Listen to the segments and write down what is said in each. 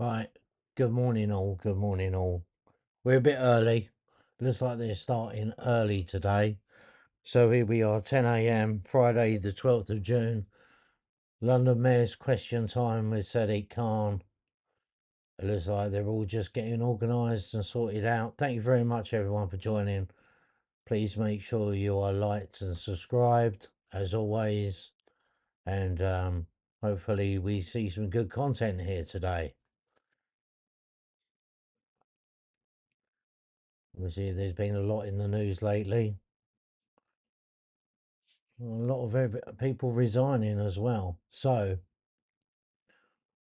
Right. Good morning, all. Good morning, all. We're a bit early. Looks like they're starting early today. So here we are, 10 a.m., Friday, the 12th of June. London Mayor's question time with Sadiq Khan. It looks like they're all just getting organised and sorted out. Thank you very much, everyone, for joining. Please make sure you are liked and subscribed, as always. And hopefully we see some good content here today. Obviously, there's been a lot in the news lately. A lot of people resigning as well. So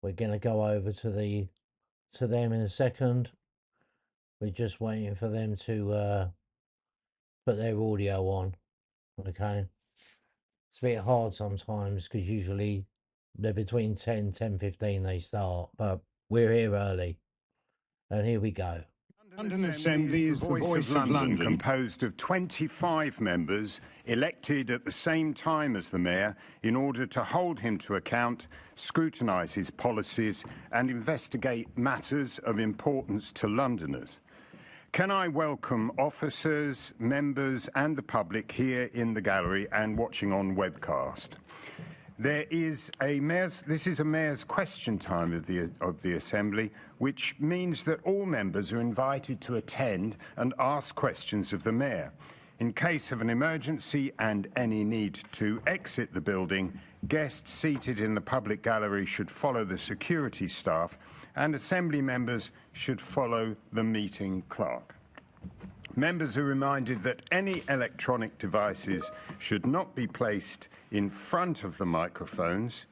we're going to go over to them in a second. We're just waiting for them to put their audio on. Okay. It's a bit hard sometimes because usually they're between 10:15 they start, but we're here early. And here we go. London Assembly is the voice of London, composed of 25 members elected at the same time as the Mayor in order to hold him to account, scrutinise his policies and investigate matters of importance to Londoners. Can I welcome officers, members and the public here in the gallery and watching on webcast. This is a Mayor's question time of the Assembly, which means that all members are invited to attend and ask questions of the Mayor. In case of an emergency and any need to exit the building, guests seated in the public gallery should follow the security staff and Assembly members should follow the meeting clerk. Members are reminded that any electronic devices should not be placed in front of the microphones,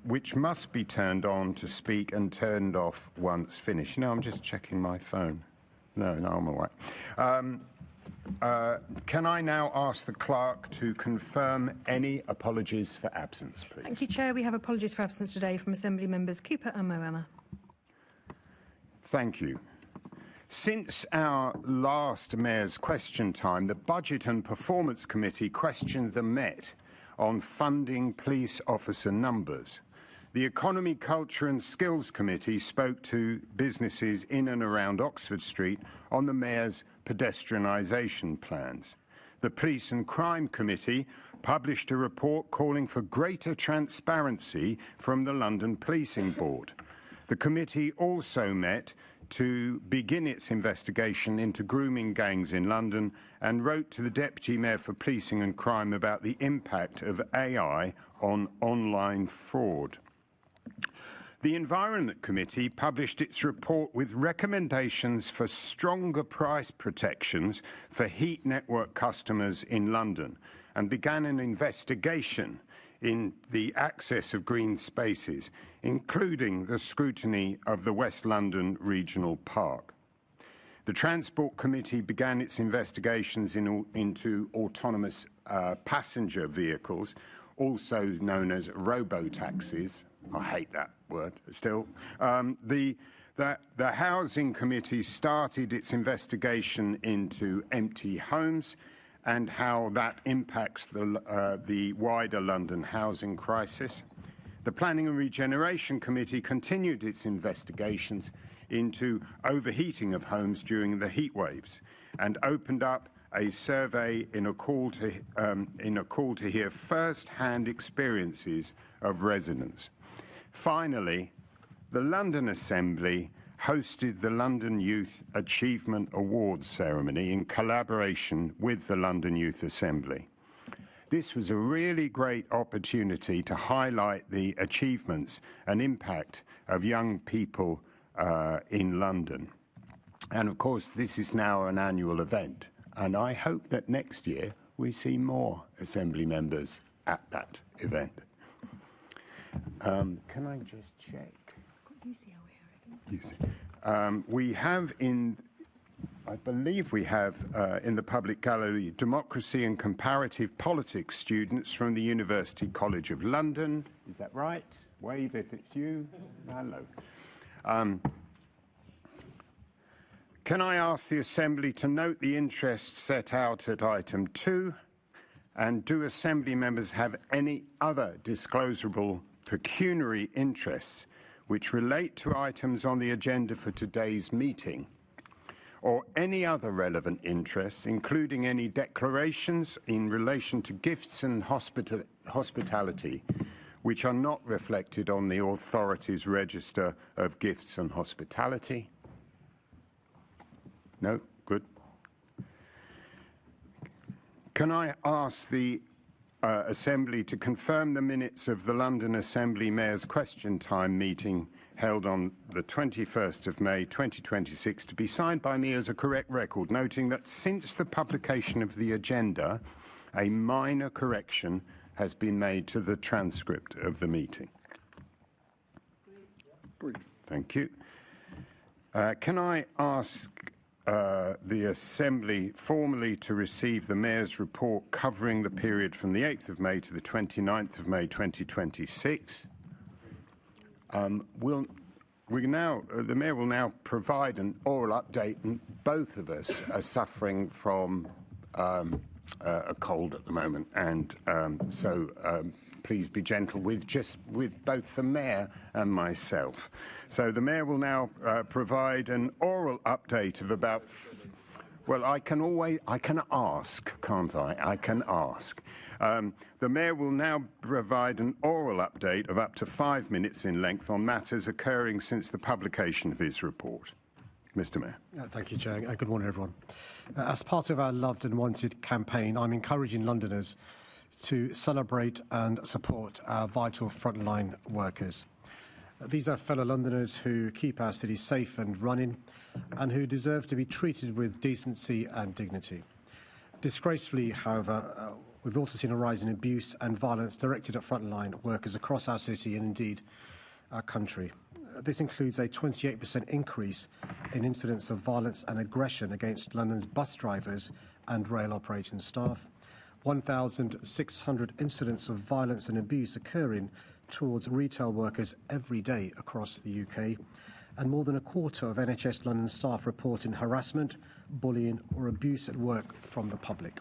which must be turned on to speak and turned off once finished. Now, I'm just checking my phone. No, I'm all right. Can I now ask the clerk to confirm any apologies for absence, please? Thank you, Chair. We have apologies for absence today from Assembly members Cooper and Moama. Thank you. Since our last Mayor's question time, the Budget and Performance Committee questioned the Met on funding police officer numbers. The Economy, Culture and Skills Committee spoke to businesses in and around Oxford Street on the Mayor's pedestrianisation plans. The Police and Crime Committee published a report calling for greater transparency from the London Policing Board. The committee also met to begin its investigation into grooming gangs in London and wrote to the Deputy Mayor for Policing and Crime about the impact of AI on online fraud. The Environment Committee published its report with recommendations for stronger price protections for heat network customers in London and began an investigation in the access of green spaces, including the scrutiny of the West London Regional Park. The Transport Committee began its investigations into autonomous passenger vehicles, also known as robo-taxis. I hate that word still. The Housing Committee started its investigation into empty homes and how that impacts the wider London housing crisis. The Planning and Regeneration Committee continued its investigations into overheating of homes during the heat waves and opened up a survey in a call to hear first-hand experiences of residents. Finally, the London Assembly hosted the London Youth Achievement Awards ceremony in collaboration with the London Youth Assembly. This was a really great opportunity to highlight the achievements and impact of young people in London. And of course, this is now an annual event, and I hope that next year we see more Assembly members at that event. Can I just check? We have I believe we have in the public gallery Democracy and Comparative Politics students from the University College of London. Is that right? Wave if it's you. Hello. Can I ask the Assembly to note the interests set out at item 2? And do Assembly members have any other disclosable pecuniary interests which relate to items on the agenda for today's meeting, or any other relevant interests, including any declarations in relation to gifts and hospitality, which are not reflected on the authority's register of gifts and hospitality? No? Good. Can I ask the Assembly to confirm the minutes of the London Assembly Mayor's Question Time meeting held on the 21st of May 2026 to be signed by me as a correct record, noting that since the publication of the agenda, a minor correction has been made to the transcript of the meeting? Thank you. Can I ask the Assembly formally to receive the Mayor's report covering the period from the 8th of May to the 29th of May 2026? The Mayor will now provide an oral update, and both of us are suffering from a cold at the moment, and so please be gentle with both the Mayor and myself. So the Mayor will now provide an oral update of about, well, I can ask, can't I? I can ask. The Mayor will now provide an oral update of up to 5 minutes in length on matters occurring since the publication of his report. Mr. Mayor. Thank you, Chair. Good morning, everyone. As part of our Loved and Wanted campaign, I'm encouraging Londoners to celebrate and support our vital frontline workers. These are fellow Londoners who keep our city safe and running, and who deserve to be treated with decency and dignity. Disgracefully, however, we've also seen a rise in abuse and violence directed at frontline workers across our city and indeed our country. This includes a 28% increase in incidents of violence and aggression against London's bus drivers and rail operating staff, 1,600 incidents of violence and abuse occurring towards retail workers every day across the UK, and more than a quarter of NHS London staff reporting harassment, bullying or abuse at work from the public.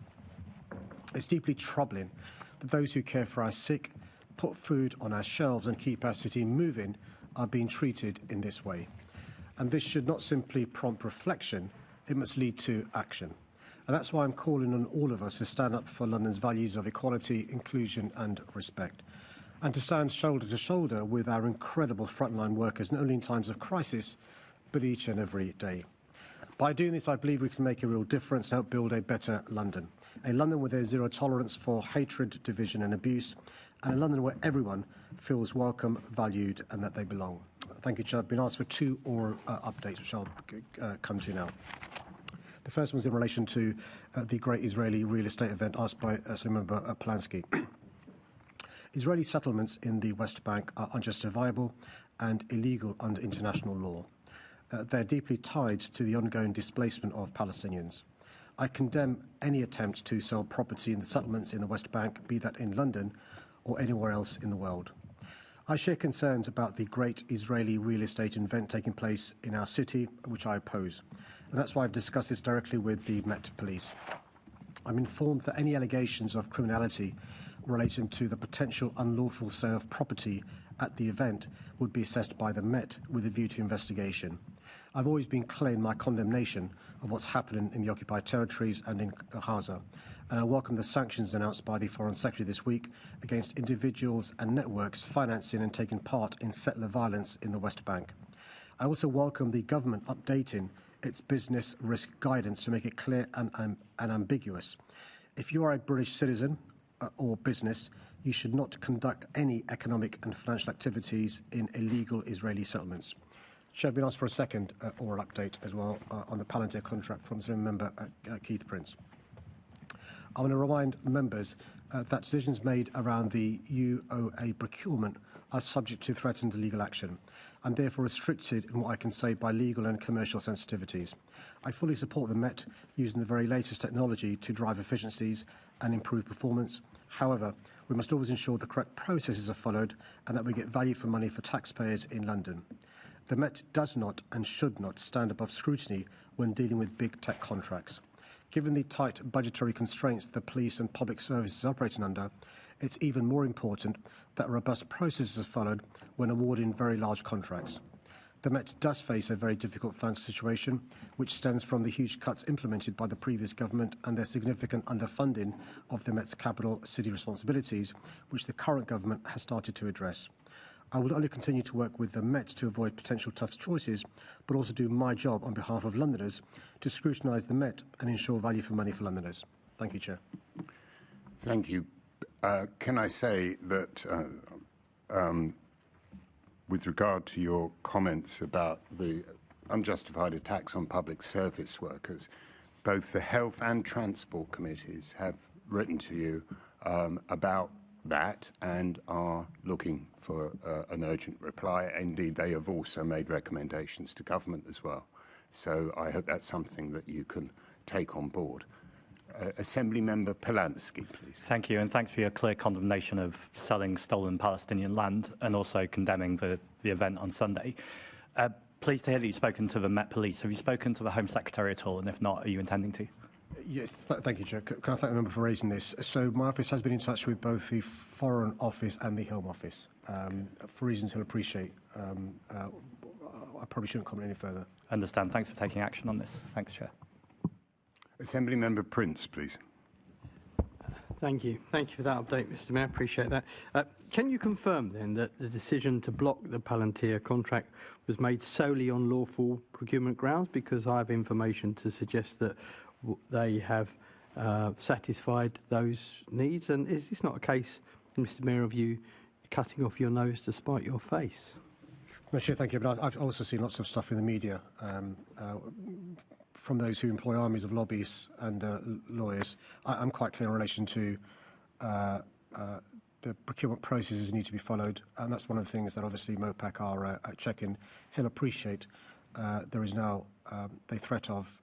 It's deeply troubling that those who care for our sick, put food on our shelves and keep our city moving are being treated in this way. And this should not simply prompt reflection, it must lead to action. And that's why I'm calling on all of us to stand up for London's values of equality, inclusion and respect, and to stand shoulder to shoulder with our incredible frontline workers, not only in times of crisis, but each and every day. By doing this, I believe we can make a real difference and help build a better London. A London where there's zero tolerance for hatred, division and abuse, and a London where everyone feels welcome, valued and that they belong. Thank you, Chair. I've been asked for two oral updates, which I'll come to now. The first one is in relation to the Great Israeli Real Estate event asked by Member Polanski. Israeli settlements in the West Bank are unjustifiable and illegal under international law. They're deeply tied to the ongoing displacement of Palestinians. I condemn any attempt to sell property in the settlements in the West Bank, be that in London or anywhere else in the world. I share concerns about the Great Israeli Real Estate event taking place in our city, which I oppose. And that's why I've discussed this directly with the Met Police. I'm informed that any allegations of criminality relating to the potential unlawful sale of property at the event would be assessed by the Met with a view to investigation. I've always been clear in my condemnation of what's happening in the occupied territories and in Gaza, and I welcome the sanctions announced by the Foreign Secretary this week against individuals and networks financing and taking part in settler violence in the West Bank. I also welcome the government updating its business risk guidance to make it clear and ambiguous. If you are a British citizen or business, you should not conduct any economic and financial activities in illegal Israeli settlements. Chair, I've been asked for a second oral update as well on the Palantir contract from Member Keith Prince. I want to remind members that decisions made around the UOA procurement are subject to threatened legal action and therefore restricted in what I can say by legal and commercial sensitivities. I fully support the Met using the very latest technology to drive efficiencies and improve performance. However, we must always ensure the correct processes are followed and that we get value for money for taxpayers in London. The Met does not and should not stand above scrutiny when dealing with big tech contracts. Given the tight budgetary constraints the police and public services are operating under, it's even more important that robust processes are followed when awarding very large contracts. The Met does face a very difficult financial situation, which stems from the huge cuts implemented by the previous government and their significant underfunding of the Met's capital city responsibilities, which the current government has started to address. I will only continue to work with the Met to avoid potential tough choices, but also do my job on behalf of Londoners to scrutinise the Met and ensure value for money for Londoners. Thank you, Chair. Thank you. Can I say that with regard to your comments about the unjustified attacks on public service workers, both the Health and Transport Committees have written to you about that and are looking for an urgent reply. Indeed, they have also made recommendations to government as well. So I hope that's something that you can take on board. Assembly Member Polanski, please. Thank you, and thanks for your clear condemnation of selling stolen Palestinian land and also condemning the event on Sunday. Pleased to hear that you've spoken to the Met Police. Have you spoken to the Home Secretary at all, and if not, are you intending to? Yes, thank you, Chair. Can I thank the member for raising this? So my office has been in touch with both the Foreign Office and the Home Office. For reasons he'll appreciate, I probably shouldn't comment any further. Understand. Thanks for taking action on this. Thanks, Chair. Assembly Member Prince, please. Thank you. Thank you for that update, Mr. Mayor. Appreciate that. Can you confirm then that the decision to block the Palantir contract was made solely on lawful procurement grounds? Because I have information to suggest that they have satisfied those needs. And is this not a case, Mr. Mayor, of you cutting off your nose to spite your face? No, Chair, thank you. But I've also seen lots of stuff in the media from those who employ armies of lobbyists and lawyers. I'm quite clear in relation to the procurement processes need to be followed, and that's one of the things that obviously MOPAC are checking. He'll appreciate there is now the threat of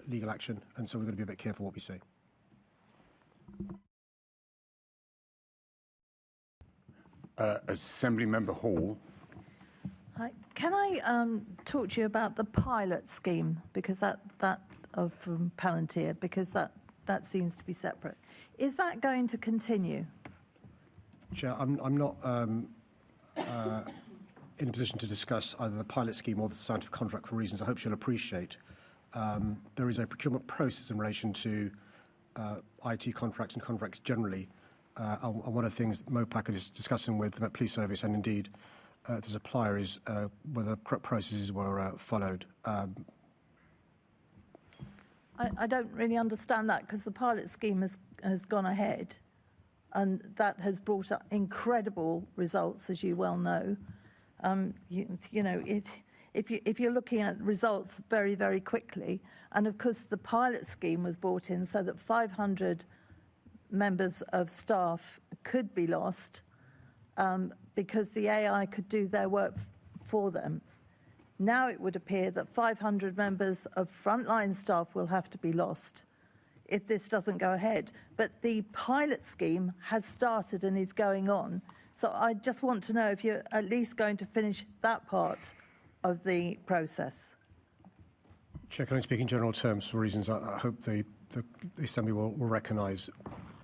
legal action, and so we've got to be a bit careful what we say. Assembly Member Hall. Hi. Can I talk to you about the pilot scheme, because that from Palantir, because that seems to be separate. Is that going to continue? Chair, I'm not in a position to discuss either the pilot scheme or the scientific contract for reasons I hope you'll appreciate. There is a procurement process in relation to IT contracts and contracts generally. And one of the things MOPAC is discussing with the Met Police Service and indeed the supplier is whether the correct processes were followed. I don't really understand that, because the pilot scheme has gone ahead, and that has brought up incredible results, as you well know. If you're looking at results very, very quickly, and of course the pilot scheme was brought in so that 500 members of staff could be lost because the AI could do their work for them. Now it would appear that 500 members of frontline staff will have to be lost if this doesn't go ahead. But the pilot scheme has started and is going on. So I just want to know if you're at least going to finish that part of the process. Chair, can I speak in general terms for reasons I hope the Assembly will recognise?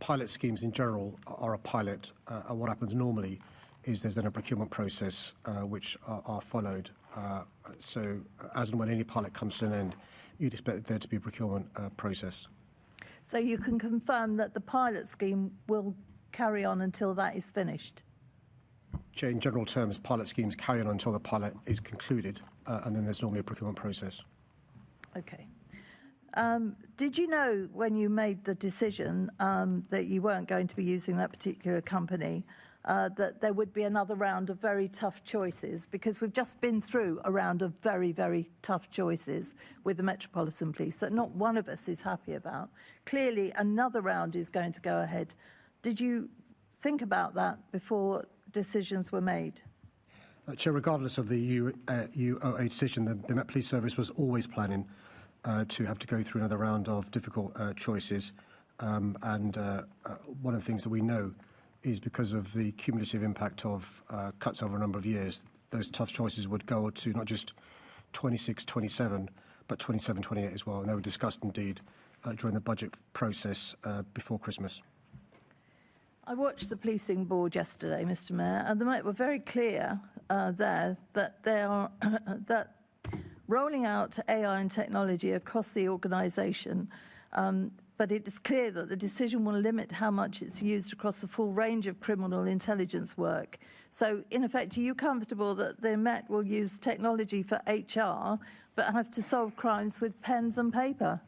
Pilot schemes in general are a pilot, and what happens normally is there's then a procurement process which are followed. So as and when any pilot comes to an end, you'd expect there to be a procurement process. So you can confirm that the pilot scheme will carry on until that is finished? Chair, in general terms, pilot schemes carry on until the pilot is concluded, and then there's normally a procurement process. Okay. Did you know when you made the decision that you weren't going to be using that particular company, that there would be another round of very tough choices? Because we've just been through a round of very, very tough choices with the Metropolitan Police that not one of us is happy about. Clearly, another round is going to go ahead. Did you think about that before decisions were made? Chair, regardless of the UOA decision, the Met Police Service was always planning to have to go through another round of difficult choices. And one of the things that we know is because of the cumulative impact of cuts over a number of years, those tough choices would go to not just 26, 27, but 27, 28 as well. And they were discussed indeed during the budget process before Christmas. I watched the policing board yesterday, Mr. Mayor, and the Met were very clear there that they are that rolling out AI and technology across the organisation, but it is clear that the decision will limit how much it's used across the full range of criminal intelligence work. So, in effect, are you comfortable that the Met will use technology for HR, but have to solve crimes with pens and paper?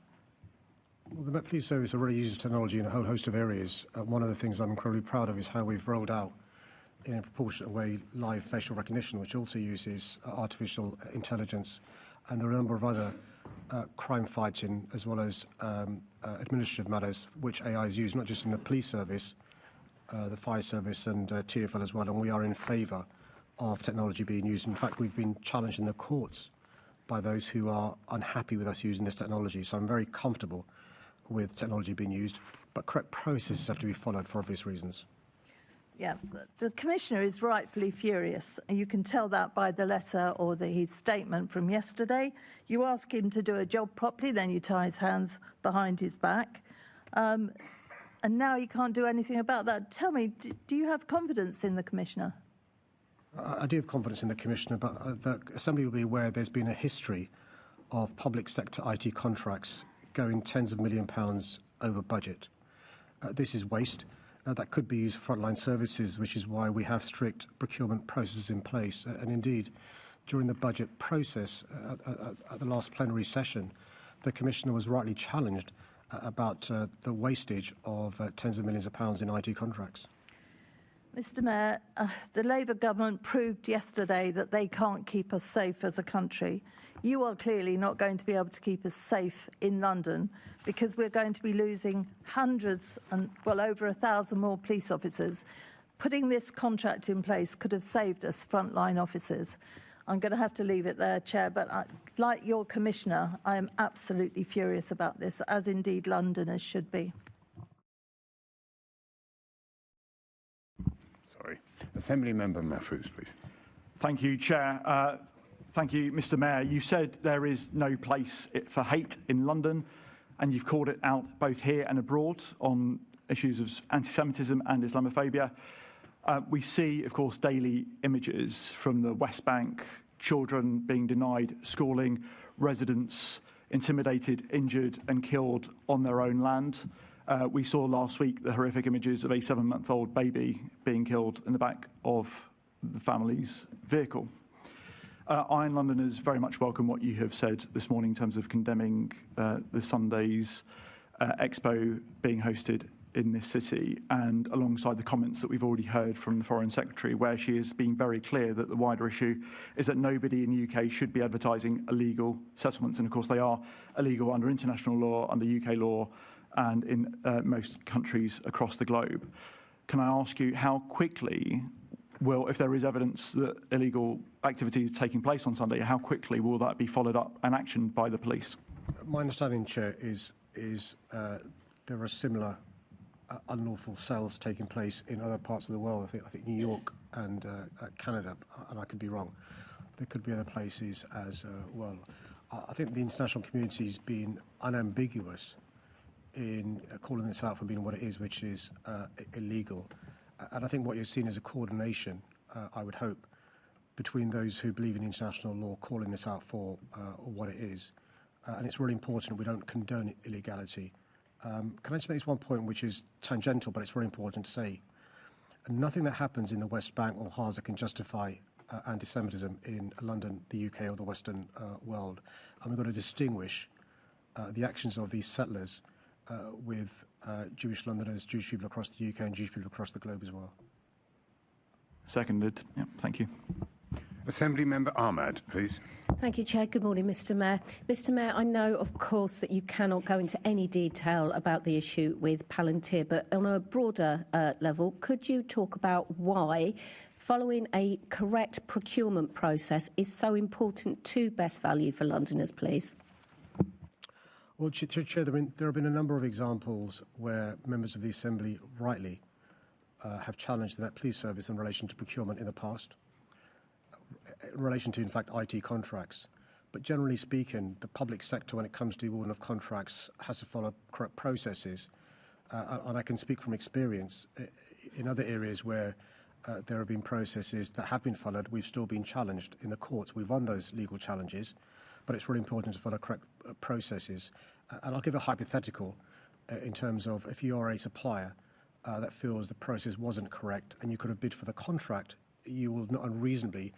Well, the Met Police Service already uses technology in a whole host of areas. One of the things I'm incredibly proud of is how we've rolled out, in a proportionate way, live facial recognition, which also uses artificial intelligence. And there are a number of other crime fighting as well as administrative matters which AI is used, not just in the police service, the fire service and TfL as well. And we are in favour of technology being used. In fact, we've been challenged in the courts by those who are unhappy with us using this technology. So I'm very comfortable with technology being used, but correct processes have to be followed for obvious reasons. Yeah, the Commissioner is rightfully furious. You can tell that by the letter or his statement from yesterday. You ask him to do a job properly, then you tie his hands behind his back. And now he can't do anything about that. Tell me, do you have confidence in the Commissioner? I do have confidence in the Commissioner, but the Assembly will be aware there's been a history of public sector IT contracts going tens of £millions over budget. This is waste. That could be used for frontline services, which is why we have strict procurement processes in place. And indeed, during the budget process at the last plenary session, the Commissioner was rightly challenged about the wastage of tens of millions of pounds in IT contracts. Mr. Mayor, the Labour government proved yesterday that they can't keep us safe as a country. You are clearly not going to be able to keep us safe in London because we're going to be losing hundreds and, well, over 1,000 more police officers. Putting this contract in place could have saved us frontline officers. I'm going to have to leave it there, Chair, but like your Commissioner, I am absolutely furious about this, as indeed Londoners should be. Sorry. Assembly Member Mahfouz, please. Thank you, Chair. Thank you, Mr. Mayor. You said there is no place for hate in London, and you've called it out both here and abroad on issues of anti-Semitism and Islamophobia. We see, of course, daily images from the West Bank, children being denied schooling, residents intimidated, injured and killed on their own land. We saw last week the horrific images of a 7-month-old baby being killed in the back of the family's vehicle. I and Londoners very much welcome what you have said this morning in terms of condemning the Sunday's Expo being hosted in this city, and alongside the comments that we've already heard from the Foreign Secretary, where she has been very clear that the wider issue is that nobody in the UK should be advertising illegal settlements, and of course they are illegal under international law, under UK law, and in most countries across the globe. Can I ask you how quickly will, if there is evidence that illegal activity is taking place on Sunday, how quickly will that be followed up and actioned by the police? My understanding, Chair, is there are similar unlawful sales taking place in other parts of the world. I think New York and Canada, and I could be wrong. There could be other places as well. I think the international community has been unambiguous in calling this out for being what it is, which is illegal. And I think what you're seeing is a coordination, I would hope, between those who believe in international law calling this out for what it is. And it's really important we don't condone illegality. Can I just make this one point, which is tangential, but it's very important to say? Nothing that happens in the West Bank or Gaza can justify anti-Semitism in London, the UK, or the Western world. And we've got to distinguish the actions of these settlers with Jewish Londoners, Jewish people across the UK, and Jewish people across the globe as well. Seconded. Yeah, thank you. Assembly Member Ahmad, please. Thank you, Chair. Good morning, Mr. Mayor. Mr. Mayor, I know, of course, that you cannot go into any detail about the issue with Palantir, but on a broader level, could you talk about why following a correct procurement process is so important to best value for Londoners, please? Well, Chair, there have been a number of examples where members of the Assembly rightly have challenged the Met Police Service in relation to procurement in the past, in relation to, in fact, IT contracts. But generally speaking, the public sector, when it comes to the awarding of contracts, has to follow correct processes. And I can speak from experience. In other areas where there have been processes that have been followed, we've still been challenged in the courts. We've won those legal challenges, but it's really important to follow correct processes. And I'll give a hypothetical in terms of if you are a supplier that feels the process wasn't correct and you could have bid for the contract, you will not unreasonably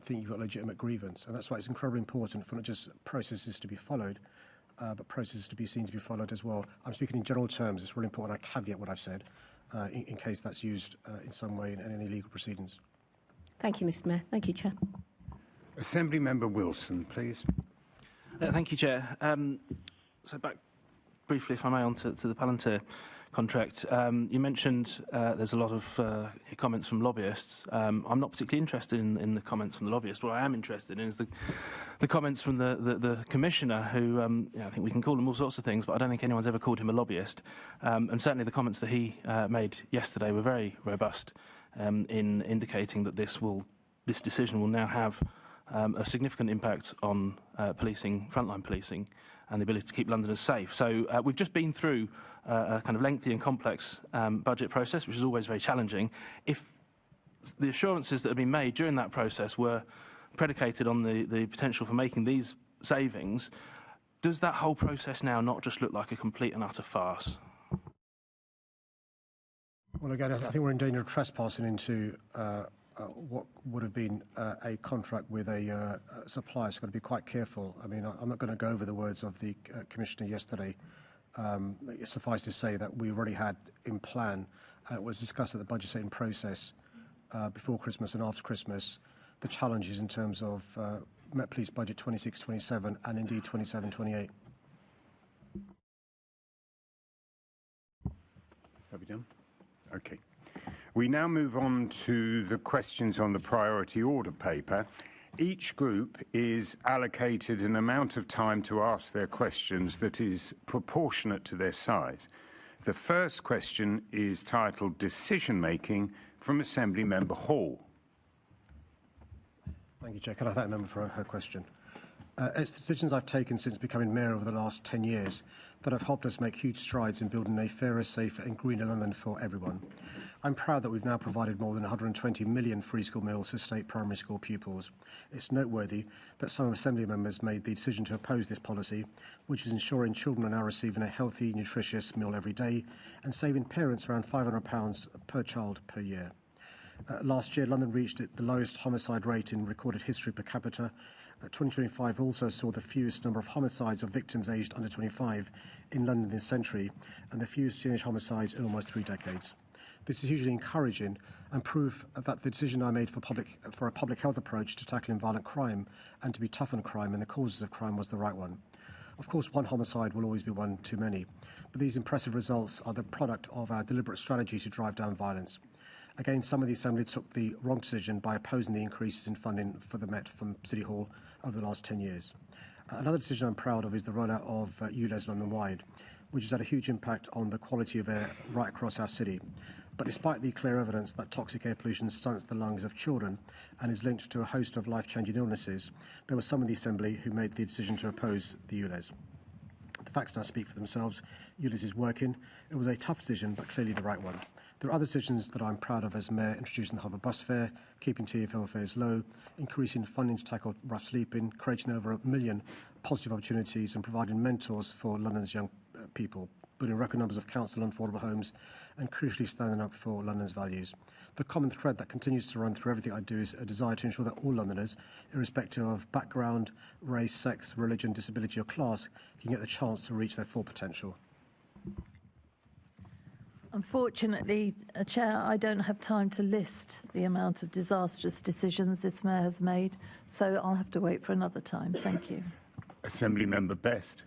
think you've got a legitimate grievance. And that's why it's incredibly important for not just processes to be followed, but processes to be seen to be followed as well. I'm speaking in general terms. It's really important I caveat what I've said in case that's used in some way in any legal proceedings. Thank you, Mr Mayor. Thank you, Chair. Assembly Member Wilson, please. Thank you, Chair. So back briefly, if I may, on to the Palantir contract. You mentioned there's a lot of comments from lobbyists. I'm not particularly interested in the comments from the lobbyists. What I am interested in is the comments from the Commissioner, who I think we can call him all sorts of things, but I don't think anyone's ever called him a lobbyist. And certainly the comments that he made yesterday were very robust in indicating that this decision will now have a significant impact on frontline policing, and the ability to keep Londoners safe. So we've just been through a kind of lengthy and complex budget process, which is always very challenging. If the assurances that have been made during that process were predicated on the potential for making these savings, does that whole process now not just look like a complete and utter farce? Well, again, I think we're in danger of trespassing into what would have been a contract with a supplier, so we've got to be quite careful. I mean, I'm not going to go over the words of the Commissioner yesterday. Suffice to say that we already had in plan, it was discussed at the budget setting process before Christmas and after Christmas, the challenges in terms of Met Police budget 26-27 and indeed 27-28. Have we done? Okay. We now move on to the questions on the priority order paper. Each group is allocated an amount of time to ask their questions that is proportionate to their size. The first question is titled Decision Making from Assembly Member Hall. Thank you, Chair. Can I thank the member for her question? It's the decisions I've taken since becoming Mayor over the last 10 years that have helped us make huge strides in building a fairer, safer and greener London for everyone. I'm proud that we've now provided more than 120 million free school meals to state primary school pupils. It's noteworthy that some Assembly members made the decision to oppose this policy, which is ensuring children are now receiving a healthy, nutritious meal every day and saving parents around £500 per child per year. Last year, London reached the lowest homicide rate in recorded history per capita. 2025 also saw the fewest number of homicides of victims aged under 25 in London this century and the fewest teenage homicides in almost 3 decades. This is hugely encouraging and proof that the decision I made for a public health approach to tackling violent crime and to be tough on crime and the causes of crime was the right one. Of course, one homicide will always be one too many, but these impressive results are the product of our deliberate strategy to drive down violence. Again, some of the Assembly took the wrong decision by opposing the increases in funding for the Met from City Hall over the last 10 years. Another decision I'm proud of is the rollout of ULEZ London-wide, which has had a huge impact on the quality of air right across our city. But despite the clear evidence that toxic air pollution stunts the lungs of children and is linked to a host of life-changing illnesses, there were some in the Assembly who made the decision to oppose the ULEZ. The facts now speak for themselves. ULEZ is working. It was a tough decision, but clearly the right one. There are other decisions that I'm proud of as Mayor, introducing the Harbour bus fare, keeping TfL fares low, increasing funding to tackle rough sleeping, creating over 1 million positive opportunities and providing mentors for London's young people, building record numbers of council and affordable homes, and crucially standing up for London's values. The common thread that continues to run through everything I do is a desire to ensure that all Londoners, irrespective of background, race, sex, religion, disability or class, can get the chance to reach their full potential. Unfortunately, Chair, I don't have time to list the amount of disastrous decisions this Mayor has made, so I'll have to wait for another time. Thank you. Assembly Member Best.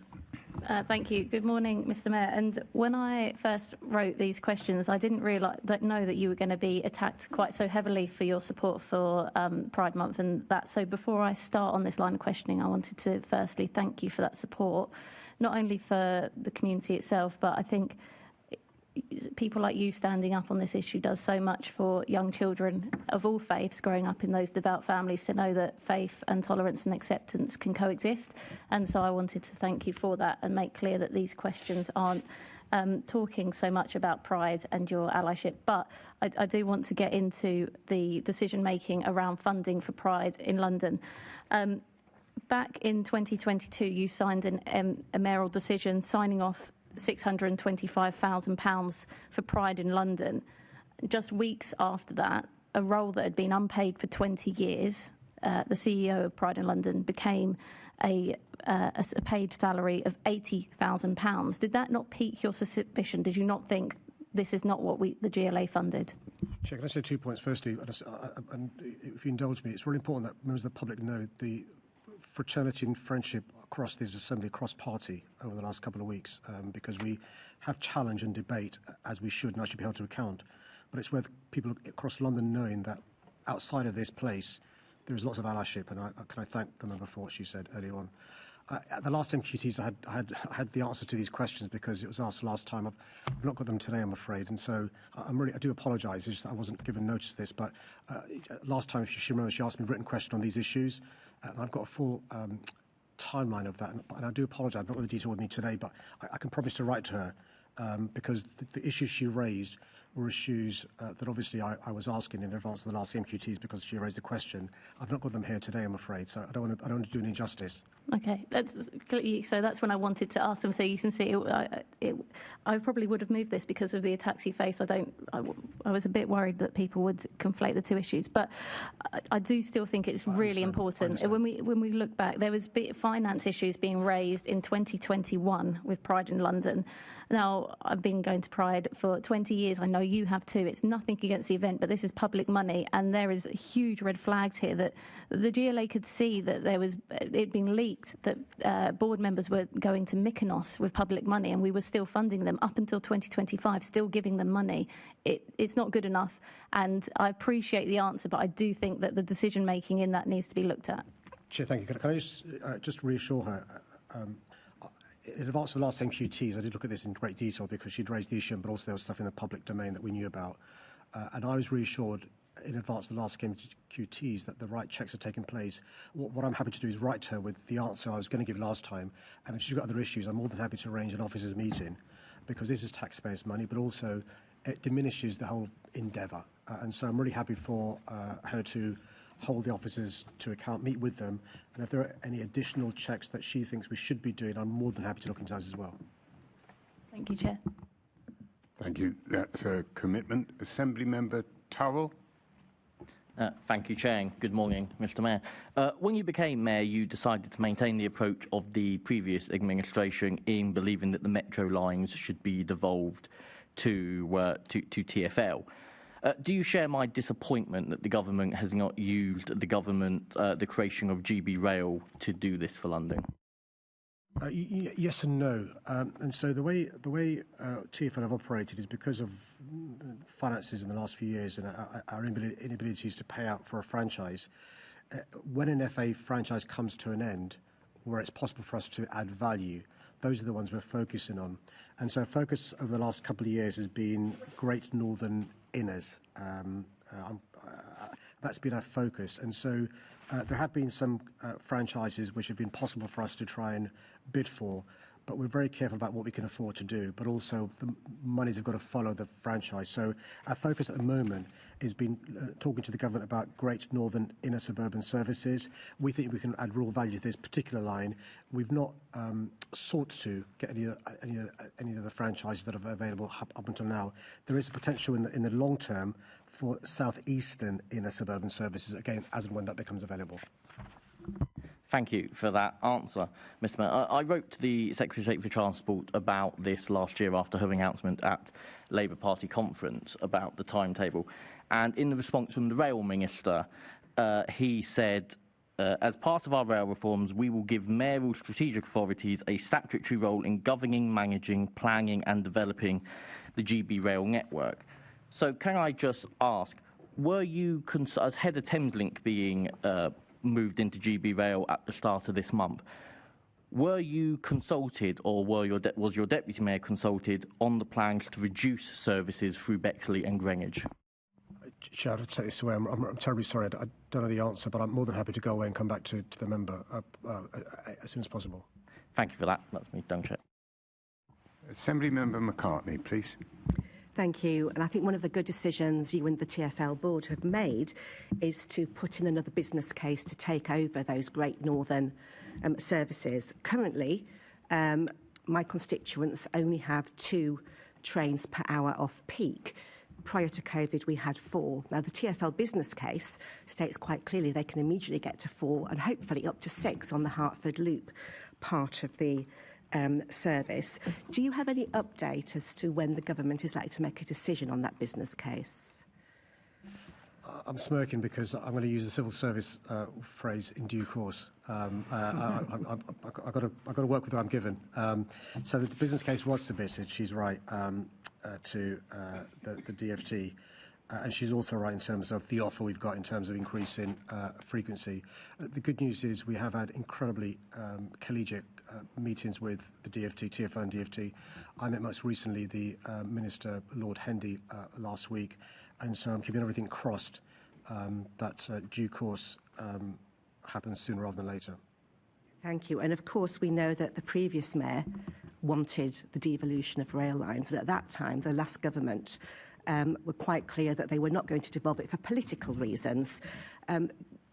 Thank you. Good morning, Mr. Mayor. And when I first wrote these questions, I didn't know that you were going to be attacked quite so heavily for your support for Pride Month and that. So before I start on this line of questioning, I wanted to firstly thank you for that support, not only for the community itself, but I think people like you standing up on this issue does so much for young children of all faiths growing up in those devout families to know that faith and tolerance and acceptance can coexist. And so I wanted to thank you for that and make clear that these questions aren't talking so much about Pride and your allyship, but I do want to get into the decision-making around funding for Pride in London. Back in 2022, you signed a mayoral decision signing off £625,000 for Pride in London. Just weeks after that, a role that had been unpaid for 20 years, the CEO of Pride in London became a paid salary of £80,000. Did that not pique your suspicion? Did you not think this is not what the GLA funded? Chair, can I say 2 points? Firstly, and if you indulge me, it's really important that members of the public know the fraternity and friendship across this assembly, across party, over the last couple of weeks, because we have challenge and debate, as we should, and I should be held to account. But it's worth people across London knowing that outside of this place, there is lots of allyship, and can I thank the member for what she said earlier on. At the last MQTs, I had the answer to these questions because it was asked last time. I've not got them today, I'm afraid, and so I do apologise. It's just that I wasn't given notice of this. But last time, if you remember, she asked me a written question on these issues, and I've got a full timeline of that. And I do apologise. I've not got the detail with me today, but I can promise to write to her because the issues she raised were issues that obviously I was asking in advance of the last MQTs because she raised the question. I've not got them here today, I'm afraid, so I don't want to do an injustice. Okay, so that's when I wanted to ask them. So you can see, I probably would have moved this because of the attacks you face. I was a bit worried that people would conflate the two issues, but I do still think it's really important. When we look back, there was finance issues being raised in 2021 with Pride in London. Now, I've been going to Pride for 20 years. I know you have too. It's nothing against the event, but this is public money, and there is huge red flags here that the GLA could see that it'd been leaked that board members were going to Mykonos with public money, and we were still funding them up until 2025, still giving them money. It's not good enough, and I appreciate the answer, but I do think that the decision-making in that needs to be looked at. Chair, thank you. Can I just reassure her? In advance of the last MQTs, I did look at this in great detail because she'd raised the issue, but also there was stuff in the public domain that we knew about. And I was reassured in advance of the last MQTs that the right checks had taken place. What I'm happy to do is write to her with the answer I was going to give last time. And if she's got other issues, I'm more than happy to arrange an officers' meeting because this is taxpayers' money, but also it diminishes the whole endeavour. And so I'm really happy for her to hold the officers to account, meet with them, and if there are any additional checks that she thinks we should be doing, I'm more than happy to look into those as well. Thank you, Chair. Thank you. That's a commitment. Assembly Member Towell. Thank you, Chair. Good morning, Mr. Mayor. When you became Mayor, you decided to maintain the approach of the previous administration in believing that the metro lines should be devolved to TfL. Do you share my disappointment that the government has not used the creation of GB Rail to do this for London? Yes and no. And so the way TfL have operated is because of finances in the last few years and our inabilities to pay out for a franchise. When an FA franchise comes to an end, where it's possible for us to add value, those are the ones we're focusing on. And so our focus over the last couple of years has been Great Northern Inners. That's been our focus. And so there have been some franchises which have been possible for us to try and bid for, but we're very careful about what we can afford to do, but also the monies have got to follow the franchise. So our focus at the moment has been talking to the government about Great Northern Inner Suburban Services. We think we can add real value to this particular line. We've not sought to get any of the franchises that are available up until now. There is a potential in the long term for southeastern inner suburban services, again, as and when that becomes available. Thank you for that answer, Mr. Mayor. I wrote to the Secretary of State for Transport about this last year after her announcement at Labour Party conference about the timetable. And in the response from the Rail Minister, he said, as part of our rail reforms, we will give mayoral strategic authorities a statutory role in governing, managing, planning and developing the GB Rail network. So can I just ask, were you, as head of Thameslink being moved into GB Rail at the start of this month, were you consulted or was your Deputy Mayor consulted on the plans to reduce services through Bexley and Greenwich? Chair, I'll take this away. I'm terribly sorry. I don't know the answer, but I'm more than happy to go away and come back to the member as soon as possible. Thank you for that. That's me done, Chair. Assembly Member McCartney, please. Thank you. And I think one of the good decisions you and the TfL board have made is to put in another business case to take over those Great Northern services. Currently, my constituents only have 2 trains per hour off peak. Prior to COVID, we had 4. Now, the TfL business case states quite clearly they can immediately get to 4 and hopefully up to 6 on the Hertford Loop part of the service. Do you have any update as to when the government is likely to make a decision on that business case? I'm smirking because I'm going to use the civil service phrase in due course. I've got to work with what I'm given. So the business case was submitted, she's right, to the DfT. And she's also right in terms of the offer we've got in terms of increasing frequency. The good news is we have had incredibly collegiate meetings with the DfT, TfO and DfT. I met most recently the Minister, Lord Hendy, last week. And so I'm keeping everything crossed that due course happens sooner rather than later. Thank you. And of course, we know that the previous mayor wanted the devolution of rail lines. And at that time, the last government were quite clear that they were not going to devolve it for political reasons.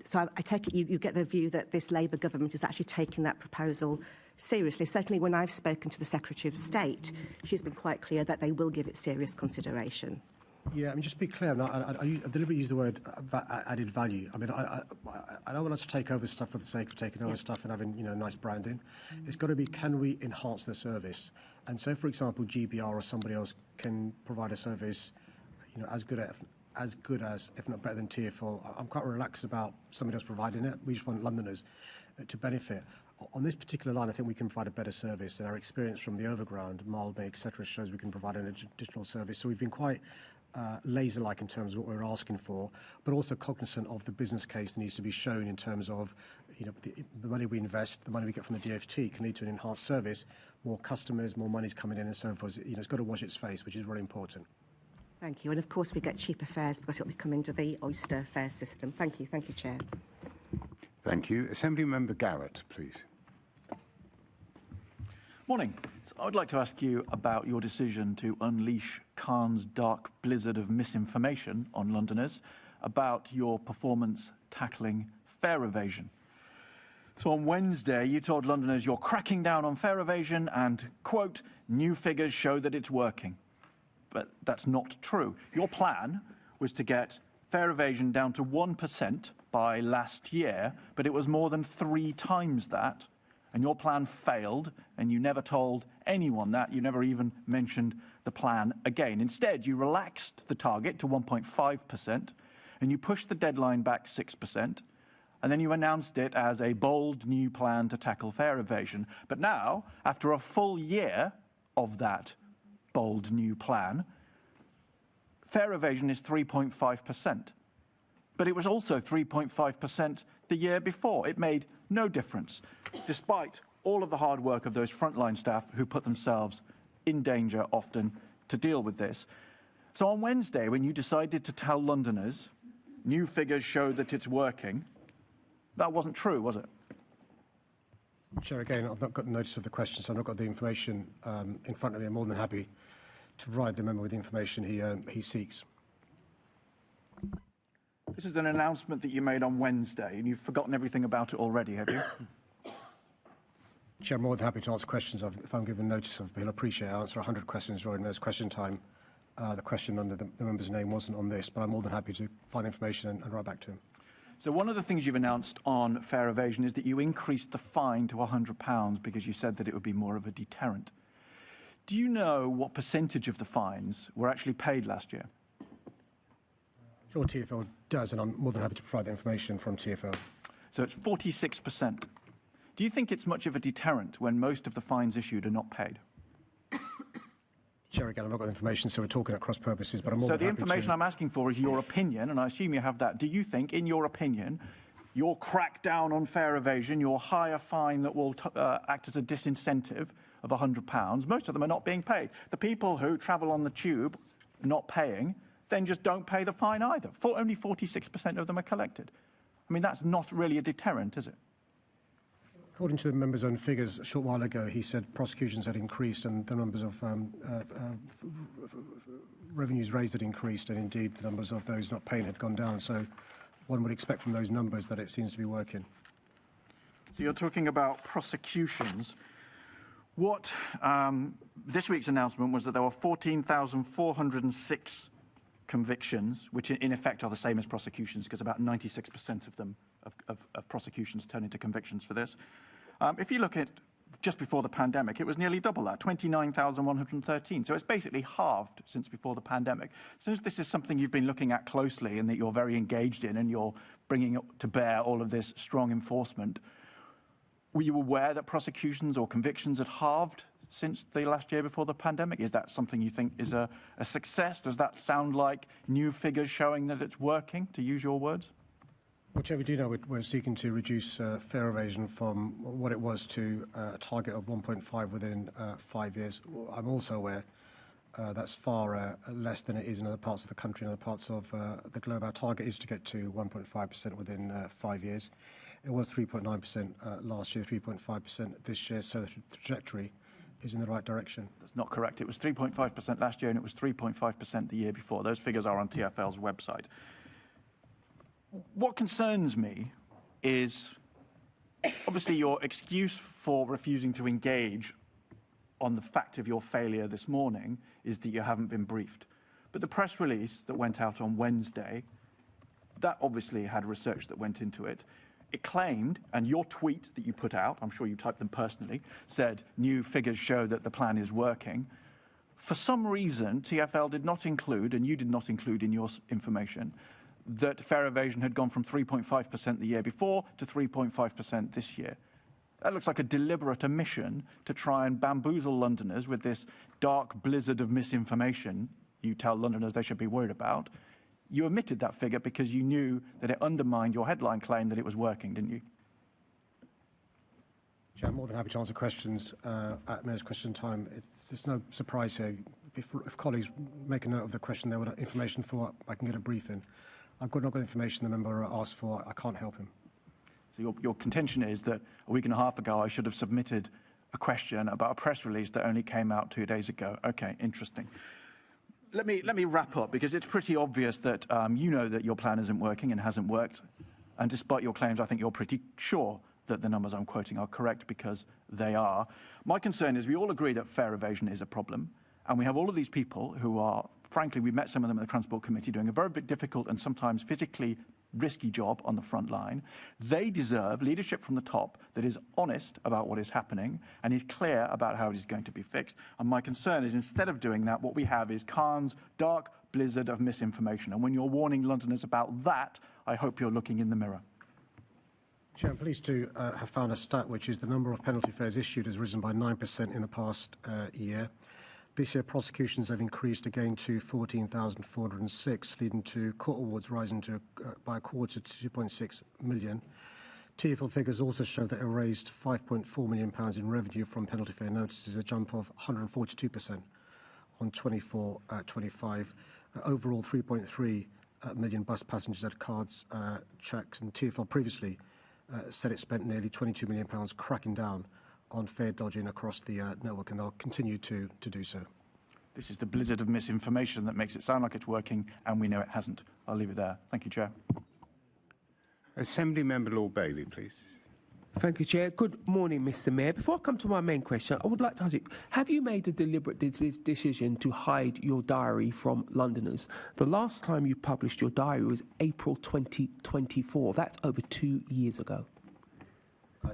So I take it you get the view that this Labour government is actually taking that proposal seriously. Certainly when I've spoken to the Secretary of State, she's been quite clear that they will give it serious consideration. Yeah, I mean, just to be clear, I deliberately use the word added value. I mean, I don't want us to take over stuff for the sake of taking over stuff and having, nice branding. It's got to be, can we enhance the service? And so, for example, GBR or somebody else can provide a service, as good as, if not better than TfL. I'm quite relaxed about somebody else providing it. We just want Londoners to benefit. On this particular line, I think we can provide a better service, and our experience from the overground, Mildmay, etc., shows we can provide an additional service. So we've been quite laser-like in terms of what we're asking for, but also cognizant of the business case that needs to be shown in terms of, the money we invest, the money we get from the DfT can lead to an enhanced service, more customers, more money's coming in, and so forth. It's got to wash its face, which is really important. Thank you. And of course, we get cheaper fares because it'll be coming to the Oyster fare system. Thank you. Thank you, Chair. Thank you. Assembly Member Garrett, please. Morning. So I would like to ask you about your decision to unleash Khan's dark blizzard of misinformation on Londoners about your performance tackling fare evasion. So on Wednesday, you told Londoners you're cracking down on fare evasion and, quote, new figures show that it's working. But that's not true. Your plan was to get fare evasion down to 1% by last year, but it was more than 3 times that. And your plan failed, and you never told anyone that. You never even mentioned the plan again. Instead, you relaxed the target to 1.5%, and you pushed the deadline back 6%, and then you announced it as a bold new plan to tackle fare evasion. But now, after a full year of that bold new plan, fare evasion is 3.5%. But it was also 3.5% the year before. It made no difference, despite all of the hard work of those frontline staff who put themselves in danger often to deal with this. So on Wednesday, when you decided to tell Londoners new figures show that it's working, that wasn't true, was it? Chair, again, I've not got notice of the question, so I've not got the information in front of me. I'm more than happy to provide the member with the information he seeks. This is an announcement that you made on Wednesday, and you've forgotten everything about it already, have you? Chair, I'm more than happy to answer questions if I'm given notice of. But he'll appreciate I answer 100 questions during those question time. The question under the member's name wasn't on this, but I'm more than happy to find information and write back to him. So one of the things you've announced on fare evasion is that you increased the fine to £100 because you said that it would be more of a deterrent. Do you know what percentage of the fines were actually paid last year? Sure, TfL does, and I'm more than happy to provide the information from TfL. So it's 46%. Do you think it's much of a deterrent when most of the fines issued are not paid? Chair, again, I've not got the information, so we're talking at cross purposes, but I'm more than happy to... So the information I'm asking for is your opinion, and I assume you have that. Do you think, in your opinion, your crackdown on fare evasion, your higher fine that will act as a disincentive of £100, most of them are not being paid? The people who travel on the tube not paying then just don't pay the fine either. Only 46% of them are collected. I mean, that's not really a deterrent, is it? According to the member's own figures, a short while ago, he said prosecutions had increased and the numbers of revenues raised had increased, and indeed the numbers of those not paying had gone down. So one would expect from those numbers that it seems to be working. So you're talking about prosecutions. What this week's announcement was that there were 14,406 convictions, which in effect are the same as prosecutions, because about 96% of them of prosecutions turn into convictions for this. If you look at just before the pandemic, it was nearly double that, 29,113. So it's basically halved since before the pandemic. Since this is something you've been looking at closely and that you're very engaged in and you're bringing to bear all of this strong enforcement, were you aware that prosecutions or convictions had halved since the last year before the pandemic? Is that something you think is a success? Does that sound like new figures showing that it's working, to use your words? Well, Chair, we do know we're seeking to reduce fare evasion from what it was to a target of 1.5 within 5 years. I'm also aware that's far less than it is in other parts of the country and other parts of the globe. Our target is to get to 1.5% within 5 years. It was 3.9% last year, 3.5% this year, so the trajectory is in the right direction. That's not correct. It was 3.5% last year and it was 3.5% the year before. Those figures are on TfL's website. What concerns me is obviously your excuse for refusing to engage on the fact of your failure this morning is that you haven't been briefed. But the press release that went out on Wednesday, that obviously had research that went into it. It claimed, and your tweet that you put out, I'm sure you typed them personally, said new figures show that the plan is working. For some reason, TfL did not include, and you did not include in your information, that fare evasion had gone from 3.5% the year before to 3.5% this year. That looks like a deliberate omission to try and bamboozle Londoners with this dark blizzard of misinformation you tell Londoners they should be worried about. You omitted that figure because you knew that it undermined your headline claim that it was working, didn't you? Chair, I'm more than happy to answer questions at Mayor's question time. There's no surprise here. If colleagues make a note of the question they want information for, I can get a briefing. I've not got information the member asked for. I can't help him. So your contention is that a week and a half ago I should have submitted a question about a press release that only came out 2 days ago. Okay, interesting. Let me wrap up, because it's pretty obvious that you know that your plan isn't working and hasn't worked. And despite your claims, I think you're pretty sure that the numbers I'm quoting are correct, because they are. My concern is we all agree that fare evasion is a problem. And we have all of these people who are, frankly, we've met some of them in the Transport Committee doing a very difficult and sometimes physically risky job on the front line. They deserve leadership from the top that is honest about what is happening and is clear about how it is going to be fixed. And my concern is, instead of doing that, what we have is Khan's dark blizzard of misinformation. And when you're warning Londoners about that, I hope you're looking in the mirror. Chair, I'm pleased to have found a stat, which is the number of penalty fares issued has risen by 9% in the past year. This year, prosecutions have increased again to 14,406, leading to court awards rising by a quarter to 2.6 million. TfL figures also show that it raised £5.4 million in revenue from penalty fare notices, a jump of 142% on 24-25. Overall, 3.3 million bus passengers had cards checked, and TfL previously said it spent nearly £22 million cracking down on fare dodging across the network, and they'll continue to do so. This is the blizzard of misinformation that makes it sound like it's working, and we know it hasn't. I'll leave it there. Thank you, Chair. Assembly Member Lord Bailey, please. Thank you, Chair. Good morning, Mr. Mayor. Before I come to my main question, I would like to ask you, have you made a deliberate decision to hide your diary from Londoners? The last time you published your diary was April 2024. That's over 2 years ago.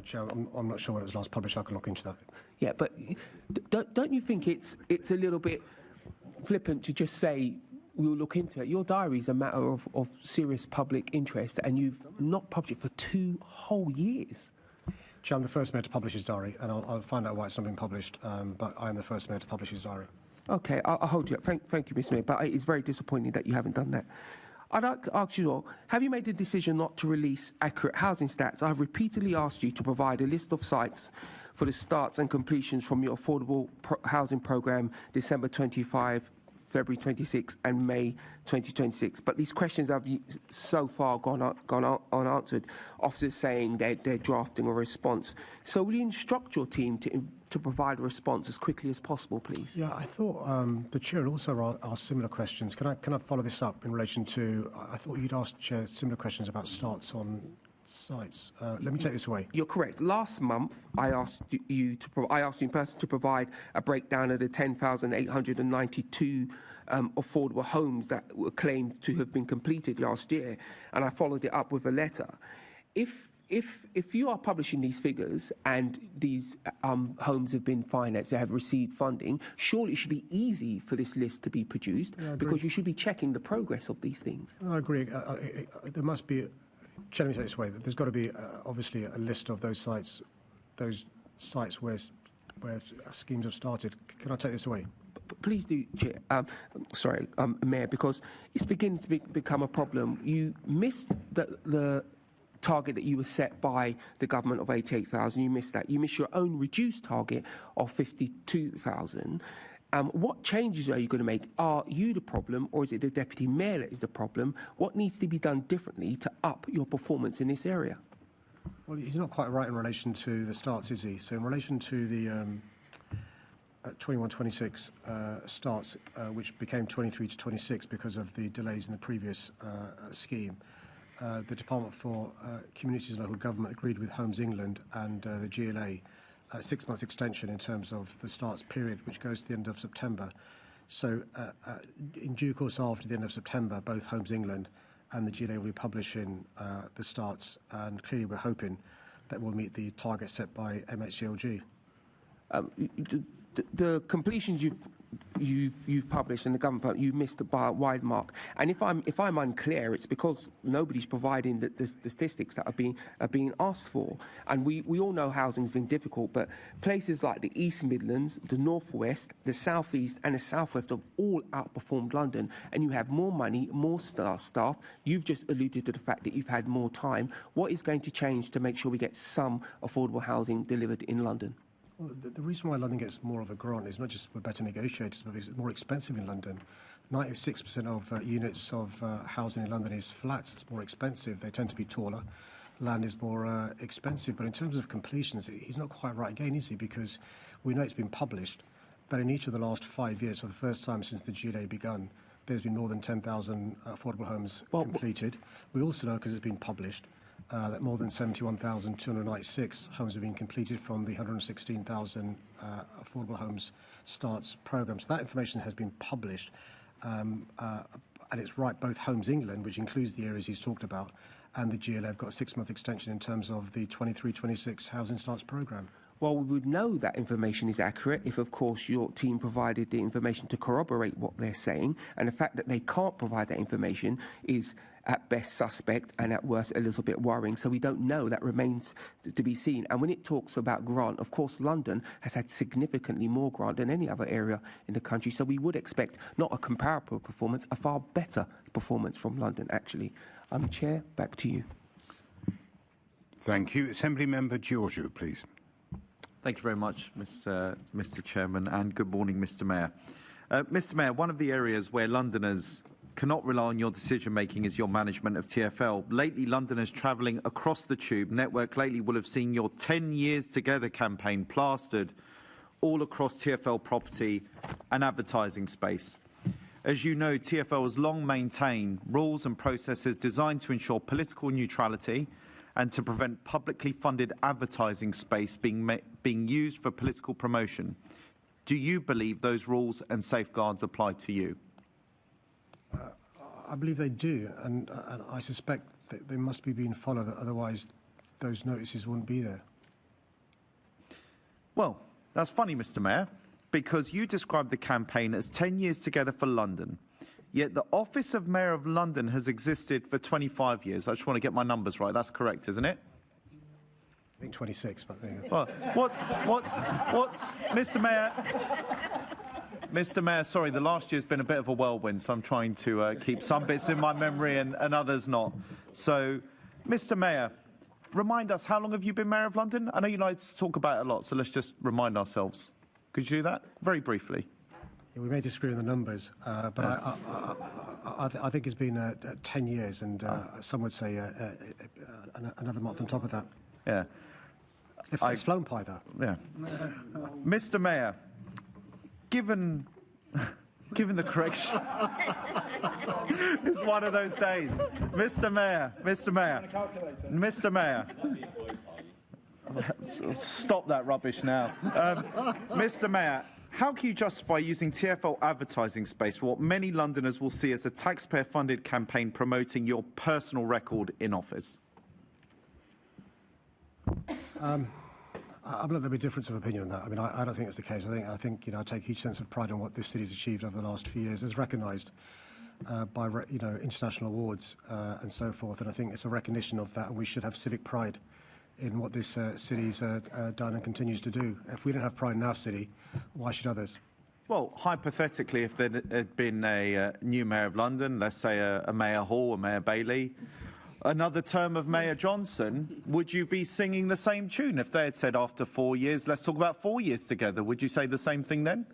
Chair, I'm not sure when it was last published. I can look into that. Yeah, but don't you think it's a little bit flippant to just say we'll look into it? Your diary is a matter of serious public interest, and you've not published it for 2 whole years. Chair, I'm the first mayor to publish his diary, and I'll find out why it's not been published, but I am the first mayor to publish his diary. OK, I'll hold you up. Thank you, Mr. Mayor, but it's very disappointing that you haven't done that. I'd like to ask you all, have you made the decision not to release accurate housing stats? I've repeatedly asked you to provide a list of sites for the starts and completions from your affordable housing programme, December 25 February 26 and May 2026. But these questions have so far gone unanswered. Officers saying they're drafting a response. So will you instruct your team to provide a response as quickly as possible, please? Yeah, I thought the Chair also asked similar questions. Can I follow this up in relation to, I thought you'd asked Chair similar questions about starts on sites. Let me take this away. You're correct. Last month, I asked you in person to provide a breakdown of the 10,892 affordable homes that were claimed to have been completed last year, and I followed it up with a letter. If you are publishing these figures and these homes have been financed, they have received funding, surely it should be easy for this list to be produced, because you should be checking the progress of these things. I agree. There must be. Let me say it this way: there's got to be obviously a list of those sites where schemes have started. Can I take this away? Please do, Chair. Mayor, because it's beginning to become a problem. You missed the target that you were set by the government of 88,000. You missed that. You missed your own reduced target of 52,000. What changes are you going to make? Are you the problem, or is it the Deputy Mayor that is the problem? What needs to be done differently to up your performance in this area? Well, he's not quite right in relation to the starts, is he? So in relation to the 21-26 starts, which became 23 to 26 because of the delays in the previous scheme, the Department for Communities and Local Government agreed with Homes England and the GLA a 6-month extension in terms of the starts period, which goes to the end of September. So in due course after the end of September, both Homes England and the GLA will be publishing the starts, and clearly we're hoping that we'll meet the target set by MHCLG. The completions you've published and the government, you missed by a wide mark. And if I'm unclear, it's because nobody's providing the statistics that are being asked for. And we all know housing's been difficult, but places like the East Midlands, the North West, the South East and the South West have all outperformed London. And you have more money, more staff. You've just alluded to the fact that you've had more time. What is going to change to make sure we get some affordable housing delivered in London? Well, the reason why London gets more of a grant is not just we're better negotiators, but it's more expensive in London. 96% of units of housing in London is flats. It's more expensive. They tend to be taller. Land is more expensive. But in terms of completions, he's not quite right again, is he? Because we know it's been published that in each of the last 5 years, for the first time since the GLA begun, there's been more than 10,000 affordable homes completed. We also know, because it's been published, that more than 71,296 homes have been completed from the 116,000 affordable homes starts programme. So that information has been published, and it's right, both Homes England, which includes the areas he's talked about, and the GLA have got a 6-month extension in terms of the 23-26 housing starts programme. Well, we would know that information is accurate if, of course, your team provided the information to corroborate what they're saying, and the fact that they can't provide that information is at best suspect and at worst a little bit worrying. So we don't know. That remains to be seen. And when it talks about grant, of course, London has had significantly more grant than any other area in the country. So we would expect not a comparable performance, a far better performance from London, actually. Chair, back to you. Thank you. Assembly Member Giorgio, please. Thank you very much, Mr. Chairman, and good morning, Mr. Mayor. Mr. Mayor, one of the areas where Londoners cannot rely on your decision-making is your management of TfL. Lately, Londoners travelling across the Tube network lately will have seen your 10 Years Together campaign plastered all across TfL property and advertising space. As you know, TfL has long maintained rules and processes designed to ensure political neutrality and to prevent publicly funded advertising space being used for political promotion. Do you believe those rules and safeguards apply to you? I believe they do, and I suspect that they must be being followed, otherwise those notices wouldn't be there. Well, that's funny, Mr. Mayor, because you described the campaign as 10 Years Together for London, yet the Office of Mayor of London has existed for 25 years. I just want to get my numbers right. That's correct, isn't it? I think 26, but there you go. Well, what's, Mr. Mayor? Mr. Mayor, sorry, the last year's been a bit of a whirlwind, so I'm trying to keep some bits in my memory and others not. So, Mr. Mayor, remind us, how long have you been Mayor of London? I know you like to talk about it a lot, so let's just remind ourselves. Could you do that very briefly? We may disagree on the numbers, but I think it's been 10 years, and some would say another month on top of that. Yeah. It's flown by that. Yeah. Mr. Mayor, given the corrections, it's one of those days. Mr. Mayor, stop that rubbish now. Mr. Mayor, how can you justify using TfL advertising space for what many Londoners will see as a taxpayer-funded campaign promoting your personal record in office? I'm not there'll be a difference of opinion on that. I mean, I don't think it's the case. I think I take a huge sense of pride in what this city's achieved over the last few years, as recognised by international awards and so forth. And I think it's a recognition of that, and we should have civic pride in what this city's done and continues to do. If we don't have pride in our city, why should others? Well, hypothetically, if there had been a new Mayor of London, let's say a Mayor Hall, a Mayor Bailey, another term of Mayor Johnson, would you be singing the same tune? If they had said after 4 years, let's talk about 4 years together, would you say the same thing then?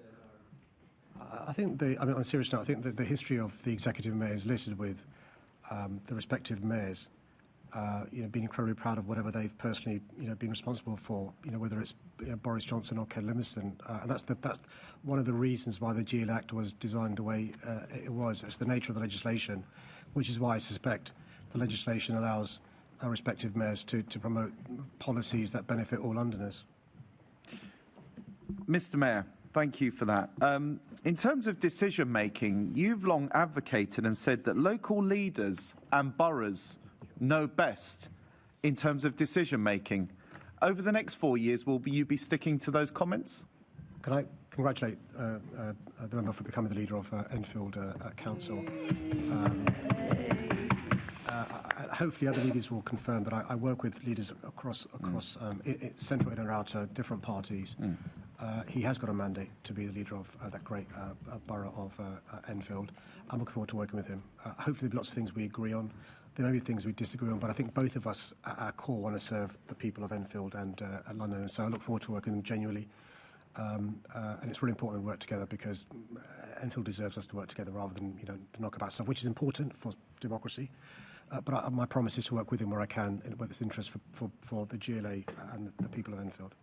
I think on a serious note, I think that the history of the executive mayor is littered with the respective mayors being incredibly proud of whatever they've personally, been responsible for, whether it's Boris Johnson or Ken Livingstone. And that's one of the reasons why the GL Act was designed the way it was. It's the nature of the legislation, which is why I suspect the legislation allows our respective mayors to promote policies that benefit all Londoners. Mr. Mayor, thank you for that. In terms of decision-making, you've long advocated and said that local leaders and boroughs know best in terms of decision-making. Over the next 4 years, will you be sticking to those comments? Can I congratulate the member for becoming the leader of Enfield Council? Hopefully other leaders will confirm, but I work with leaders across central and outer different parties. He has got a mandate to be the leader of that great borough of Enfield. I'm looking forward to working with him. Hopefully there'll be lots of things we agree on. There may be things we disagree on, but I think both of us at our core want to serve the people of Enfield and London, and so I look forward to working with them genuinely. And it's really important we work together, because Enfield deserves us to work together rather than the knockabout stuff, which is important for democracy. But my promise is to work with him where I can, where there's interest for the GLA and the people of Enfield.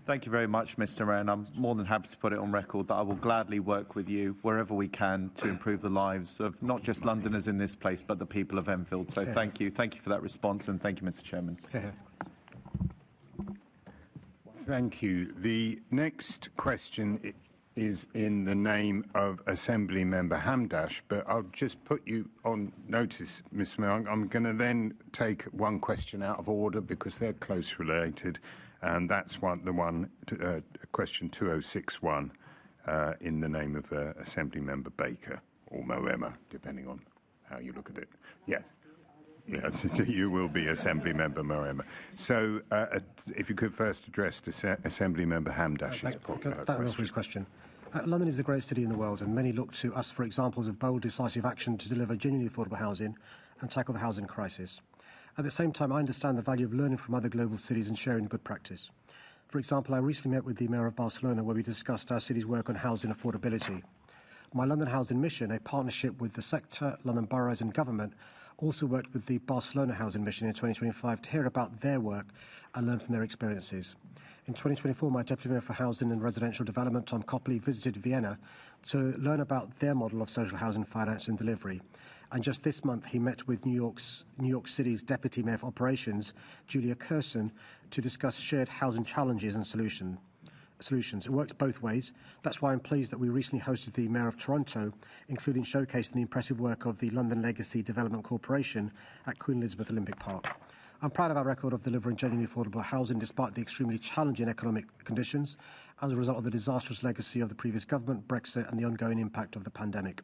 Thank you very much, Mr. Mayor, and I'm more than happy to put it on record that I will gladly work with you wherever we can to improve the lives of not just Londoners in this place, but the people of Enfield. So thank you. Thank you for that response, and thank you, Mr. Chairman. Thank you. The next question is in the name of Assembly Member Hamdash, but I'll just put you on notice, Mr. Mayor. I'm going to then take one question out of order because they're close related, and that's question 2061 in the name of Assembly Member Baker or Moema, depending on how you look at it. Yeah. Yes, you will be Assembly Member Moema. So if you could first address Assembly Member Hamdash's question. Thank you for his question. London is the greatest city in the world, and many look to us for examples of bold, decisive action to deliver genuinely affordable housing and tackle the housing crisis. At the same time, I understand the value of learning from other global cities and sharing good practice. For example, I recently met with the Mayor of Barcelona, where we discussed our city's work on housing affordability. My London Housing Mission, a partnership with the sector, London boroughs and government, also worked with the Barcelona Housing Mission in 2025 to hear about their work and learn from their experiences. In 2024, my Deputy Mayor for Housing and Residential Development, Tom Copley, visited Vienna to learn about their model of social housing finance and delivery. And just this month, he met with New York City's Deputy Mayor for Operations, Julia Kerson, to discuss shared housing challenges and solutions. It works both ways. That's why I'm pleased that we recently hosted the Mayor of Toronto, including showcasing the impressive work of the London Legacy Development Corporation at Queen Elizabeth Olympic Park. I'm proud of our record of delivering genuinely affordable housing despite the extremely challenging economic conditions as a result of the disastrous legacy of the previous government, Brexit, and the ongoing impact of the pandemic.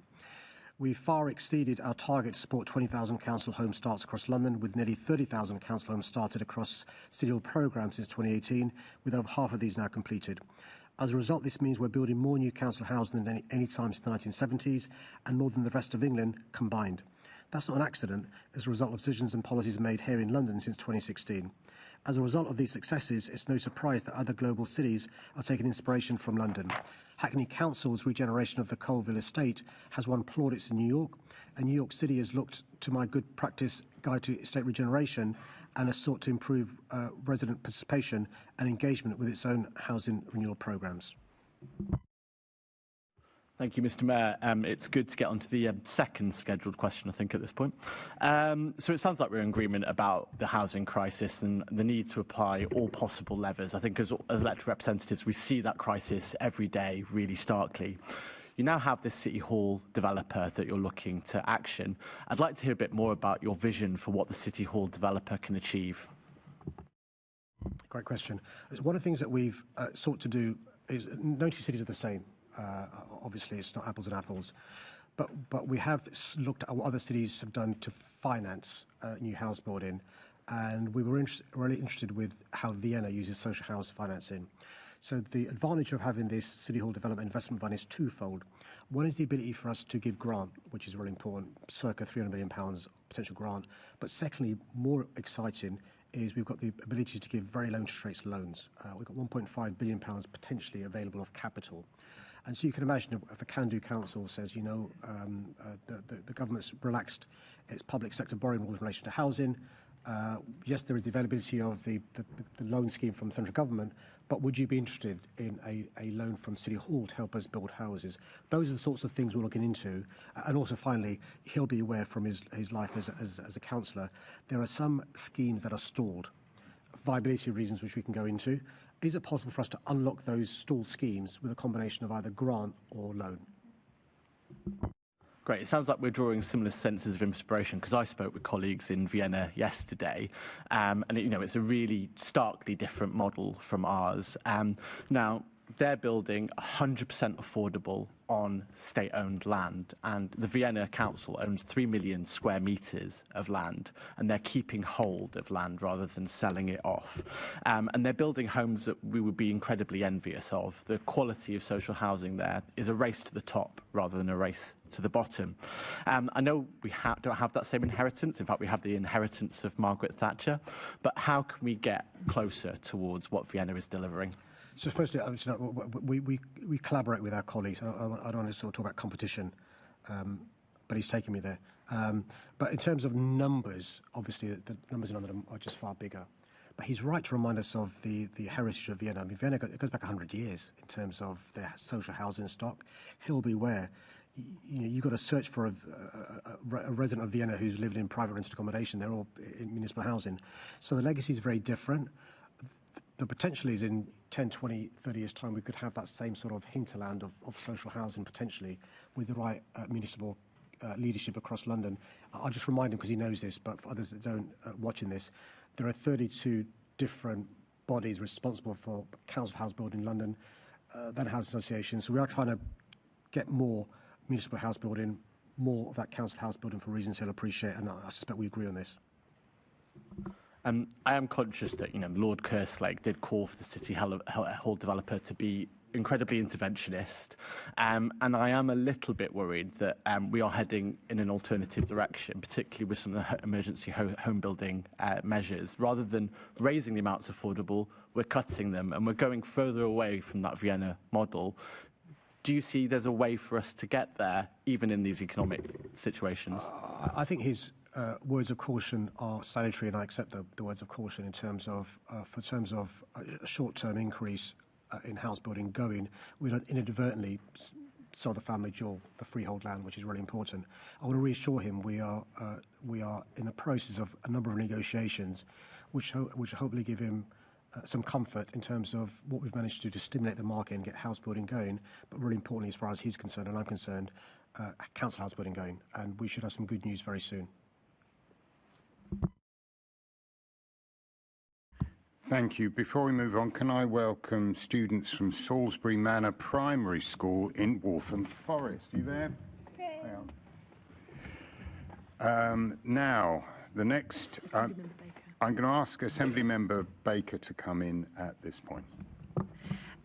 We far exceeded our target to support 20,000 council home starts across London, with nearly 30,000 council homes started across City Hall programmes since 2018, with over half of these now completed. As a result, this means we're building more new council housing than any time since the 1970s, and more than the rest of England combined. That's not an accident, as a result of decisions and policies made here in London since 2016. As a result of these successes, it's no surprise that other global cities are taking inspiration from London. Hackney Council's regeneration of the Colville estate has won plaudits in New York, and New York City has looked to my good practice guide to estate regeneration and has sought to improve resident participation and engagement with its own housing renewal programmes. Thank you, Mr. Mayor. It's good to get onto the second scheduled question, I think, at this point. So it sounds like we're in agreement about the housing crisis and the need to apply all possible levers. I think as elected representatives, we see that crisis every day really starkly. You now have this City Hall developer that you're looking to action. I'd like to hear a bit more about your vision for what the City Hall developer can achieve. Great question. One of the things that we've sought to do is no two cities are the same. Obviously, it's not apples and apples, but we have looked at what other cities have done to finance new house building, and we were really interested with how Vienna uses social house financing. So the advantage of having this City Hall Development Investment Fund is twofold. One is the ability for us to give grant, which is really important, circa £300 million potential grant. But secondly, more exciting, is we've got the ability to give very low interest rates loans. We've got £1.5 billion potentially available of capital. And so you can imagine if a can-do council says, you know, the government's relaxed its public sector borrowing rules in relation to housing. Yes, there is the availability of the loan scheme from the central government, but would you be interested in a loan from City Hall to help us build houses? Those are the sorts of things we're looking into. And also, finally, he'll be aware from his life as a councillor, there are some schemes that are stalled, viability reasons which we can go into. Is it possible for us to unlock those stalled schemes with a combination of either grant or loan? Great. It sounds like we're drawing similar senses of inspiration, because I spoke with colleagues in Vienna yesterday, and it's a really starkly different model from ours. Now, they're building 100% affordable on state-owned land, and the Vienna Council owns 3 million square metres of land, and they're keeping hold of land rather than selling it off. And they're building homes that we would be incredibly envious of. The quality of social housing there is a race to the top rather than a race to the bottom. I know we don't have that same inheritance. In fact, we have the inheritance of Margaret Thatcher. But how can we get closer towards what Vienna is delivering? So firstly, we collaborate with our colleagues. I don't want to sort of talk about competition, but he's taken me there. But in terms of numbers, obviously the numbers in London are just far bigger. But he's right to remind us of the heritage of Vienna. I mean, Vienna goes back 100 years in terms of their social housing stock. He'll be aware. You've got to search for a resident of Vienna who's living in private rented accommodation. They're all in municipal housing. So the legacy is very different. The potential is in 10, 20, 30 years' time, we could have that same sort of hinterland of social housing potentially with the right municipal leadership across London. I'll just remind him, because he knows this, but for others that don't watching this, there are 32 different bodies responsible for council house building in London, then housing associations. So we are trying to get more municipal house building, more of that council house building for reasons he'll appreciate, and I suspect we agree on this. I am conscious that Lord Kerslake did call for the City Hall developer to be incredibly interventionist, and I am a little bit worried that we are heading in an alternative direction, particularly with some of the emergency home building measures. Rather than raising the amounts affordable, we're cutting them, and we're going further away from that Vienna model. Do you see there's a way for us to get there, even in these economic situations? I think his words of caution are salutary, and I accept the words of caution in terms of a short-term increase in house building going. We don't inadvertently sell the family jewel, the freehold land, which is really important. I want to reassure him we are in the process of a number of negotiations, which hopefully give him some comfort in terms of what we've managed to do to stimulate the market and get house building going. But really importantly, as far as he's concerned and I'm concerned, council house building going, and we should have some good news very soon. Thank you. Before we move on, can I welcome students from Salisbury Manor Primary School in Waltham Forest? Are you there? Now, the next, I'm going to ask Assembly Member Baker to come in at this point.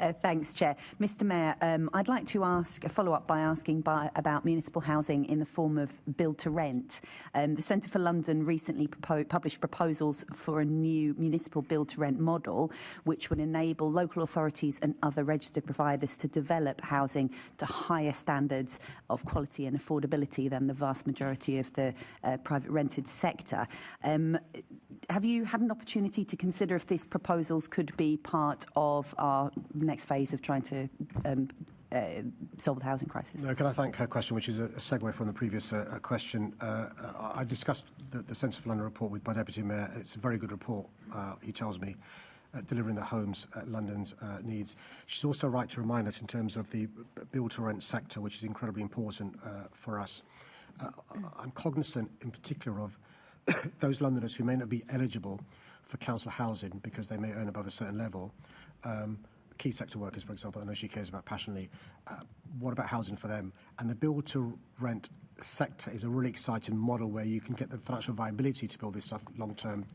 Thanks, Chair. Mr Mayor, I'd like to follow up by asking about municipal housing in the form of build-to-rent. The Centre for London recently published proposals for a new municipal build-to-rent model, which would enable local authorities and other registered providers to develop housing to higher standards of quality and affordability than the vast majority of the private rented sector. Have you had an opportunity to consider if these proposals could be part of our next phase of trying to solve the housing crisis? No, can I thank her question, which is a segue from the previous question. I discussed the Centre for London report with my Deputy Mayor. It's a very good report, he tells me, delivering the homes London's needs. She's also right to remind us in terms of the build-to-rent sector, which is incredibly important for us. I'm cognizant in particular of those Londoners who may not be eligible for council housing because they may earn above a certain level. Key sector workers, for example, I know she cares about passionately. What about housing for them? And the build-to-rent sector is a really exciting model where you can get the financial viability to build this stuff, long-term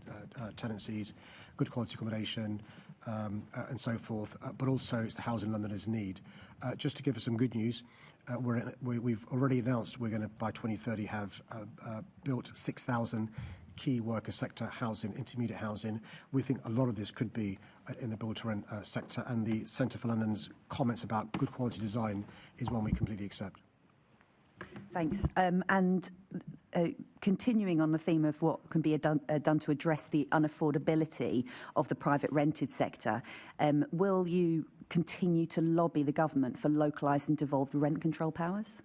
tenancies, good quality accommodation, and so forth. But also it's the housing Londoners need. Just to give us some good news, we've already announced we're going to, by 2030, have built 6,000 key worker sector housing, intermediate housing. We think a lot of this could be in the build-to-rent sector, and the Centre for London's comments about good quality design is one we completely accept. Thanks. Continuing on the theme of what can be done to address the unaffordability of the private rented sector, will you continue to lobby the government for localised and devolved rent control powers?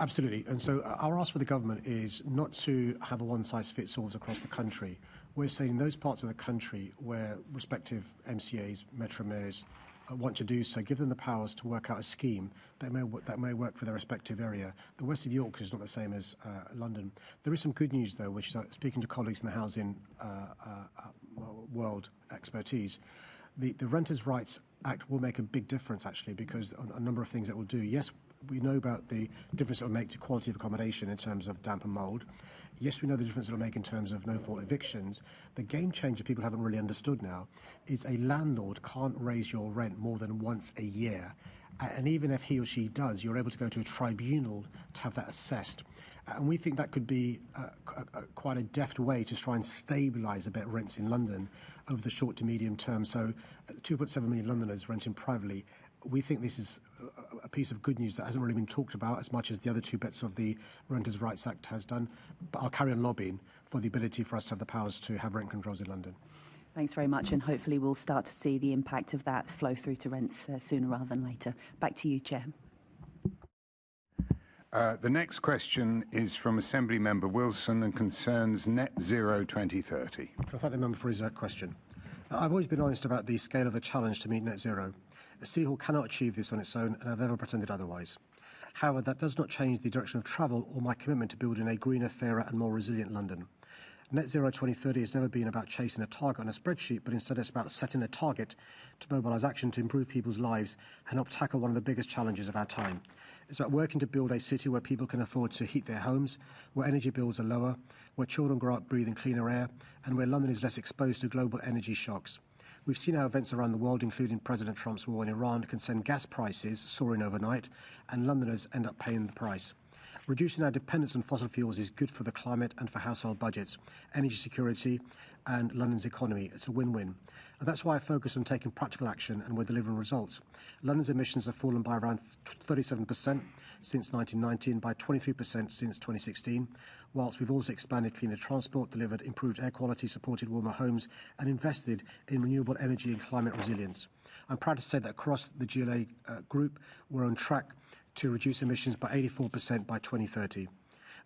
Absolutely. And so our ask for the government is not to have a one-size-fits-all across the country. We're saying in those parts of the country where respective MCAs, Metro Mayors, want to do so, give them the powers to work out a scheme that may work for their respective area. The West of Yorkshire is not the same as London. There is some good news, though, which is speaking to colleagues in the housing world expertise, the Renters' Rights Act will make a big difference, actually, because a number of things it will do. Yes, we know about the difference it will make to quality of accommodation in terms of damp and mould. Yes, we know the difference it will make in terms of no-fault evictions. The game changer people haven't really understood now is a landlord can't raise your rent more than once a year. And even if he or she does, you're able to go to a tribunal to have that assessed. And we think that could be quite a deft way to try and stabilise a bit rents in London over the short to medium term. So 2.7 million Londoners renting privately. We think this is a piece of good news that hasn't really been talked about as much as the other two bits of the Renters' Rights Act has done. But I'll carry on lobbying for the ability for us to have the powers to have rent controls in London. Thanks very much, and hopefully we'll start to see the impact of that flow through to rents sooner rather than later. Back to you, Chair. The next question is from Assembly Member Wilson and concerns Net Zero 2030. Can I thank the member for his question? I've always been honest about the scale of the challenge to meet net zero. City Hall cannot achieve this on its own, and I've never pretended otherwise. However, that does not change the direction of travel or my commitment to building a greener, fairer and more resilient London. Net Zero 2030 has never been about chasing a target on a spreadsheet, but instead it's about setting a target to mobilise action to improve people's lives and help tackle one of the biggest challenges of our time. It's about working to build a city where people can afford to heat their homes, where energy bills are lower, where children grow up breathing cleaner air, and where London is less exposed to global energy shocks. We've seen how events around the world, including President Trump's war in Iran, can send gas prices soaring overnight, and Londoners end up paying the price. Reducing our dependence on fossil fuels is good for the climate and for household budgets, energy security and London's economy. It's a win-win. And that's why I focus on taking practical action, and we're delivering results. London's emissions have fallen by around 37% since 1990 and by 23% since 2016, whilst we've also expanded cleaner transport, delivered improved air quality, supported warmer homes and invested in renewable energy and climate resilience. I'm proud to say that across the GLA group, we're on track to reduce emissions by 84% by 2030.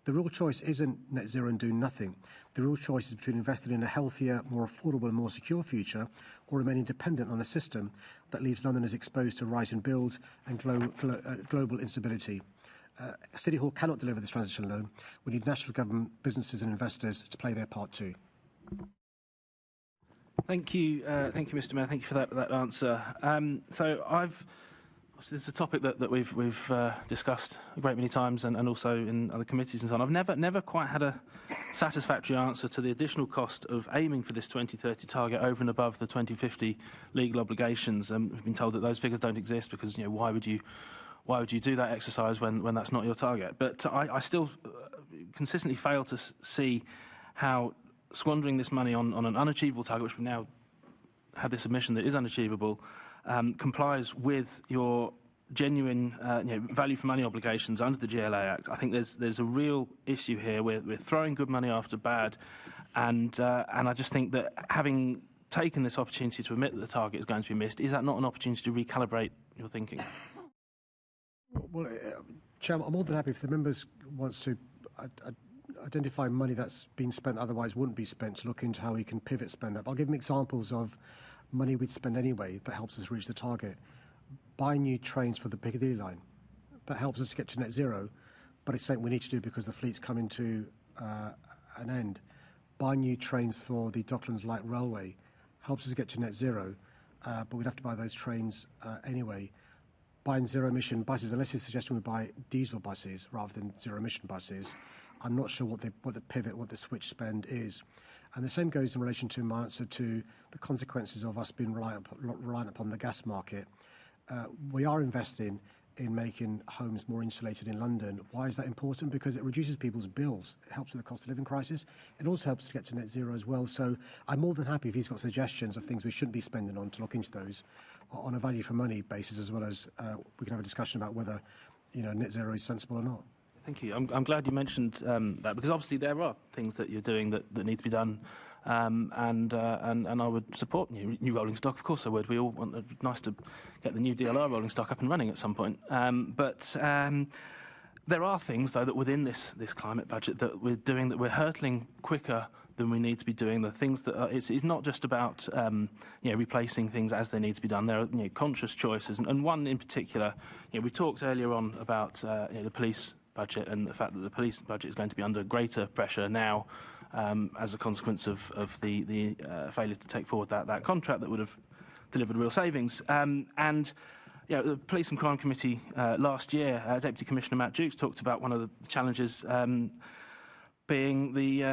The real choice isn't net zero and doing nothing. The real choice is between investing in a healthier, more affordable and more secure future, or remaining dependent on a system that leaves Londoners exposed to rising bills and global instability. City Hall cannot deliver this transition alone. We need national government, businesses and investors to play their part too. Thank you, Mr. Mayor. Thank you for that answer. This is a topic that we've discussed a great many times, and also in other committees and so on. I've never quite had a satisfactory answer to the additional cost of aiming for this 2030 target over and above the 2050 legal obligations. We've been told that those figures don't exist because, why would you do that exercise when that's not your target? But I still consistently fail to see how squandering this money on an unachievable target, which we've now had this admission that is unachievable, complies with your genuine value for money obligations under the GLA Act. I think there's a real issue here. We're throwing good money after bad, and I just think that having taken this opportunity to admit that the target is going to be missed, is that not an opportunity to recalibrate your thinking? Well, Chairman, I'm more than happy if the members wants to identify money that's been spent otherwise wouldn't be spent, to look into how we can pivot spend that. But I'll give them examples of money we'd spend anyway that helps us reach the target. Buy new trains for the Piccadilly line. That helps us get to net zero, but it's something we need to do because the fleet's coming to an end. Buy new trains for the Docklands Light Railway helps us get to net zero, but we'd have to buy those trains anyway. Buying zero-emission buses, unless you're suggesting we buy diesel buses rather than zero-emission buses, I'm not sure what the pivot, what the switch spend is. And the same goes in relation to my answer to the consequences of us being reliant upon the gas market. We are investing in making homes more insulated in London. Why is that important? Because it reduces people's bills. It helps with the cost of living crisis. It also helps to get to net zero as well. So I'm more than happy if he's got suggestions of things we shouldn't be spending on, to look into those on a value for money basis, as well as we can have a discussion about whether net zero is sensible or not. Thank you. I'm glad you mentioned that, because obviously there are things that you're doing that need to be done, and I would support new rolling stock. Of course I would. We all want. It'd be nice to get the new DLR rolling stock up and running at some point. But there are things, though, that within this climate budget that we're doing, that we're hurtling quicker than we need to be doing. The things that it's not just about replacing things as they need to be done. There are conscious choices, and one in particular. We talked earlier on about the police budget and the fact that the police budget is going to be under greater pressure now as a consequence of the failure to take forward that contract that would have delivered real savings. The Police and Crime Committee last year, Deputy Commissioner Matt Jukes talked about one of the challenges being the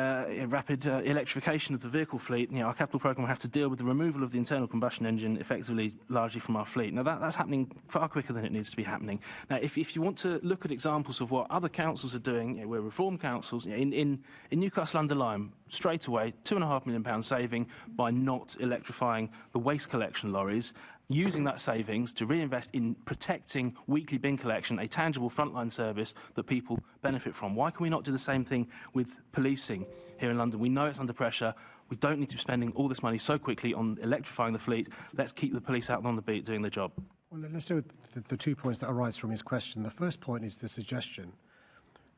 rapid electrification of the vehicle fleet. Our capital programme will have to deal with the removal of the internal combustion engine effectively largely from our fleet. Now, that's happening far quicker than it needs to be happening. Now, if you want to look at examples of what other councils are doing, we're reform councils, in Newcastle under Lyme, straight away, £2.5 million saving by not electrifying the waste collection lorries, using that savings to reinvest in protecting weekly bin collection, a tangible frontline service that people benefit from. Why can we not do the same thing with policing here in London? We know it's under pressure. We don't need to be spending all this money so quickly on electrifying the fleet. Let's keep the police out on the beat doing their job. Well, let's do the 2 points that arise from his question. The first point is the suggestion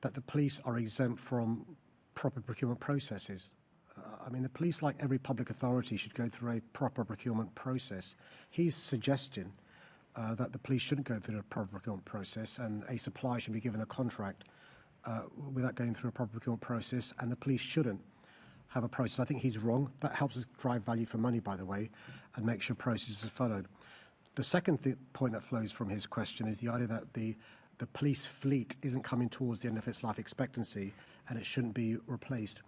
that the police are exempt from proper procurement processes. The police, like every public authority, should go through a proper procurement process. He's suggesting that the police shouldn't go through a proper procurement process, and a supplier should be given a contract without going through a proper procurement process, and the police shouldn't have a process. I think he's wrong. That helps us drive value for money, by the way, and make sure processes are followed. The second point that flows from his question is the idea that the police fleet isn't coming towards the end of its life expectancy and it shouldn't be replaced.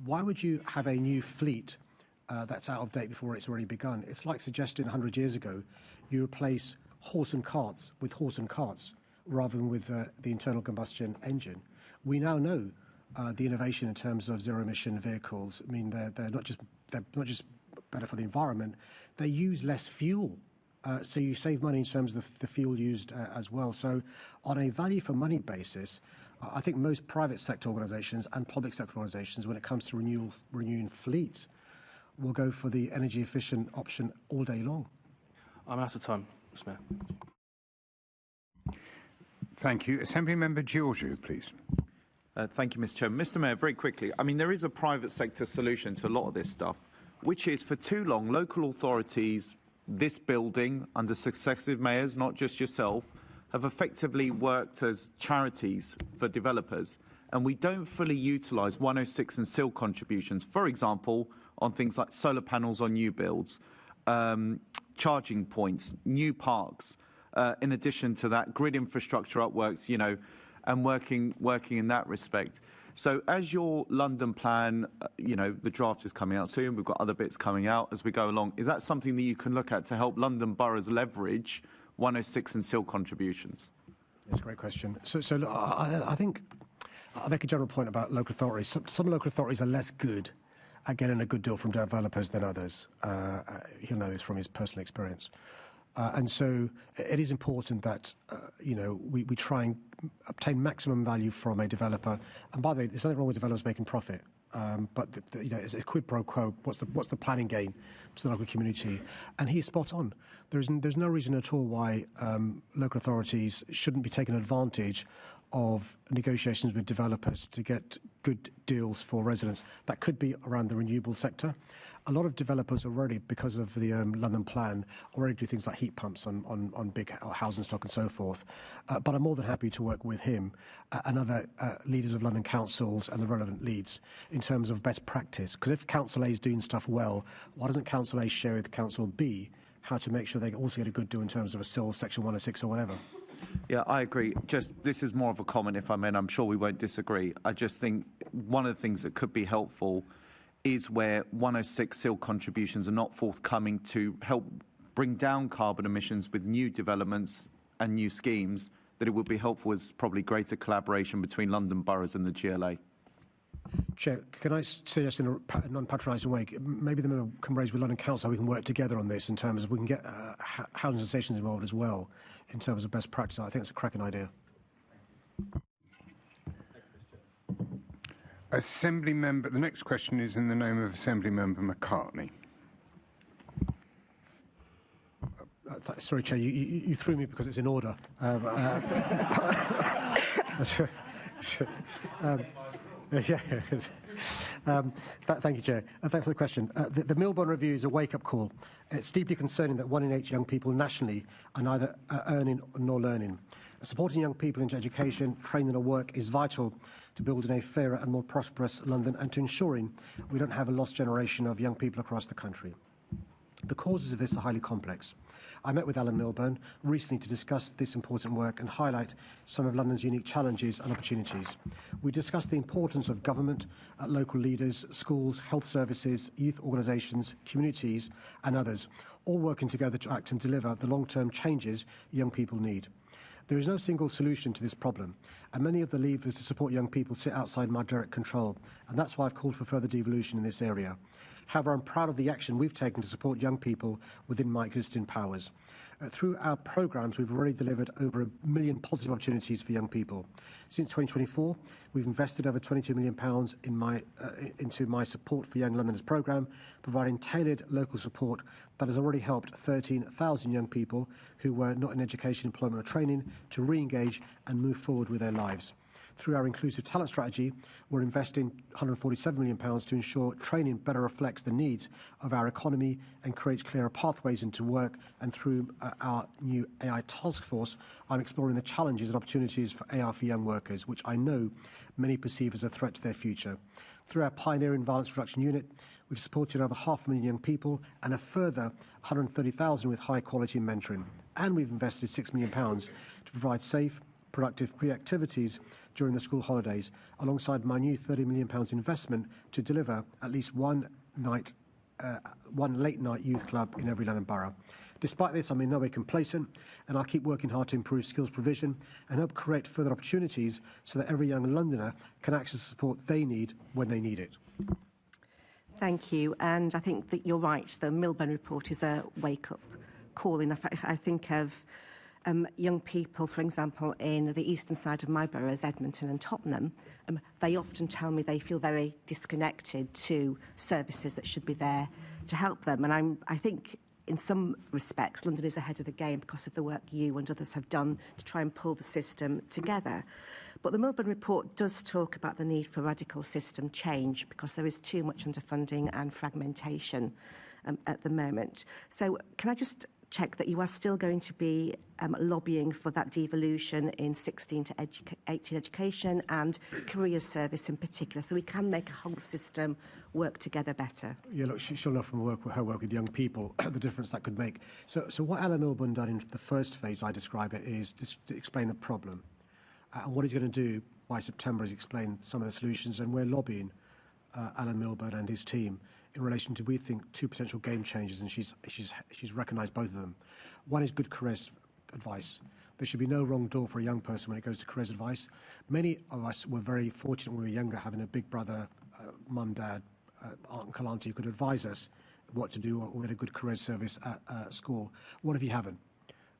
Why would you have a new fleet that's out of date before it's already begun? It's like suggesting 100 years ago you replace horse and carts with horse and carts rather than with the internal combustion engine. We now know the innovation in terms of zero-emission vehicles. They're not just better for the environment, they use less fuel. So you save money in terms of the fuel used as well. So on a value for money basis, I think most private sector organisations and public sector organisations, when it comes to renewing fleets, will go for the energy efficient option all day long. I'm out of time, Mr. Mayor. Thank you. Assembly Member Giorgio, please. Thank you, Mr. Chairman. Mr. Mayor, very quickly, there is a private sector solution to a lot of this stuff, which is for too long local authorities, this building under successive mayors, not just yourself, have effectively worked as charities for developers, and we don't fully utilise 106 and SIL contributions, for example, on things like solar panels on new builds, charging points, new parks, in addition to that, grid infrastructure upworks, and working in that respect. So as your London plan, the draft is coming out soon. We've got other bits coming out as we go along. Is that something that you can look at to help London boroughs leverage 106 and SIL contributions? That's a great question. So look, I think I'll make a general point about local authorities. Some local authorities are less good at getting a good deal from developers than others. He'll know this from his personal experience. And so it is important that, we try and obtain maximum value from a developer. And by the way, there's nothing wrong with developers making profit. But it's a quid pro quo. What's the planning gain to the local community? And he's spot on. There's no reason at all why local authorities shouldn't be taking advantage of negotiations with developers to get good deals for residents. That could be around the renewable sector. A lot of developers already, because of the London plan, already do things like heat pumps on big housing stock and so forth. But I'm more than happy to work with him and other leaders of London councils and the relevant leads in terms of best practice. Because if Council A is doing stuff well, why doesn't Council A share with Council B how to make sure they also get a good deal in terms of a SIL, Section 106 or whatever? Yeah, I agree. This is more of a comment, if I may, and I'm sure we won't disagree. I just think one of the things that could be helpful is where 106 SIL contributions are not forthcoming to help bring down carbon emissions with new developments and new schemes, that it would be helpful as probably greater collaboration between London boroughs and the GLA. Chair, can I suggest in a non-patronising way, maybe the member can raise with London Council how we can work together on this in terms of we can get housing associations involved as well in terms of best practice. I think it's a cracking idea. Assembly member, the next question is in the name of Assembly Member McCartney. Sorry, Chair, you threw me because it's in order. Thank you, Chair. Thanks for the question. The Milburn Review is a wake-up call. It's deeply concerning that 1 in 8 young people nationally are neither earning nor learning. Supporting young people into education, training and work is vital to building a fairer and more prosperous London and to ensuring we don't have a lost generation of young people across the country. The causes of this are highly complex. I met with Alan Milburn recently to discuss this important work and highlight some of London's unique challenges and opportunities. We discussed the importance of government, local leaders, schools, health services, youth organisations, communities and others, all working together to act and deliver the long-term changes young people need. There is no single solution to this problem, and many of the levers to support young people sit outside my direct control, and that's why I've called for further devolution in this area. However, I'm proud of the action we've taken to support young people within my existing powers. Through our programmes, we've already delivered over 1 million positive opportunities for young people. Since 2024, we've invested over £22 million into my Support for Young Londoners programme, providing tailored local support that has already helped 13,000 young people who were not in education, employment or training to re-engage and move forward with their lives. Through our inclusive talent strategy, we're investing £147 million to ensure training better reflects the needs of our economy and creates clearer pathways into work. And through our new AI task force, I'm exploring the challenges and opportunities for AI for young workers, which I know many perceive as a threat to their future. Through our pioneering violence reduction unit, we've supported over 500,000 young people and a further 130,000 with high quality mentoring. And we've invested £6 million to provide safe, productive pre-activities during the school holidays, alongside my new £30 million investment to deliver at least one late-night youth club in every London borough. Despite this, I'm in no way complacent, and I'll keep working hard to improve skills provision and help create further opportunities so that every young Londoner can access the support they need when they need it. Thank you. And I think that you're right. The Milburn report is a wake-up call. In fact, I think of young people, for example, in the eastern side of my boroughs, Edmonton and Tottenham. They often tell me they feel very disconnected to services that should be there to help them. And I think in some respects, London is ahead of the game because of the work you and others have done to try and pull the system together. But the Milburn report does talk about the need for radical system change because there is too much underfunding and fragmentation at the moment. So can I just check that you are still going to be lobbying for that devolution in 16 to 18 education and career service in particular, so we can make a whole system work together better? Yeah, look, she'll know from her work with young people the difference that could make. So what Alan Milburn done in the first phase, I describe it, is to explain the problem. And what he's going to do by September is explain some of the solutions, and we're lobbying Alan Milburn and his team in relation to, we think, two potential game changers, and she's recognised both of them. One is good careers advice. There should be no wrong door for a young person when it goes to careers advice. Many of us were very fortunate when we were younger, having a big brother, mum, dad, uncle, auntie who could advise us what to do, or we had a good careers service at school. What if you haven't?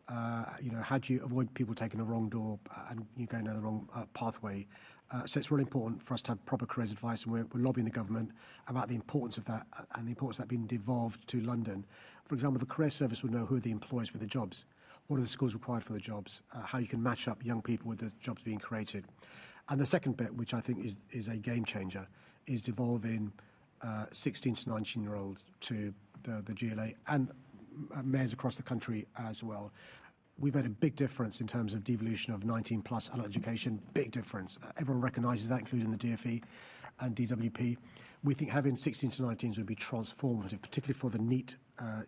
How do you avoid people taking a wrong door and you going down the wrong pathway? So it's really important for us to have proper careers advice, and we're lobbying the government about the importance of that, and the importance of that being devolved to London. For example, the career service will know who are the employers with the jobs, what are the skills required for the jobs, how you can match up young people with the jobs being created. And the second bit, which I think is a game changer, is devolving 16 to 19-year-olds to the GLA and mayors across the country as well. We've made a big difference in terms of devolution of 19-plus adult education, big difference. Everyone recognises that, including the DfE and DWP. We think having 16 to 19s would be transformative, particularly for the NEET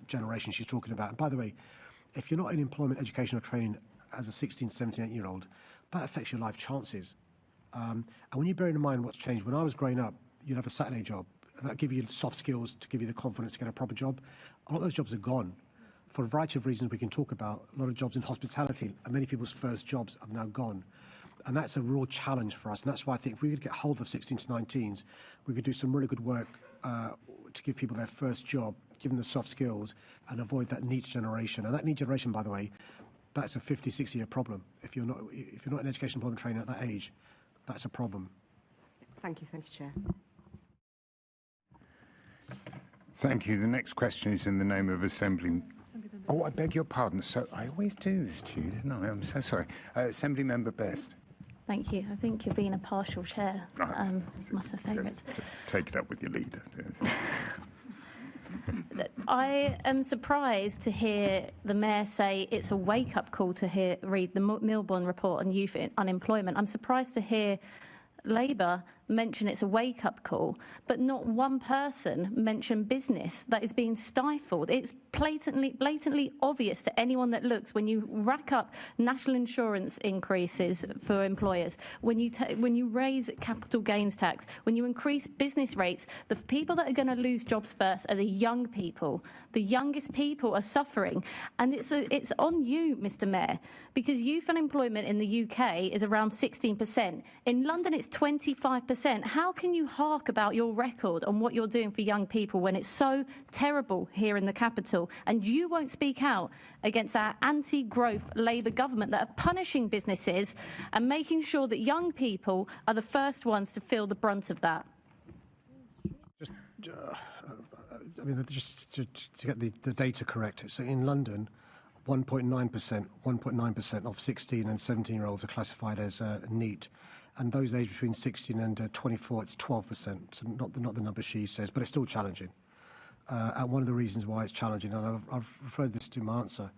generation she's talking about. And by the way, if you're not in employment, education or training as a 16, 17, 18-year-old, that affects your life chances. And when you bear in mind what's changed, when I was growing up, you'd have a Saturday job, and that give you soft skills to give you the confidence to get a proper job. A lot of those jobs are gone. For a variety of reasons we can talk about, a lot of jobs in hospitality, and many people's first jobs have now gone. And that's a real challenge for us. And that's why I think if we could get hold of 16 to 19s, we could do some really good work to give people their first job, give them the soft skills, and avoid that NEET generation. And that NEET generation, by the way, that's a 50, 60-year problem. If you're not in education employment training at that age, that's a problem. Thank you, Chair. Thank you. The next question is in the name of Assembly. Oh, I beg your pardon. So I always do this to you, didn't I? I'm so sorry. Assembly Member Best. Thank you. I think you're being a partial chair. Must have favourites. Take it up with your leader. I am surprised to hear the Mayor say it's a wake-up call to read the Milburn report on youth unemployment. I'm surprised to hear Labour mention it's a wake-up call, but not one person mention business that is being stifled. It's blatantly obvious to anyone that looks when you rack up national insurance increases for employers, when you raise capital gains tax, when you increase business rates. The people that are going to lose jobs first are the young people. The youngest people are suffering, and it's on you, Mr. Mayor, because youth unemployment in the UK is around 16%. In London, it's 25%. How can you hark about your record on what you're doing for young people when it's so terrible here in the capital, and you won't speak out against our anti-growth Labour government that are punishing businesses and making sure that young people are the first ones to feel the brunt of that? Just to get the data correct, so in London, 1.9% of 16 and 17-year-olds are classified as NEET. And those aged between 16 and 24, it's 12%. So not the number she says, but it's still challenging. And one of the reasons why it's challenging, and I've referred this to my answer,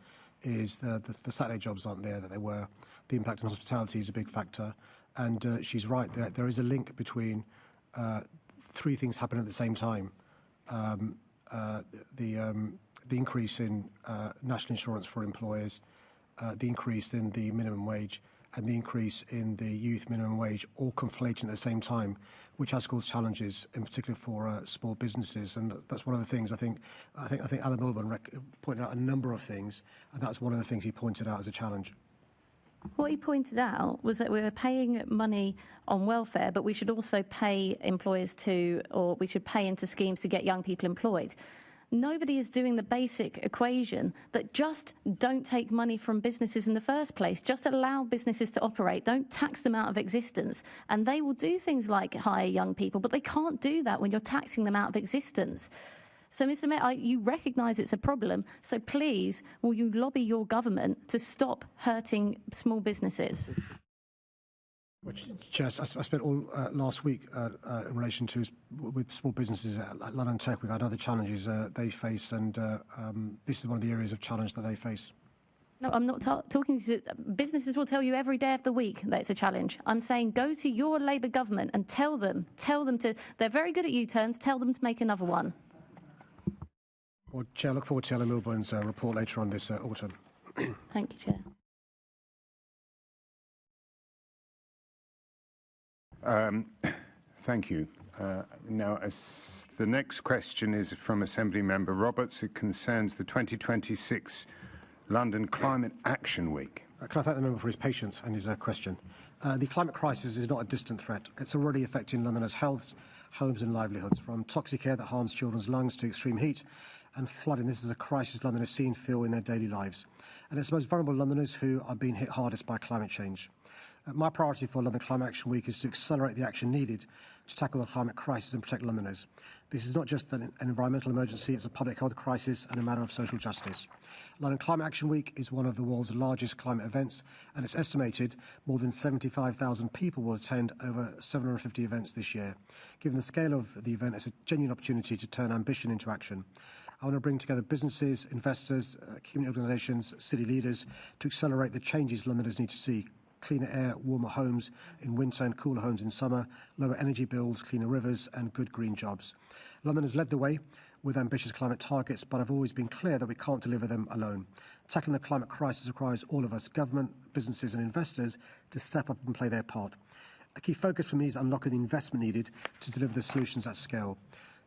is the Saturday jobs aren't there that they were. The impact on hospitality is a big factor. And she's right, there is a link between three things happening at the same time. The increase in national insurance for employers, the increase in the minimum wage, and the increase in the youth minimum wage, all conflating at the same time, which has caused challenges, in particular for small businesses. And that's one of the things I think Alan Milburn pointed out a number of things, and that's one of the things he pointed out as a challenge. What he pointed out was that we were paying money on welfare, but we should also pay employers or we should pay into schemes to get young people employed. Nobody is doing the basic equation that just don't take money from businesses in the first place. Just allow businesses to operate. Don't tax them out of existence. And they will do things like hire young people, but they can't do that when you're taxing them out of existence. So, Mr. Mayor, you recognise it's a problem. So please, will you lobby your government to stop hurting small businesses? Jess, I spent all last week in relation to with small businesses at London Tech. We've had other challenges they face, and this is one of the areas of challenge that they face. No, I'm not talking to businesses. Will tell you every day of the week that it's a challenge. I'm saying go to your Labour government and tell them to. They're very good at U-turns. Tell them to make another one. Well, Chair, I look forward to Alan Milburn's report later on this autumn. Thank you, Chair. Thank you. Now, the next question is from Assembly Member Roberts. It concerns the 2026 London Climate Action Week. Can I thank the member for his patience and his question? The climate crisis is not a distant threat. It's already affecting Londoners' health, homes and livelihoods, from toxic air that harms children's lungs to extreme heat and flooding. This is a crisis Londoners see and feel in their daily lives. And it's the most vulnerable Londoners who are being hit hardest by climate change. My priority for London Climate Action Week is to accelerate the action needed to tackle the climate crisis and protect Londoners. This is not just an environmental emergency, it's a public health crisis and a matter of social justice. London Climate Action Week is one of the world's largest climate events, and it's estimated more than 75,000 people will attend over 750 events this year. Given the scale of the event, it's a genuine opportunity to turn ambition into action. I want to bring together businesses, investors, community organisations, city leaders to accelerate the changes Londoners need to see. Cleaner air, warmer homes in winter and cooler homes in summer, lower energy bills, cleaner rivers and good green jobs. London has led the way with ambitious climate targets, but I've always been clear that we can't deliver them alone. Tackling the climate crisis requires all of us, government, businesses and investors, to step up and play their part. A key focus for me is unlocking the investment needed to deliver the solutions at scale.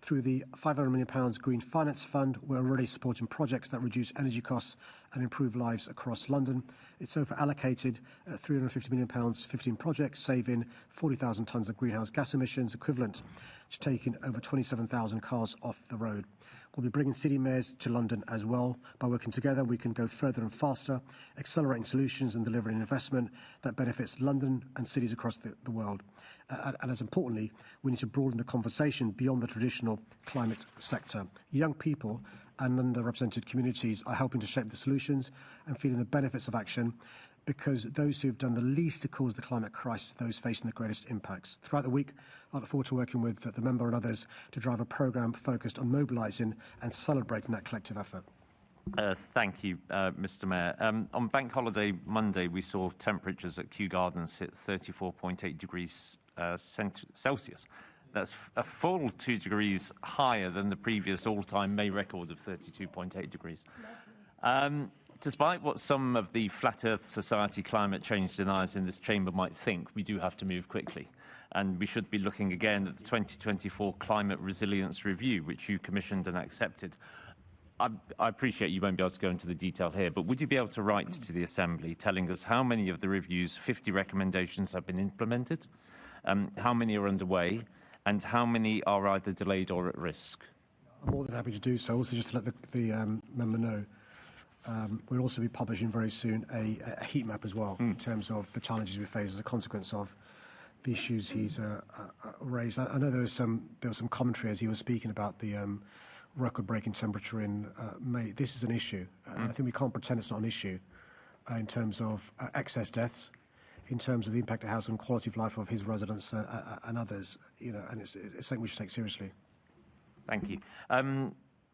Through the £500 million Green Finance Fund, we're already supporting projects that reduce energy costs and improve lives across London. It's over allocated £350 million, 15 projects, saving 40,000 tonnes of greenhouse gas emissions, equivalent to taking over 27,000 cars off the road. We'll be bringing city mayors to London as well. By working together, we can go further and faster, accelerating solutions and delivering investment that benefits London and cities across the world. And as importantly, we need to broaden the conversation beyond the traditional climate sector. Young people and underrepresented communities are helping to shape the solutions and feeling the benefits of action, because those who have done the least to cause the climate crisis are those facing the greatest impacts. Throughout the week, I look forward to working with the member and others to drive a programme focused on mobilising and celebrating that collective effort. Thank you, Mr. Mayor. On Bank Holiday Monday, we saw temperatures at Kew Gardens hit 34.8 degrees Celsius. That's a full 2 degrees higher than the previous all-time May record of 32.8 degrees. Despite what some of the Flat Earth Society climate change deniers in this chamber might think, we do have to move quickly. And we should be looking again at the 2024 Climate Resilience Review, which you commissioned and accepted. I appreciate you won't be able to go into the detail here, but would you be able to write to the Assembly telling us how many of the review's 50 recommendations have been implemented, how many are underway, and how many are either delayed or at risk? I'm more than happy to do so. Also, just to let the member know, we'll also be publishing very soon a heat map as well, in terms of the challenges we face as a consequence of the issues he's raised. I know there was some commentary as he was speaking about the record-breaking temperature in May. This is an issue. I think we can't pretend it's not an issue in terms of excess deaths, in terms of the impact it has on quality of life of his residents and others. And it's something we should take seriously. Thank you.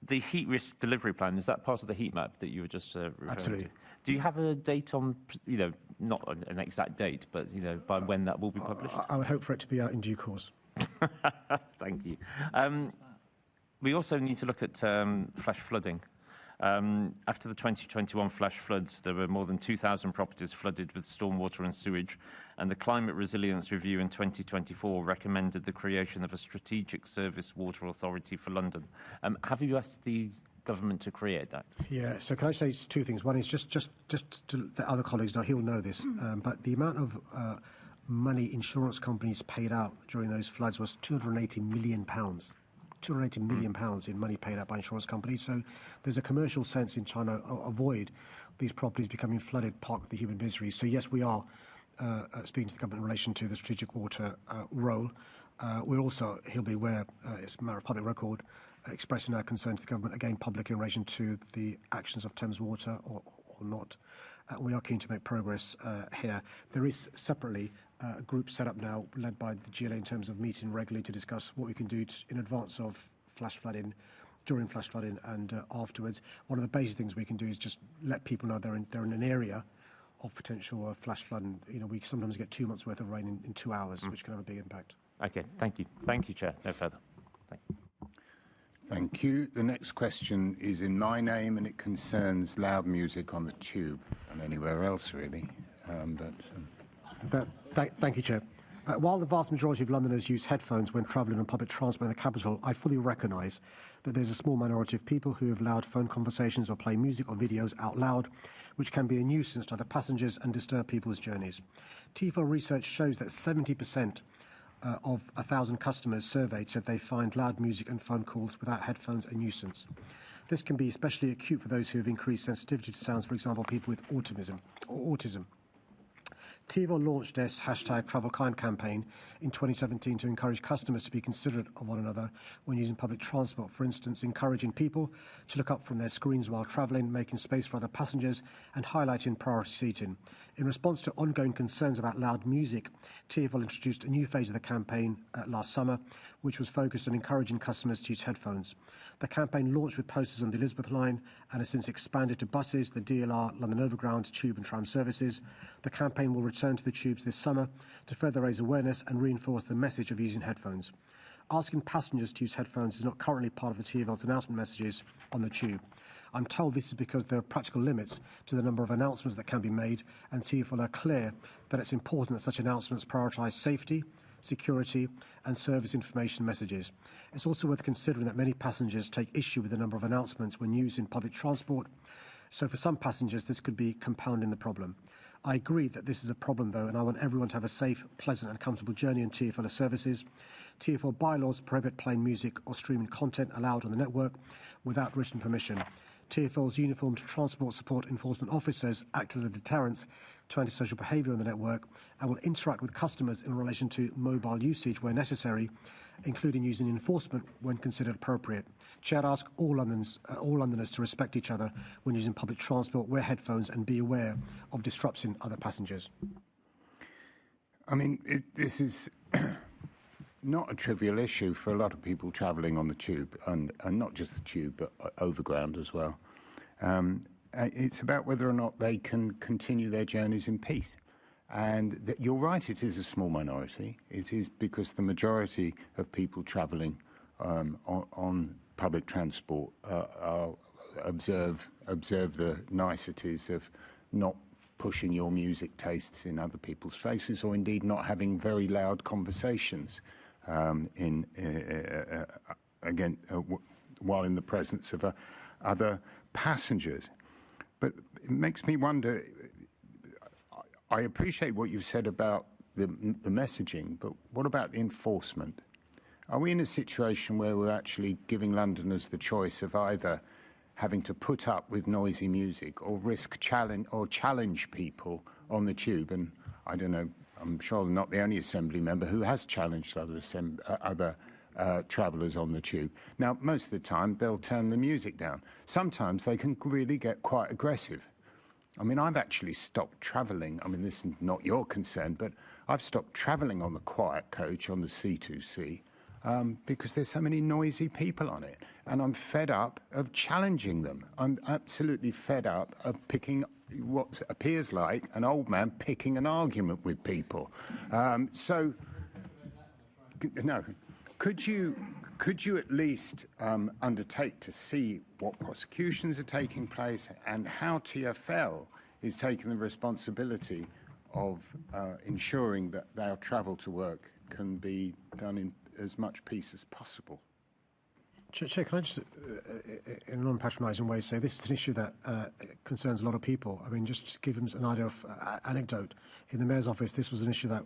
The heat risk delivery plan, is that part of the heat map that you were just referring Absolutely. to? Do you have a date on, not an exact date, but, by when that will be published? I would hope for it to be out in due course. Thank you. We also need to look at flash flooding. After the 2021 flash floods, there were more than 2,000 properties flooded with stormwater and sewage, and the Climate Resilience Review in 2024 recommended the creation of a Strategic Service Water Authority for London. Have you asked the government to create that? Yeah, so can I say two things? One is just to let other colleagues know, he'll know this, but the amount of money insurance companies paid out during those floods was £280 million. £280 million in money paid out by insurance companies. So there's a commercial sense in trying to avoid these properties becoming flooded, part of the human misery. So yes, we are speaking to the government in relation to the strategic water role. We're also, he'll be aware, it's a matter of public record, expressing our concern to the government, again, publicly in relation to the actions of Thames Water or not. We are keen to make progress here. There is separately a group set up now, led by the GLA, in terms of meeting regularly to discuss what we can do in advance of flash flooding, during flash flooding, and afterwards. One of the basic things we can do is just let people know they're in an area of potential flash flooding. We sometimes get 2 months' worth of rain in 2 hours, which can have a big impact. Okay, thank you. Thank you, Chair. No further. Thank you. Thank you. The next question is in my name, and it concerns loud music on the tube and anywhere else, really. Thank you, Chair. While the vast majority of Londoners use headphones when travelling on public transport in the capital, I fully recognise that there's a small minority of people who have loud phone conversations or play music or videos out loud, which can be a nuisance to other passengers and disturb people's journeys. TfL research shows that 70% of 1,000 customers surveyed said they find loud music and phone calls without headphones a nuisance. This can be especially acute for those who have increased sensitivity to sounds, for example, people with autism. TfL launched this hashtag Travel Kind campaign in 2017 to encourage customers to be considerate of one another when using public transport. For instance, encouraging people to look up from their screens while travelling, making space for other passengers and highlighting priority seating. In response to ongoing concerns about loud music, TfL introduced a new phase of the campaign last summer, which was focused on encouraging customers to use headphones. The campaign launched with posters on the Elizabeth line and has since expanded to buses, the DLR, London Overground, tube and tram services. The campaign will return to the tubes this summer to further raise awareness and reinforce the message of using headphones. Asking passengers to use headphones is not currently part of the TfL's announcement messages on the tube. I'm told this is because there are practical limits to the number of announcements that can be made, and TfL are clear that it's important that such announcements prioritise safety, security and service information messages. It's also worth considering that many passengers take issue with the number of announcements when using public transport, so for some passengers this could be compounding the problem. I agree that this is a problem though, and I want everyone to have a safe, pleasant and comfortable journey in TfL services. TfL bylaws prohibit playing music or streaming content allowed on the network without written permission. TfL's uniformed transport support enforcement officers act as a deterrent to antisocial behaviour on the network and will interact with customers in relation to mobile usage where necessary, including using enforcement when considered appropriate. Chair, I ask all Londoners to respect each other when using public transport, wear headphones and be aware of disrupting other passengers. I mean, this is not a trivial issue for a lot of people travelling on the tube, and not just the tube, but overground as well. It's about whether or not they can continue their journeys in peace. And you're right, it is a small minority. It is because the majority of people travelling on public transport observe the niceties of not pushing your music tastes in other people's faces, or indeed not having very loud conversations while in the presence of other passengers. But it makes me wonder, I appreciate what you've said about the messaging, but what about the enforcement? Are we in a situation where we're actually giving Londoners the choice of either having to put up with noisy music or risk challenge people on the tube? And I don't know, I'm sure I'm not the only Assembly member who has challenged other travellers on the tube. Now, most of the time, they'll turn the music down. Sometimes they can really get quite aggressive. I mean, I've actually stopped travelling. I mean, this is not your concern, but I've stopped travelling on the quiet coach on the C2C because there's so many noisy people on it. And I'm fed up of challenging them. I'm absolutely fed up of picking what appears like an old man picking an argument with people. Could you at least undertake to see what prosecutions are taking place and how TfL is taking the responsibility of ensuring that their travel to work can be done in as much peace as possible? Chair, can I just, in a non-patronising way, say this is an issue that concerns a lot of people. I mean, just to give him an idea of anecdote, in the Mayor's office, this was an issue that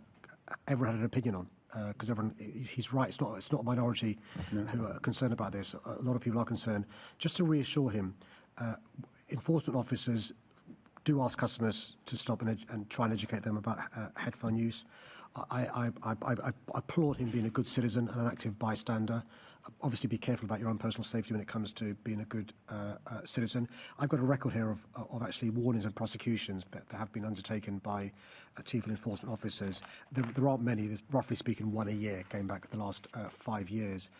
everyone had an opinion on. Because he's right, it's not a minority who are concerned about this. A lot of people are concerned. Just to reassure him, enforcement officers do ask customers to stop and try and educate them about headphone use. I applaud him being a good citizen and an active bystander. Obviously, be careful about your own personal safety when it comes to being a good citizen. I've got a record here of actually warnings and prosecutions that have been undertaken by TfL enforcement officers. There aren't many. There's, roughly speaking, one a year going back the last 5 years.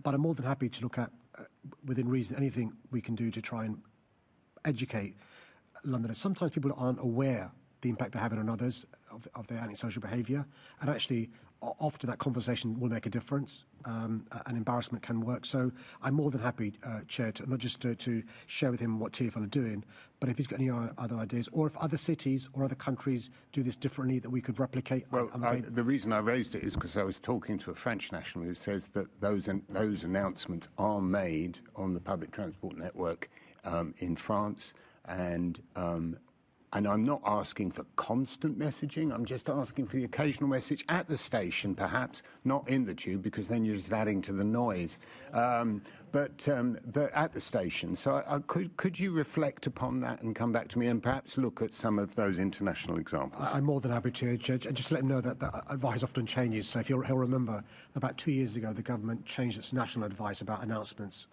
But I'm more than happy to look at, within reason, anything we can do to try and educate Londoners. Sometimes people aren't aware the impact they're having on others of their antisocial behaviour, and actually often that conversation will make a difference. And embarrassment can work. So I'm more than happy, Chair, to not just to share with him what TfL are doing, but if he's got any other ideas, or if other cities or other countries do this differently that we could replicate. Well, the reason I raised it is because I was talking to a French national who says that those announcements are made on the public transport network in France, and I'm not asking for constant messaging. I'm just asking for the occasional message at the station, perhaps not in the tube, because then you're just adding to the noise. But at the station. So could you reflect upon that and come back to me and perhaps look at some of those international examples? I'm more than happy to, Judge. And just let him know that advice often changes. So if he'll remember, about 2 years ago, the government changed its national advice about announcements.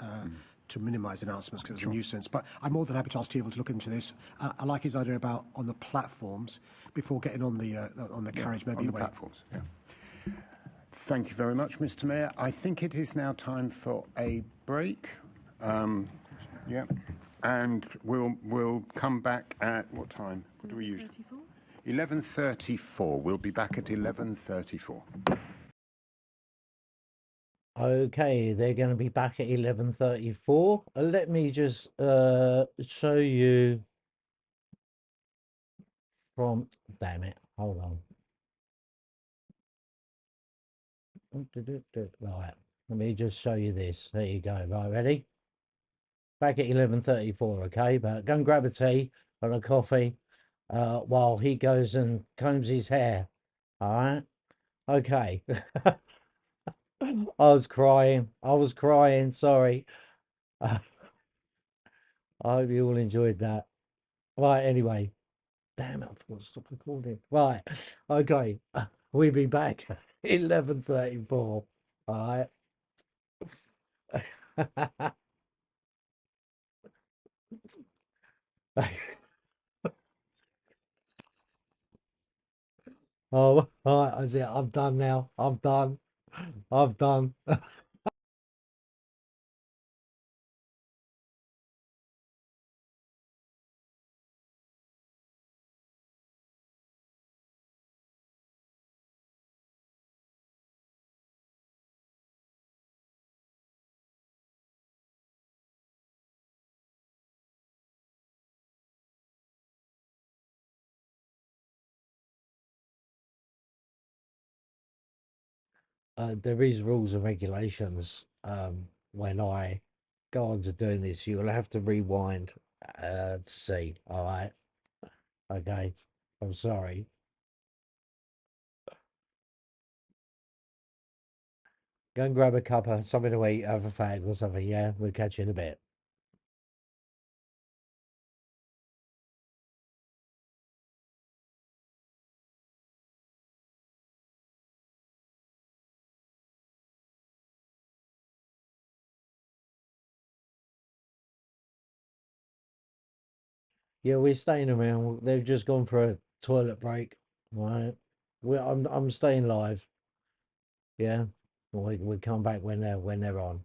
To minimise announcements because it's a nuisance. But I'm more than happy to ask TfL to look into this. I like his idea about on the platforms before getting on the carriage. Maybe on the platforms. Yeah. Thank you very much, Mr. Mayor. I think it is now time for a break. Yeah, and we'll come back at what time? What do we usually? 11:34. We'll be back at 11:34. Okay, they're going to be back at 11:34. Let me just show you from... Damn it, hold on. Right, let me just show you this. There you go. Right, ready? Back at 11:34, okay? But go and grab a tea and a coffee while he goes and combs his hair. All right? Okay. I was crying. Sorry. I hope you all enjoyed that. Right, anyway. Damn it, I forgot to stop recording. Right, okay. We'll be back at 11:34. All right. Oh, all right, that's it. I'm done now. I'm done. There is rules and regulations. When I go on to doing this, you'll have to rewind to see. All right. Okay. I'm sorry. Go and grab a cup of something to eat, have a fag or something. Yeah, we'll catch you in a bit. Yeah, we're staying around. They've just gone for a toilet break. Right. I'm staying live. Yeah. We come back when they're on.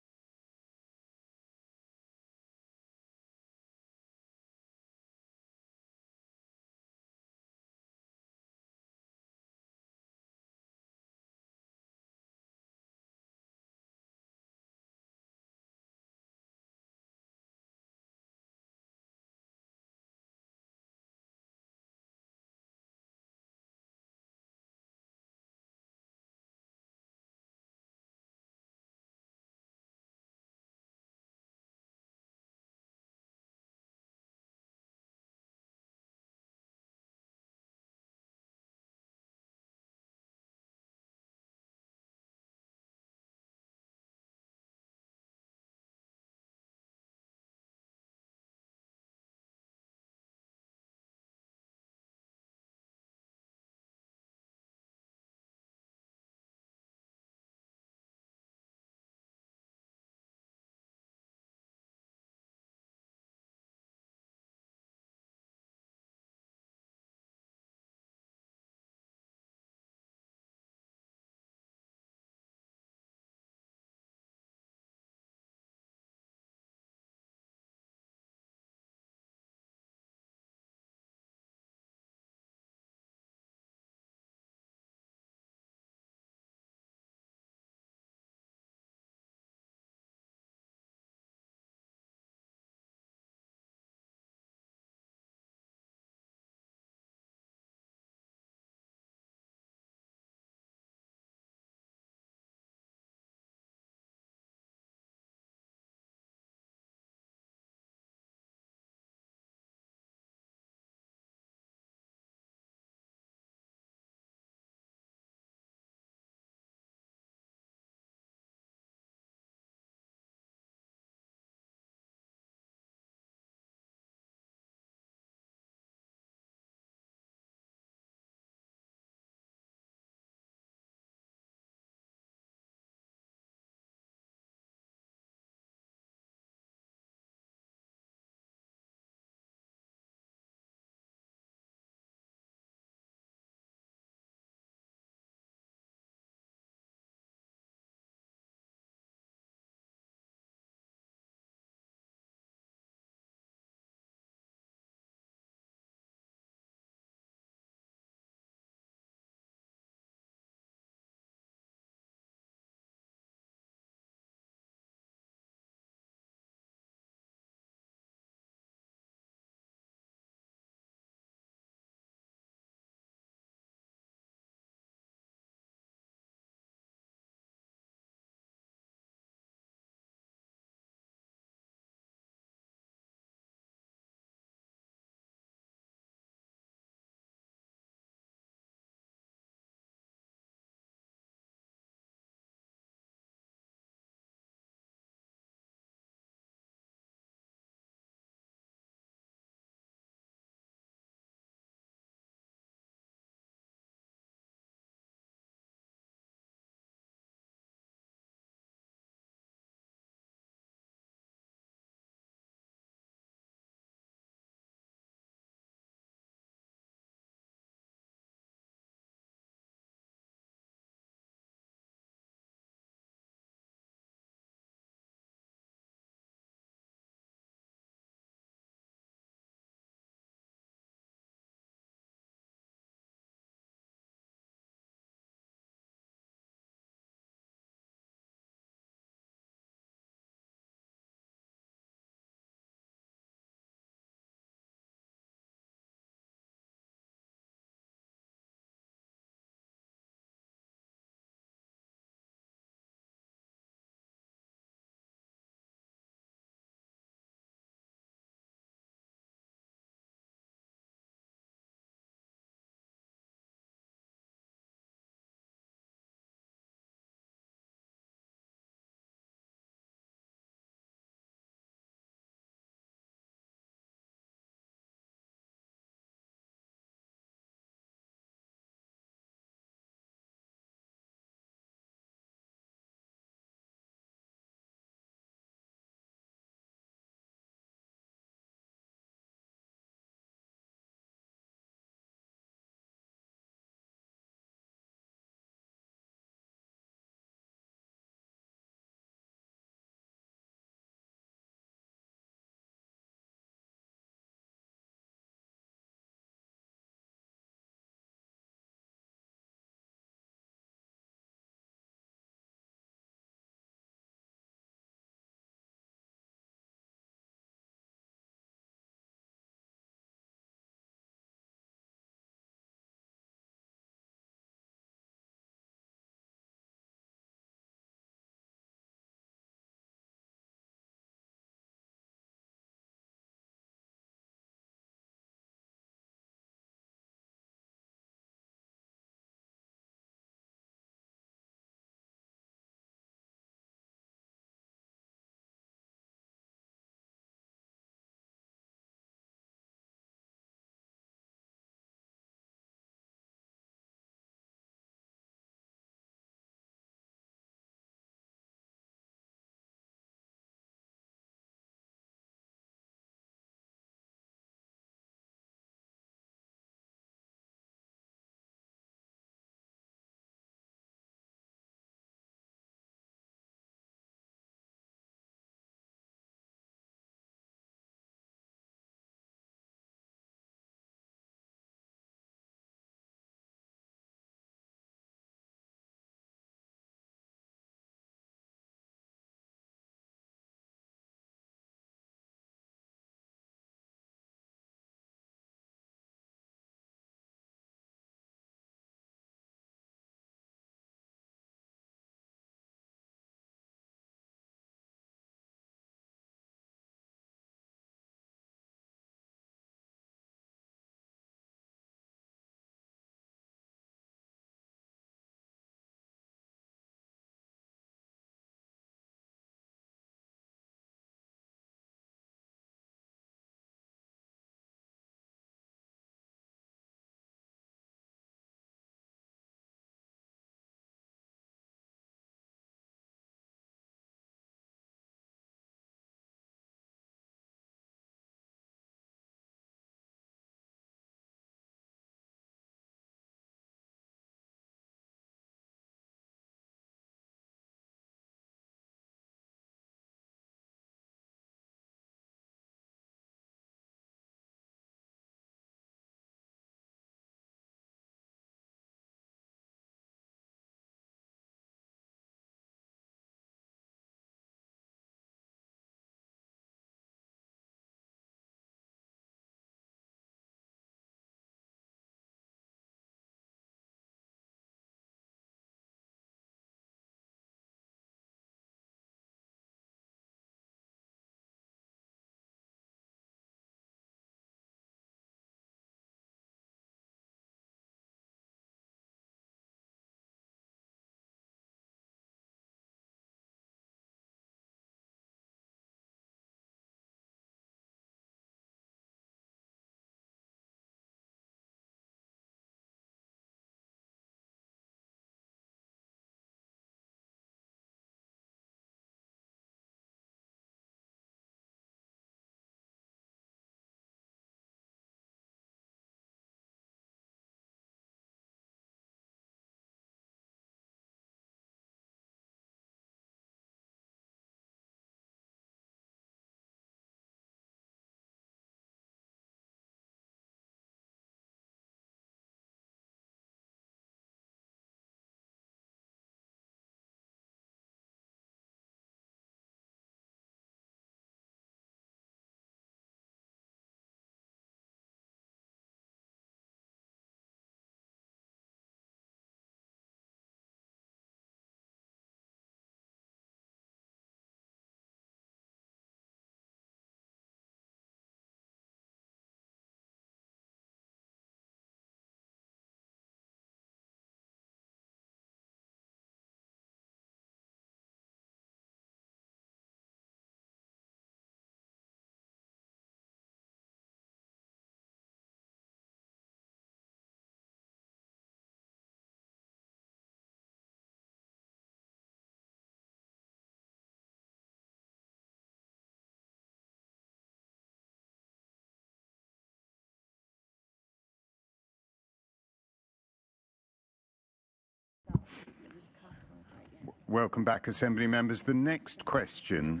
Welcome back, Assembly members. The next question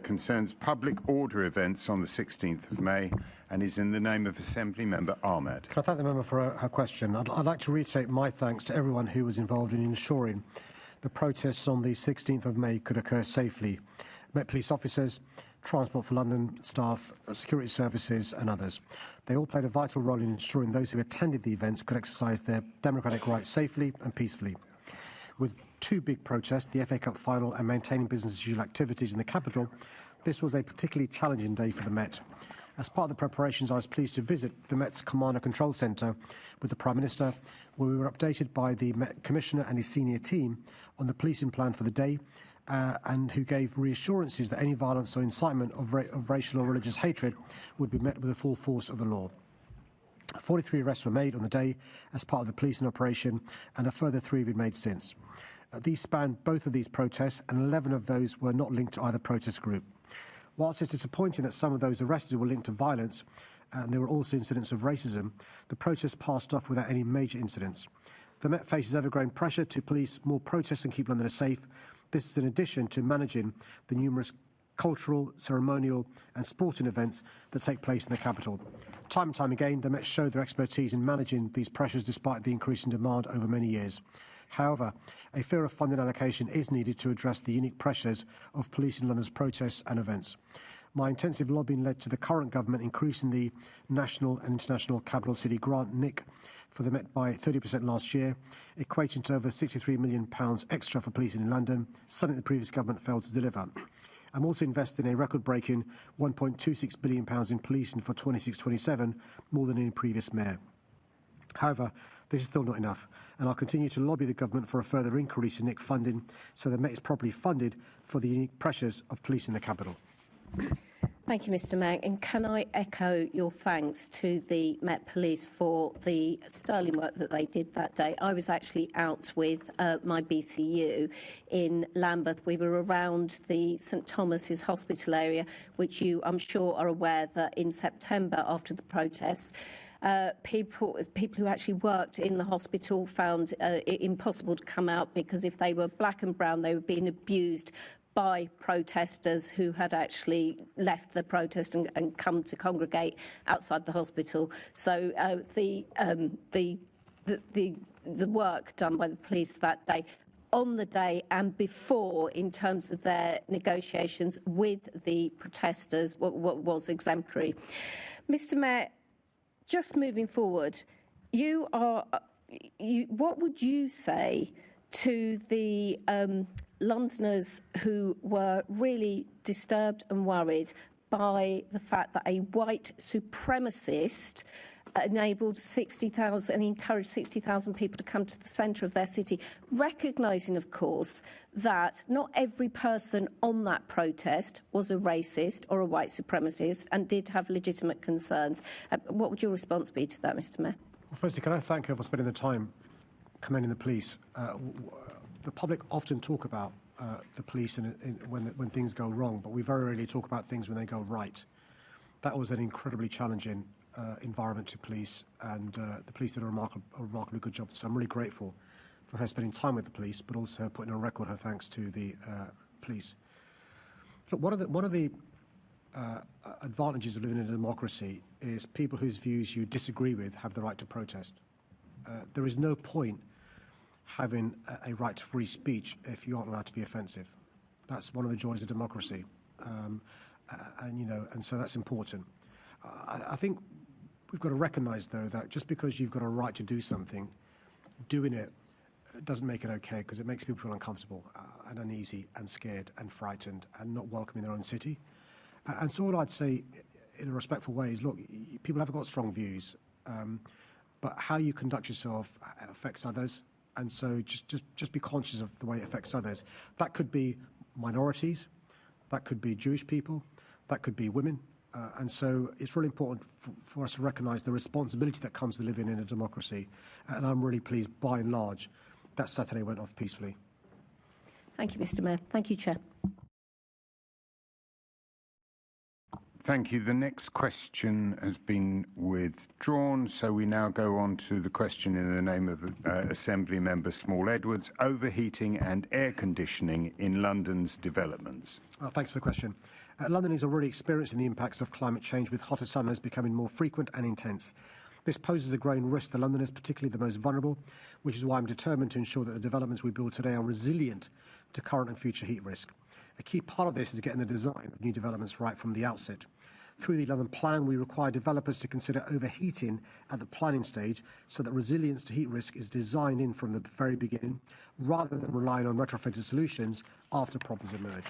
concerns public order events on the 16th of May and is in the name of Assembly Member Ahmed. Can I thank the member for her question? I'd like to reiterate my thanks to everyone who was involved in ensuring the protests on the 16th of May could occur safely. Met Police officers, Transport for London staff, security services and others. They all played a vital role in ensuring those who attended the events could exercise their democratic rights safely and peacefully. With two big protests, the FA Cup final and maintaining business as usual activities in the capital, this was a particularly challenging day for the Met. As part of the preparations, I was pleased to visit the Met's Command and Control Centre with the Prime Minister, where we were updated by the Met Commissioner and his senior team on the policing plan for the day, and who gave reassurances that any violence or incitement of racial or religious hatred would be met with the full force of the law. 43 arrests were made on the day as part of the policing operation, and a further 3 have been made since. These spanned both of these protests, and 11 of those were not linked to either protest group. Whilst it's disappointing that some of those arrested were linked to violence, and there were also incidents of racism, the protests passed off without any major incidents. The Met faces ever-growing pressure to police more protests and keep Londoners safe. This is in addition to managing the numerous cultural, ceremonial and sporting events that take place in the capital. Time and time again, the Met showed their expertise in managing these pressures despite the increasing demand over many years. However, a fairer funding allocation is needed to address the unique pressures of policing London's protests and events. My intensive lobbying led to the current government increasing the National and International Capital City Grant, NIC, for the Met by 30% last year, equating to over £63 million extra for policing in London, something the previous government failed to deliver. I'm also investing a record-breaking £1.26 billion in policing for 26-27, more than any previous mayor. However, this is still not enough, and I'll continue to lobby the government for a further increase in NIC funding so the Met is properly funded for the unique pressures of policing the capital. Thank you, Mr Mayor. And can I echo your thanks to the Met Police for the sterling work that they did that day. I was actually out with my BCU in Lambeth. We were around the St Thomas's Hospital area, which you, I'm sure, are aware that in September, after the protests, people who actually worked in the hospital found it impossible to come out because if they were black and brown, they were being abused by protesters who had actually left the protest and come to congregate outside the hospital. So the work done by the police that day, on the day and before, in terms of their negotiations with the protesters, was exemplary. Mr Mayor, just moving forward, what would you say to the Londoners who were really disturbed and worried by the fact that a white supremacist enabled 60,000 and encouraged 60,000 people to come to the centre of their city, recognising, of course, that not every person on that protest was a racist or a white supremacist and did have legitimate concerns. What would your response be to that, Mr Mayor? Well, firstly, can I thank her for spending the time commending the police? The public often talk about the police when things go wrong, but we very rarely talk about things when they go right. That was an incredibly challenging environment to police, and the police did a remarkably good job. So I'm really grateful for her spending time with the police, but also her putting on record her thanks to the police. Look, one of the advantages of living in a democracy is people whose views you disagree with have the right to protest. There is no point having a right to free speech if you aren't allowed to be offensive. That's one of the joys of democracy, and so that's important. I think we've got to recognise, though, that just because you've got a right to do something, doing it doesn't make it okay, because it makes people feel uncomfortable and uneasy and scared and frightened and not welcome in their own city. And so all I'd say in a respectful way is, look, people have got strong views, but how you conduct yourself affects others. And so just be conscious of the way it affects others. That could be minorities, that could be Jewish people, that could be women. And so it's really important for us to recognise the responsibility that comes to living in a democracy. And I'm really pleased, by and large, that Saturday went off peacefully. Thank you, Mr Mayor. Thank you, Chair. Thank you. The next question has been withdrawn, so we now go on to the question in the name of Assembly Member Small Edwards, overheating and air conditioning in London's developments. Thanks for the question. London is already experiencing the impacts of climate change, with hotter summers becoming more frequent and intense. This poses a growing risk to Londoners, particularly the most vulnerable, which is why I'm determined to ensure that the developments we build today are resilient to current and future heat risk. A key part of this is getting the design of new developments right from the outset. Through the London Plan, we require developers to consider overheating at the planning stage so that resilience to heat risk is designed in from the very beginning, rather than relying on retrofitted solutions after problems emerge.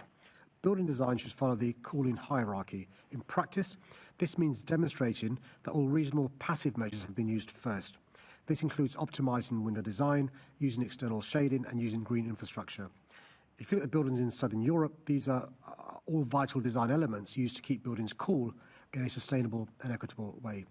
Building design should follow the cooling hierarchy. In practice, this means demonstrating that all reasonable passive measures have been used first. This includes optimising window design, using external shading and using green infrastructure. If you look at buildings in Southern Europe, these are all vital design elements used to keep buildings cool in a sustainable and equitable way.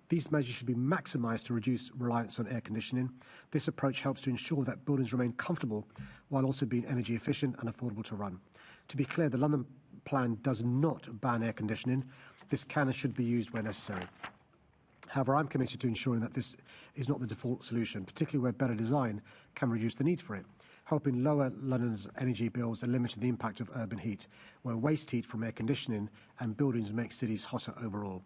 These measures should be maximised to reduce reliance on air conditioning. This approach helps to ensure that buildings remain comfortable while also being energy efficient and affordable to run. To be clear, the London Plan does not ban air conditioning. This can and should be used where necessary. However, I'm committed to ensuring that this is not the default solution, particularly where better design can reduce the need for it, helping lower London's energy bills and limiting the impact of urban heat, where waste heat from air conditioning and buildings make cities hotter overall.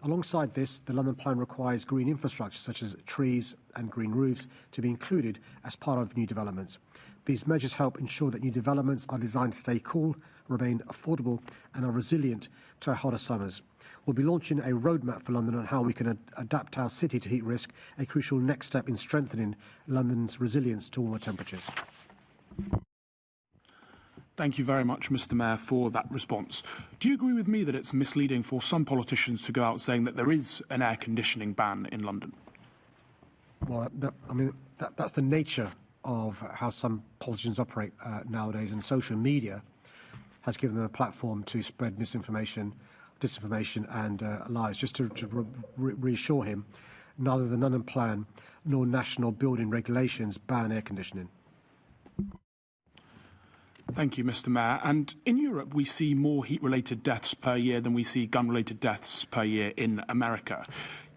Alongside this, the London Plan requires green infrastructure such as trees and green roofs to be included as part of new developments. These measures help ensure that new developments are designed to stay cool, remain affordable and are resilient to hotter summers. We'll be launching a roadmap for London on how we can adapt our city to heat risk, a crucial next step in strengthening London's resilience to warmer temperatures. Thank you very much, Mr. Mayor, for that response. Do you agree with me that it's misleading for some politicians to go out saying that there is an air conditioning ban in London? Well, that's the nature of how some politicians operate nowadays, and social media has given them a platform to spread misinformation, disinformation and lies. Just to reassure him, neither the London Plan nor national building regulations ban air conditioning. Thank you, Mr. Mayor. And in Europe, we see more heat-related deaths per year than we see gun-related deaths per year in America.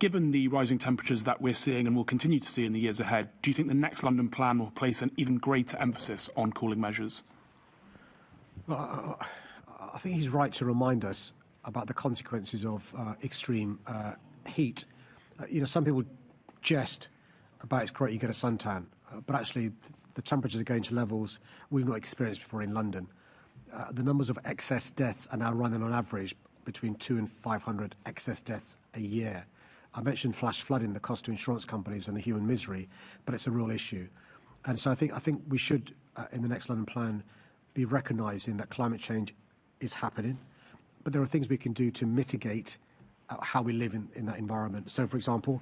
Given the rising temperatures that we're seeing and will continue to see in the years ahead, do you think the next London Plan will place an even greater emphasis on cooling measures? Well, I think he's right to remind us about the consequences of extreme heat. Some people jest about it's great you get a suntan, but actually the temperatures are going to levels we've not experienced before in London. The numbers of excess deaths are now running on average between 200 and 500 excess deaths a year. I mentioned flash flooding, the cost to insurance companies and the human misery, but it's a real issue. And so I think we should, in the next London Plan, be recognising that climate change is happening, but there are things we can do to mitigate how we live in that environment. So, for example,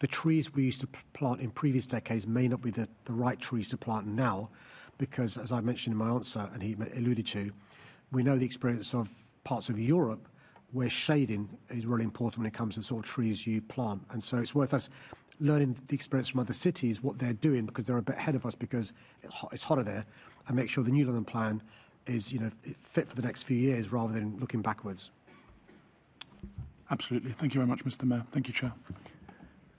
the trees we used to plant in previous decades may not be the right trees to plant now, because, as I mentioned in my answer, and he alluded to, we know the experience of parts of Europe where shading is really important when it comes to the sort of trees you plant. And so it's worth us learning the experience from other cities, what they're doing, because they're a bit ahead of us because it's hotter there, and make sure the new London Plan is fit for the next few years rather than looking backwards. Absolutely. Thank you very much, Mr. Mayor. Thank you, Chair.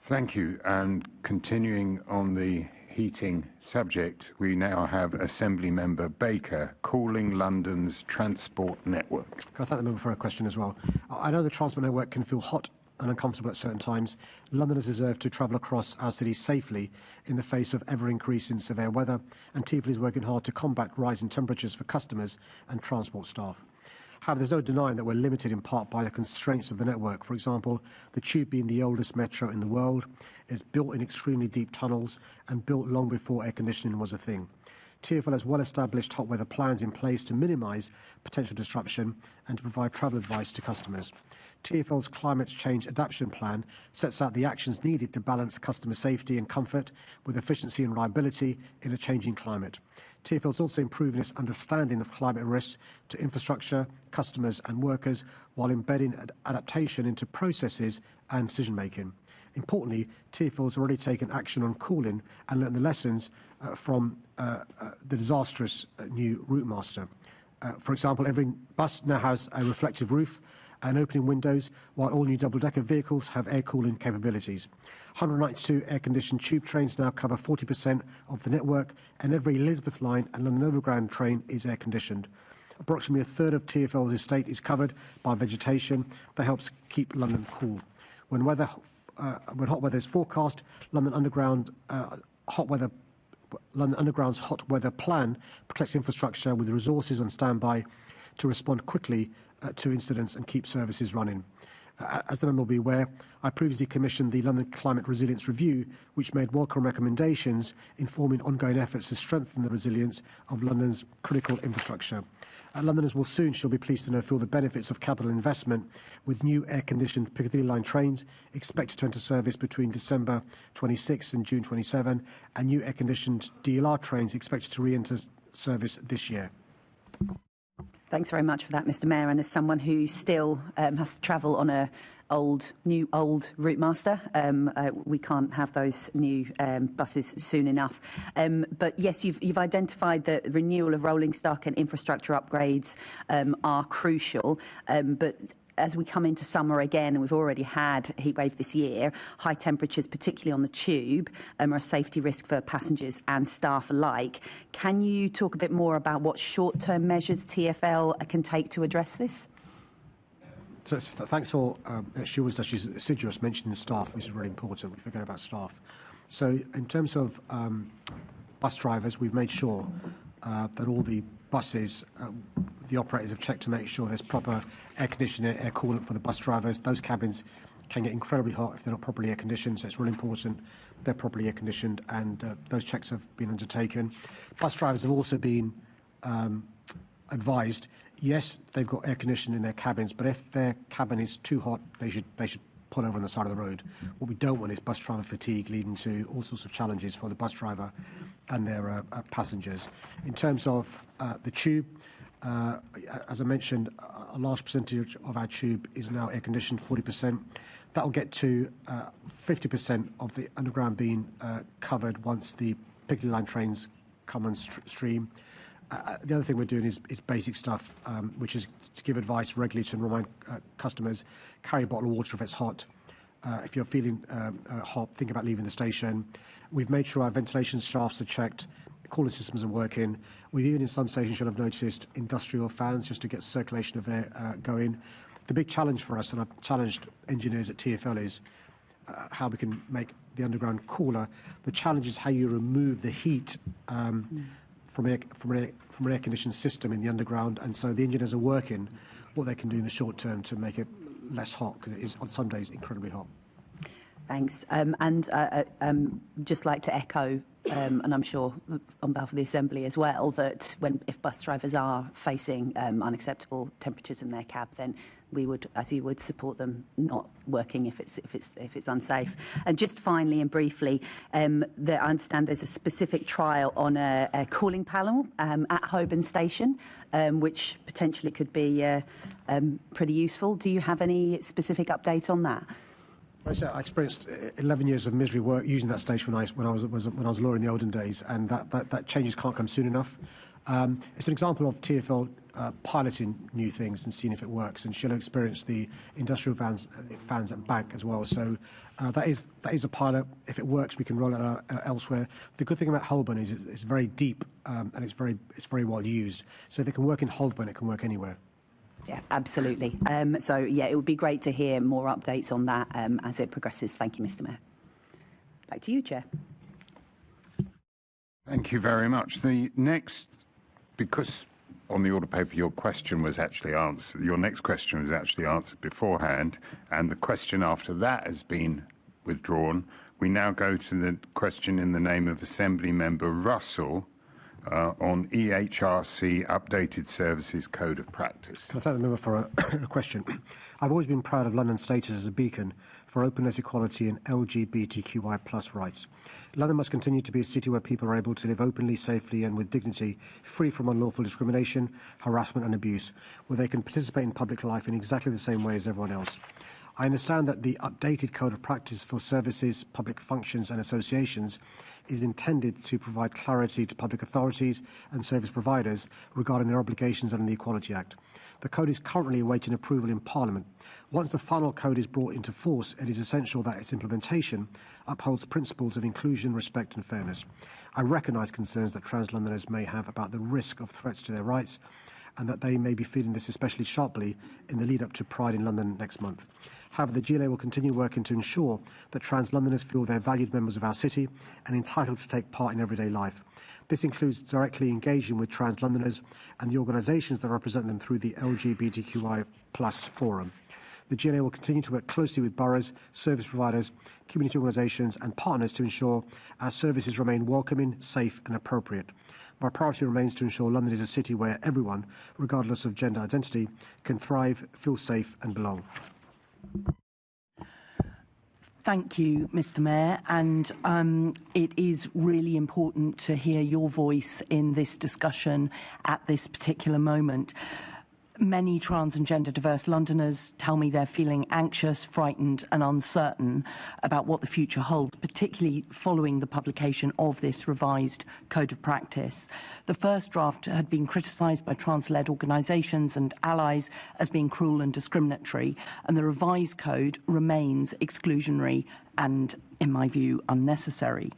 Thank you. And continuing on the heating subject, we now have Assembly Member Baker calling London's transport network. Can I thank the member for her question as well? I know the transport network can feel hot and uncomfortable at certain times. Londoners deserve to travel across our city safely in the face of ever-increasing severe weather, and TfL is working hard to combat rising temperatures for customers and transport staff. However, there's no denying that we're limited in part by the constraints of the network. For example, the Tube, being the oldest metro in the world, is built in extremely deep tunnels and built long before air conditioning was a thing. TfL has well-established hot weather plans in place to minimise potential disruption and to provide travel advice to customers. TfL's Climate Change Adaptation Plan sets out the actions needed to balance customer safety and comfort with efficiency and reliability in a changing climate. TfL is also improving its understanding of climate risks to infrastructure, customers and workers, while embedding adaptation into processes and decision-making. Importantly, TfL has already taken action on cooling and learned the lessons from the disastrous new route master. For example, every bus now has a reflective roof, and opening windows, while all new double-decker vehicles have air cooling capabilities. 192 air-conditioned tube trains now cover 40% of the network, and every Elizabeth line and London Overground train is air-conditioned. Approximately a third of TfL's estate is covered by vegetation that helps keep London cool. When hot weather is forecast, London Underground's hot weather plan protects infrastructure with resources on standby to respond quickly to incidents and keep services running. As the member will be aware, I previously commissioned the London Climate Resilience Review, which made welcome recommendations informing ongoing efforts to strengthen the resilience of London's critical infrastructure. Londoners will soon, she'll be pleased to know, feel the benefits of capital investment, with new air-conditioned Piccadilly Line trains expected to enter service between December 26 and June 27, and new air-conditioned DLR trains expected to re-enter service this year. Thanks very much for that, Mr. Mayor. And as someone who still has to travel on a old route master, we can't have those new buses soon enough. But yes, you've identified that renewal of rolling stock and infrastructure upgrades are crucial. But as we come into summer again, and we've already had a heatwave this year, high temperatures, particularly on the tube, are a safety risk for passengers and staff alike. Can you talk a bit more about what short-term measures TfL can take to address this? So thanks for she was assiduous mentioning staff, which is really important. We forget about staff. So in terms of bus drivers, we've made sure that all the buses, the operators have checked to make sure there's proper air conditioning, air coolant for the bus drivers. Those cabins can get incredibly hot if they're not properly air conditioned, so it's really important they're properly air conditioned, and those checks have been undertaken. Bus drivers have also been advised, yes, they've got air conditioning in their cabins, but if their cabin is too hot, they should pull over on the side of the road. What we don't want is bus driver fatigue, leading to all sorts of challenges for the bus driver and their passengers. In terms of the tube, as I mentioned, a large percentage of our tube is now air-conditioned, 40%. That will get to 50% of the underground being covered once the Piccadilly Line trains come on stream. The other thing we're doing is basic stuff, which is to give advice regularly to remind customers, carry a bottle of water if it's hot. If you're feeling hot, think about leaving the station. We've made sure our ventilation shafts are checked, cooling systems are working. We've even in some stations, you'll have noticed, industrial fans just to get circulation of air going. The big challenge for us, and I've challenged engineers at TfL, is how we can make the underground cooler. The challenge is how you remove the heat from an air-conditioned system in the underground, and so the engineers are working what they can do in the short term to make it less hot, because it is on some days incredibly hot. Thanks. Just like to echo, and I'm sure on behalf of the Assembly as well, that if bus drivers are facing unacceptable temperatures in their cab, then we would, as you would, support them not working if it's unsafe. And just finally and briefly, I understand there's a specific trial on a cooling panel at Holborn Station, which potentially could be pretty useful. Do you have any specific update on that? I experienced 11 years of misery work using that station when I was a lawyer in the olden days, and that changes can't come soon enough. It's an example of TfL piloting new things and seeing if it works, and she'll experience the industrial fans at Bank as well. So that is a pilot. If it works, we can roll it out elsewhere. The good thing about Holborn is it's very deep and it's very well used. So if it can work in Holborn, it can work anywhere. Yeah, absolutely. So, yeah, it would be great to hear more updates on that as it progresses. Thank you, Mr. Mayor. Back to you, Chair. Thank you very much. The next, because on the order paper your question was actually answered, your next question was actually answered beforehand, and the question after that has been withdrawn. We now go to the question in the name of Assembly Member Russell on EHRC Updated Services Code of Practice. Can I thank the member for a question? I've always been proud of London's status as a beacon for openness, equality and LGBTQI+ rights. London must continue to be a city where people are able to live openly, safely and with dignity, free from unlawful discrimination, harassment and abuse, where they can participate in public life in exactly the same way as everyone else. I understand that the updated Code of Practice for Services, Public Functions and Associations is intended to provide clarity to public authorities and service providers regarding their obligations under the Equality Act. The code is currently awaiting approval in Parliament. Once the final code is brought into force, it is essential that its implementation upholds principles of inclusion, respect and fairness. I recognise concerns that trans Londoners may have about the risk of threats to their rights, and that they may be feeling this especially sharply in the lead up to Pride in London next month. However, the GLA will continue working to ensure that trans Londoners feel they're valued members of our city and entitled to take part in everyday life. This includes directly engaging with trans Londoners and the organisations that represent them through the LGBTQI+ forum. The GLA will continue to work closely with boroughs, service providers, community organisations and partners to ensure our services remain welcoming, safe and appropriate. My priority remains to ensure London is a city where everyone, regardless of gender identity, can thrive, feel safe and belong. Thank you, Mr. Mayor, and it is really important to hear your voice in this discussion at this particular moment. Many trans and gender diverse Londoners tell me they're feeling anxious, frightened and uncertain about what the future holds, particularly following the publication of this revised Code of Practice. The first draft had been criticised by trans-led organisations and allies as being cruel and discriminatory, and the revised code remains exclusionary and, in my view, unnecessary.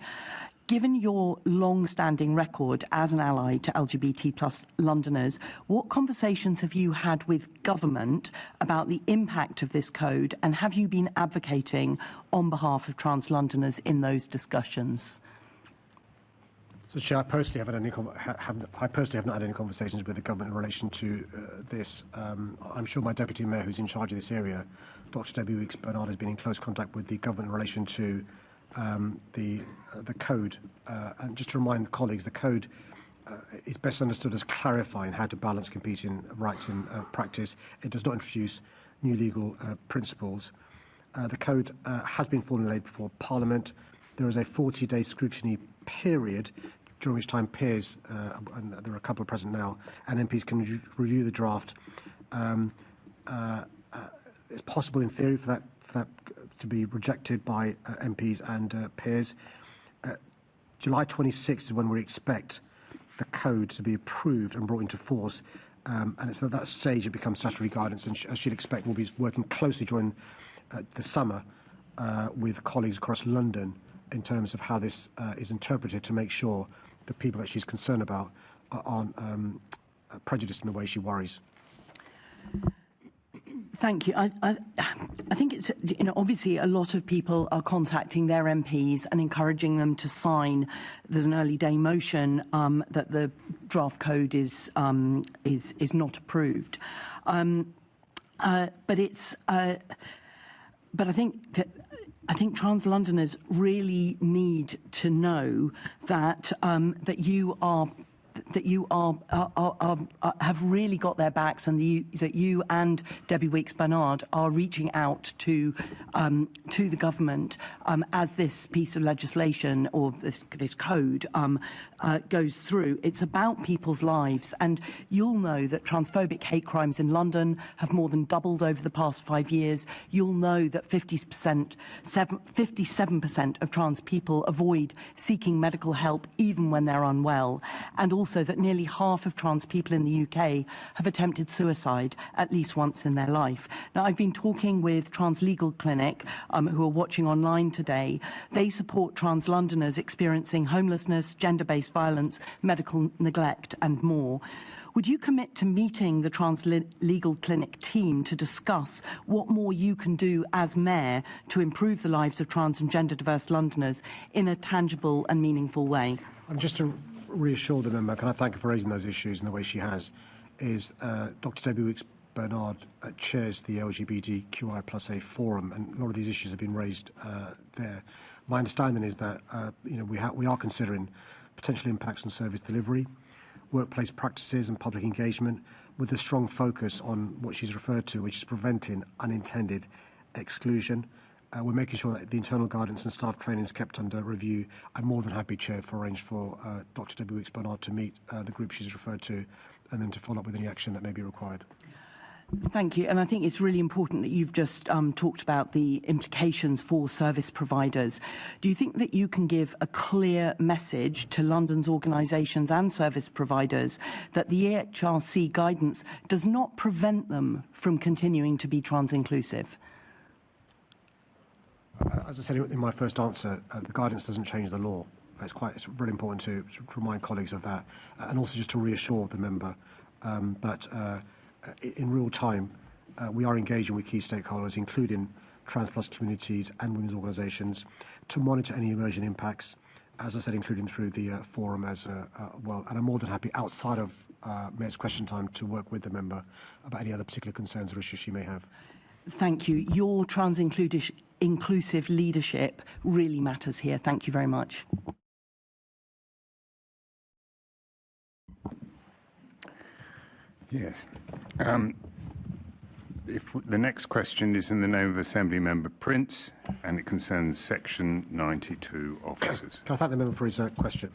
Given your long-standing record as an ally to LGBT+ Londoners, what conversations have you had with government about the impact of this code, and have you been advocating on behalf of trans Londoners in those discussions? So, Chair, I personally have not had any conversations with the government in relation to this. I'm sure my Deputy Mayor, who's in charge of this area, Dr. Debbie Weeks-Bernard, has been in close contact with the government in relation to the code. And just to remind colleagues, the code is best understood as clarifying how to balance competing rights in practice. It does not introduce new legal principles. The code has been formally laid before Parliament. There is a 40-day scrutiny period during which time peers, and there are a couple present now, and MPs can review the draft. It's possible in theory for that to be rejected by MPs and peers. July 26th is when we expect the code to be approved and brought into force, and it's at that stage it becomes statutory guidance, and as you'd expect, we'll be working closely during the summer with colleagues across London in terms of how this is interpreted to make sure the people that she's concerned about aren't prejudiced in the way she worries. Thank you. I think it's, obviously a lot of people are contacting their MPs and encouraging them to sign. There's an early day motion that the draft code is not approved. But I think trans Londoners really need to know that that you have really got their backs, and that you and Debbie Weeks-Bernard are reaching out to the government as this piece of legislation or this code goes through. It's about people's lives, and you'll know that transphobic hate crimes in London have more than doubled over the past 5 years. You'll know that 57% of trans people avoid seeking medical help even when they're unwell, and also that nearly half of trans people in the UK have attempted suicide at least once in their life. Now, I've been talking with Trans Legal Clinic, who are watching online today. They support trans Londoners experiencing homelessness, gender-based violence, medical neglect and more. Would you commit to meeting the Trans Legal Clinic team to discuss what more you can do as Mayor to improve the lives of trans and gender diverse Londoners in a tangible and meaningful way? Just to reassure the member, can I thank her for raising those issues in the way she has, is Dr. Debbie Weeks-Bernard chairs the LGBTQI+A forum, and a lot of these issues have been raised there. My understanding is that we are considering potential impacts on service delivery, workplace practices and public engagement, with a strong focus on what she's referred to, which is preventing unintended exclusion. We're making sure that the internal guidance and staff training is kept under review. I'm more than happy, Chair, to arrange for Dr. Debbie Weeks-Bernard to meet the group she's referred to, and then to follow up with any action that may be required. Thank you. And I think it's really important that you've just talked about the implications for service providers. Do you think that you can give a clear message to London's organisations and service providers that the EHRC guidance does not prevent them from continuing to be trans-inclusive? As I said in my first answer, the guidance doesn't change the law. It's really important to remind colleagues of that, and also just to reassure the member that in real time we are engaging with key stakeholders, including trans plus communities and women's organisations, to monitor any emerging impacts, as I said, including through the forum as well. And I'm more than happy outside of Mayor's question time to work with the member about any other particular concerns or issues she may have. Thank you. Your trans-inclusive leadership really matters here. Thank you very much. Yes. The next question is in the name of Assembly Member Prince, and it concerns Section 92 officers. Can I thank the member for his question?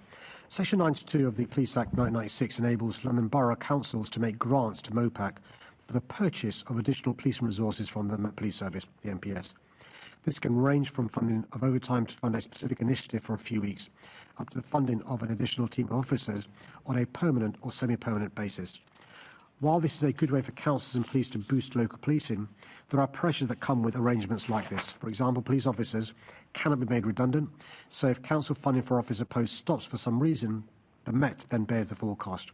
Section 92 of the Police Act 1996 enables London Borough Councils to make grants to MOPAC for the purchase of additional policeman resources from the Met Police Service, the MPS. This can range from funding of overtime to fund a specific initiative for a few weeks, up to the funding of an additional team of officers on a permanent or semi-permanent basis. While this is a good way for councils and police to boost local policing, there are pressures that come with arrangements like this. For example, police officers cannot be made redundant, so if council funding for officer posts stops for some reason, the Met then bears the full cost.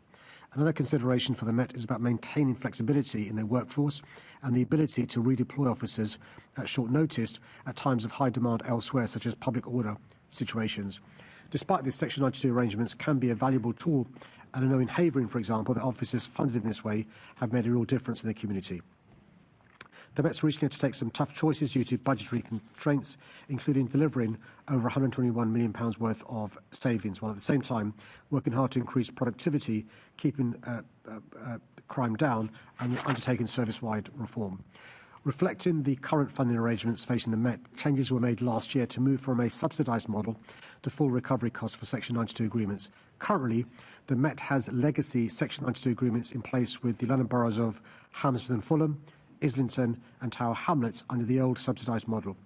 Another consideration for the Met is about maintaining flexibility in their workforce and the ability to redeploy officers at short notice at times of high demand elsewhere, such as public order situations. Despite this, Section 92 arrangements can be a valuable tool, and I know in Havering, for example, that officers funded in this way have made a real difference in the community. The Met's recently had to take some tough choices due to budgetary constraints, including delivering over £121 million worth of savings, while at the same time working hard to increase productivity, keeping crime down and undertaking service-wide reform. Reflecting the current funding arrangements facing the Met, changes were made last year to move from a subsidised model to full recovery costs for Section 92 agreements. Currently, the Met has legacy Section 92 agreements in place with the London boroughs of Hammersmith and Fulham, Islington and Tower Hamlets under the old subsidised model.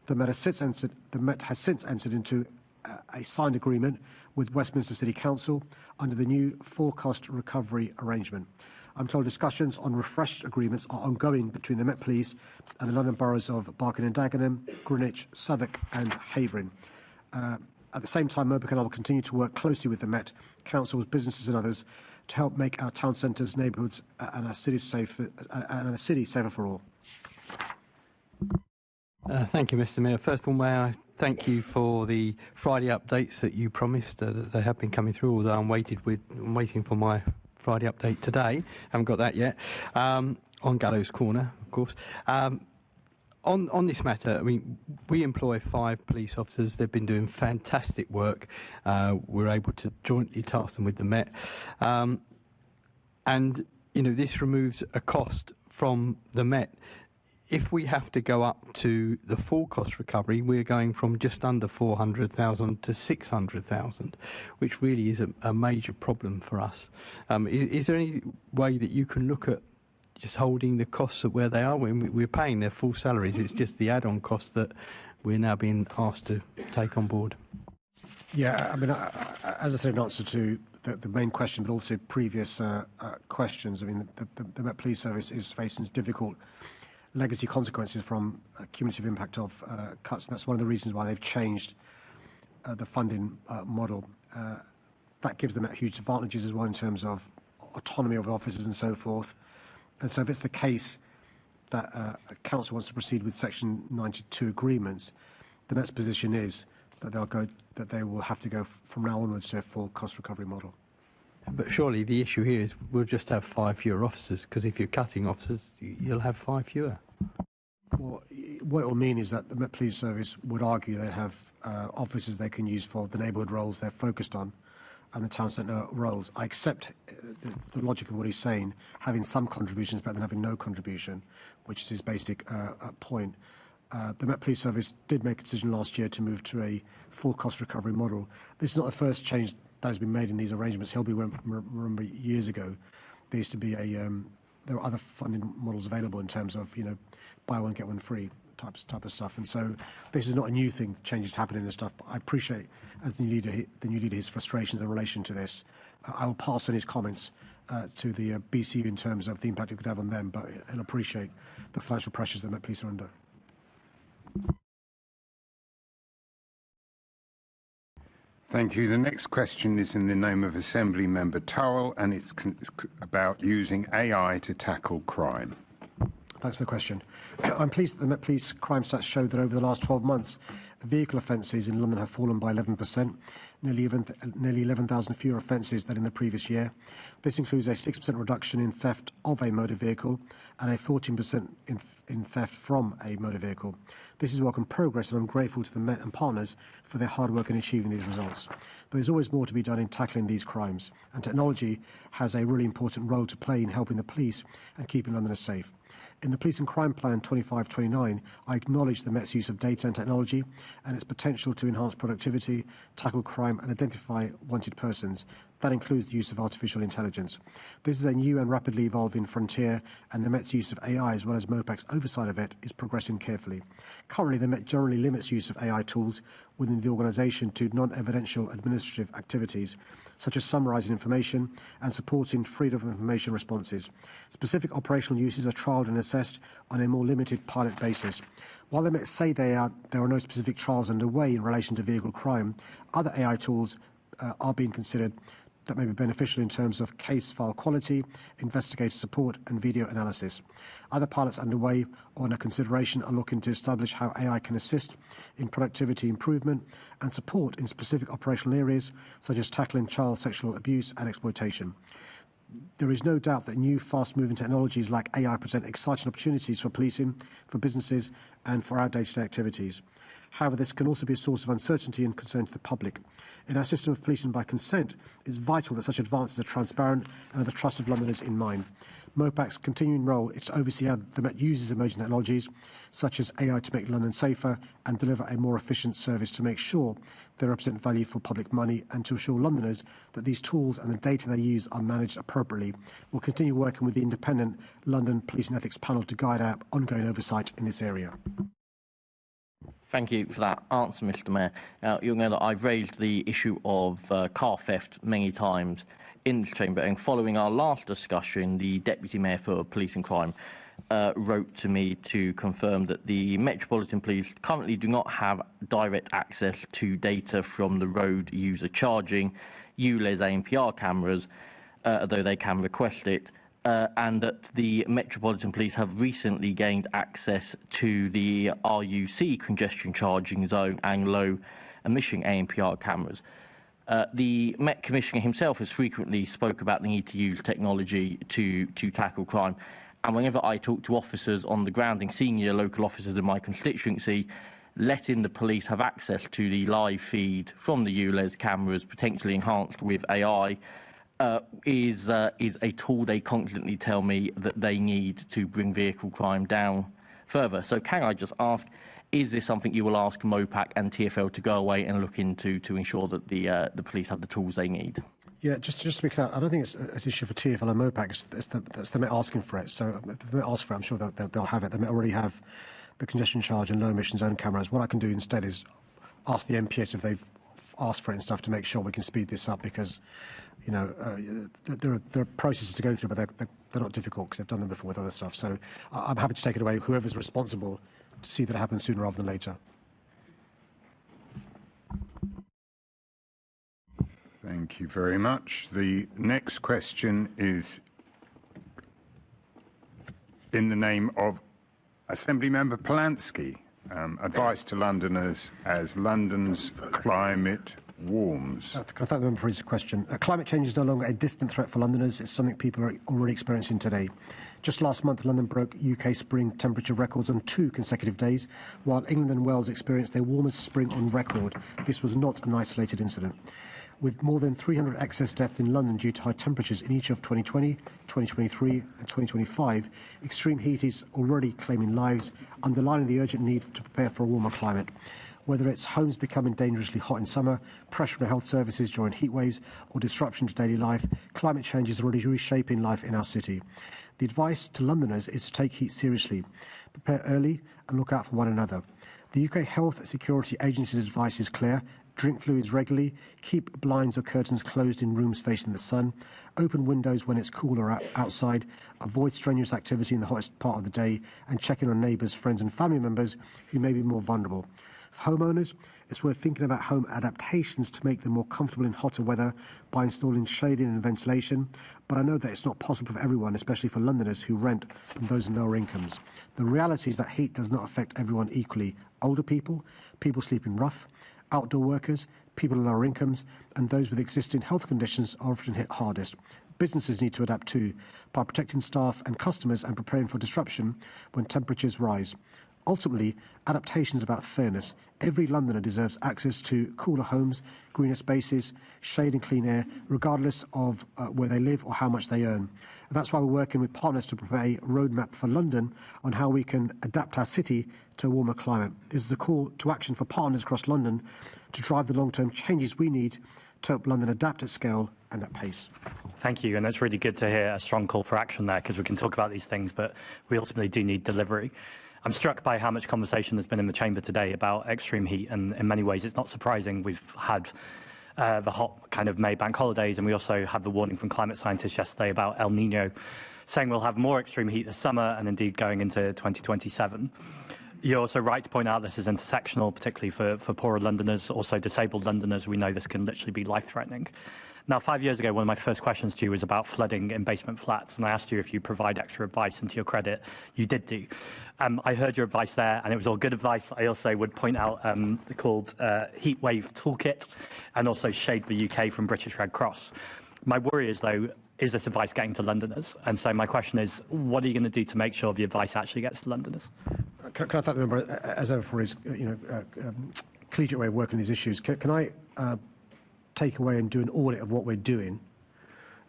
The Met has since entered into a signed agreement with Westminster City Council under the new full cost recovery arrangement. I'm told discussions on refreshed agreements are ongoing between the Met Police and the London boroughs of Barking and Dagenham, Greenwich, Southwark and Havering. At the same time, MOPAC and I will continue to work closely with the Met, councils, businesses and others to help make our town centres, neighbourhoods and our cities safer for all. Thank you, Mr. Mayor. First of all, may I thank you for the Friday updates that you promised. That they have been coming through, although I'm waiting for my Friday update today. Haven't got that yet. On Gallows Corner, of course. On this matter, I mean, we employ 5 police officers. They've been doing fantastic work. We're able to jointly task them with the Met. And, you know, this removes a cost from the Met. If we have to go up to the full cost recovery, we're going from just under 400,000 to 600,000, which really is a major problem for us. Is there any way that you can look at just holding the costs at where they are? We're paying their full salaries. It's just the add-on costs that we're now being asked to take on board. Yeah, I mean, as I said in answer to the main question, but also previous questions, I mean, the Met Police Service is facing difficult legacy consequences from cumulative impact of cuts. And that's one of the reasons why they've changed the funding model. That gives them huge advantages as well in terms of autonomy of officers and so forth. And so if it's the case that a council wants to proceed with Section 92 agreements, the Met's position is that they will have to go from now onwards to a full cost recovery model. But surely the issue here is we'll just have 5 fewer officers, because if you're cutting officers, you'll have 5 fewer. Well, what it will mean is that the Met Police Service would argue they have officers they can use for the neighbourhood roles they're focused on and the town centre roles. I accept the logic of what he's saying. Having some contribution is better than having no contribution, which is his basic point. The Met Police Service did make a decision last year to move to a full cost recovery model. This is not the first change that has been made in these arrangements. Hilby remember years ago, there used to be a there are other funding models available in terms of, buy one, get one free type of stuff. And so this is not a new thing, changes happening and stuff, but I appreciate, as the new leader, his frustrations in relation to this. I will pass on his comments to the BCU in terms of the impact it could have on them, but and appreciate the financial pressures that Met Police are under. Thank you. The next question is in the name of Assembly Member Towell, and it's about using AI to tackle crime. Thanks for the question. I'm pleased that the Met Police crime stats show that over the last 12 months, vehicle offences in London have fallen by 11%, nearly 11,000 fewer offences than in the previous year. This includes a 6% reduction in theft of a motor vehicle and a 14% in theft from a motor vehicle. This is welcome progress, and I'm grateful to the Met and partners for their hard work in achieving these results. But there's always more to be done in tackling these crimes, and technology has a really important role to play in helping the police and keeping Londoners safe. In the Police and Crime Plan 25-29, I acknowledge the Met's use of data and technology and its potential to enhance productivity, tackle crime and identify wanted persons. That includes the use of artificial intelligence. This is a new and rapidly evolving frontier, and the Met's use of AI, as well as MOPAC's oversight of it, is progressing carefully. Currently, the Met generally limits use of AI tools within the organisation to non-evidential administrative activities, such as summarising information and supporting freedom of information responses. Specific operational uses are trialled and assessed on a more limited pilot basis. While the Met say there are no specific trials underway in relation to vehicle crime, other AI tools are being considered that may be beneficial in terms of case file quality, investigator support and video analysis. Other pilots underway or under consideration are looking to establish how AI can assist in productivity improvement and support in specific operational areas such as tackling child sexual abuse and exploitation. There is no doubt that new fast-moving technologies like AI present exciting opportunities for policing, for businesses and for our day-to-day activities. However, this can also be a source of uncertainty and concern to the public. In our system of policing by consent, it is vital that such advances are transparent and have the trust of Londoners in mind. MOPAC's continuing role is to oversee how the Met uses emerging technologies, such as AI, to make London safer and deliver a more efficient service to make sure they represent value for public money and to assure Londoners that these tools and the data they use are managed appropriately. We'll continue working with the independent London Police and Ethics Panel to guide our ongoing oversight in this area. Thank you for that answer, Mr. Mayor. You'll know that I've raised the issue of car theft many times in this chamber, and following our last discussion, the Deputy Mayor for Police and Crime wrote to me to confirm that the Metropolitan Police currently do not have direct access to data from the road user charging ULEZ ANPR cameras, though they can request it. And that the Metropolitan Police have recently gained access to the RUC congestion charging zone and low emission ANPR cameras. The Met Commissioner himself has frequently spoke about the need to use technology to tackle crime. And whenever I talk to officers on the ground, and senior local officers in my constituency, letting the police have access to the live feed from the ULEZ cameras, potentially enhanced with AI, is a tool they constantly tell me that they need to bring vehicle crime down further. So can I just ask, is this something you will ask MOPAC and TfL to go away and look into to ensure that the police have the tools they need? Yeah, just to be clear, I don't think it's an issue for TfL and MOPAC. It's the Met asking for it. So if the Met ask for it, I'm sure they'll have it. The Met already have the congestion charge and low emission zone cameras. What I can do instead is ask the MPS if they've asked for it and stuff to make sure we can speed this up, because there are processes to go through, but they're not difficult because they've done them before with other stuff. So I'm happy to take it away, whoever's responsible, to see that it happens sooner rather than later. Thank you very much. The next question is in the name of Assembly Member Polanski. Advice to Londoners as London's climate warms. Can I thank the member for his question? Climate change is no longer a distant threat for Londoners. It's something people are already experiencing today. Just last month, London broke UK spring temperature records on 2 consecutive days, while England and Wales experienced their warmest spring on record. This was not an isolated incident. With more than 300 excess deaths in London due to high temperatures in each of 2020, 2023 and 2025, extreme heat is already claiming lives, underlining the urgent need to prepare for a warmer climate. Whether it's homes becoming dangerously hot in summer, pressure on health services during heat waves or disruption to daily life, climate change is already reshaping life in our city. The The advice to Londoners is to take heat seriously, prepare early and look out for one another. The UK Health Security Agency's advice is clear. Drink fluids regularly, keep blinds or curtains closed in rooms facing the sun, open windows when it's cooler outside, avoid strenuous activity in the hottest part of the day, and check in on neighbours, friends and family members who may be more vulnerable. For homeowners, it's worth thinking about home adaptations to make them more comfortable in hotter weather by installing shading and ventilation, but I know that it's not possible for everyone, especially for Londoners who rent and those in lower incomes. The reality is that heat does not affect everyone equally. Older people, people sleeping rough, outdoor workers, people in lower incomes, and those with existing health conditions are often hit hardest. Businesses need to adapt too, by protecting staff and customers and preparing for disruption when temperatures rise. Ultimately, adaptation is about fairness. Every Londoner deserves access to cooler homes, greener spaces, shade and clean air, regardless of where they live or how much they earn. And that's why we're working with partners to prepare a roadmap for London on how we can adapt our city to a warmer climate. This is a call to action for partners across London to drive the long-term changes we need to help London adapt at scale and at pace. Thank you, and it's really good to hear a strong call for action there, because we can talk about these things, but we ultimately do need delivery. I'm struck by how much conversation there's been in the chamber today about extreme heat, and in many ways it's not surprising. We've had the hot kind of May bank holidays, and we also had the warning from climate scientists yesterday about El Nino, saying we'll have more extreme heat this summer and indeed going into 2027. You're also right to point out this is intersectional, particularly for poorer Londoners, also disabled Londoners. We know this can literally be life-threatening. Now, 5 years ago, one of my first questions to you was about flooding in basement flats, and I asked you if you provide extra advice, and to your credit, you did do. I heard your advice there, and it was all good advice. I also would point out called Heatwave Toolkit, and also Shade the UK from British Red Cross. My worry is, though, is this advice getting to Londoners? And so my question is, what are you going to do to make sure the advice actually gets to Londoners? Can I thank the member, as ever, for his collegiate way of working on these issues? Can I take away and do an audit of what we're doing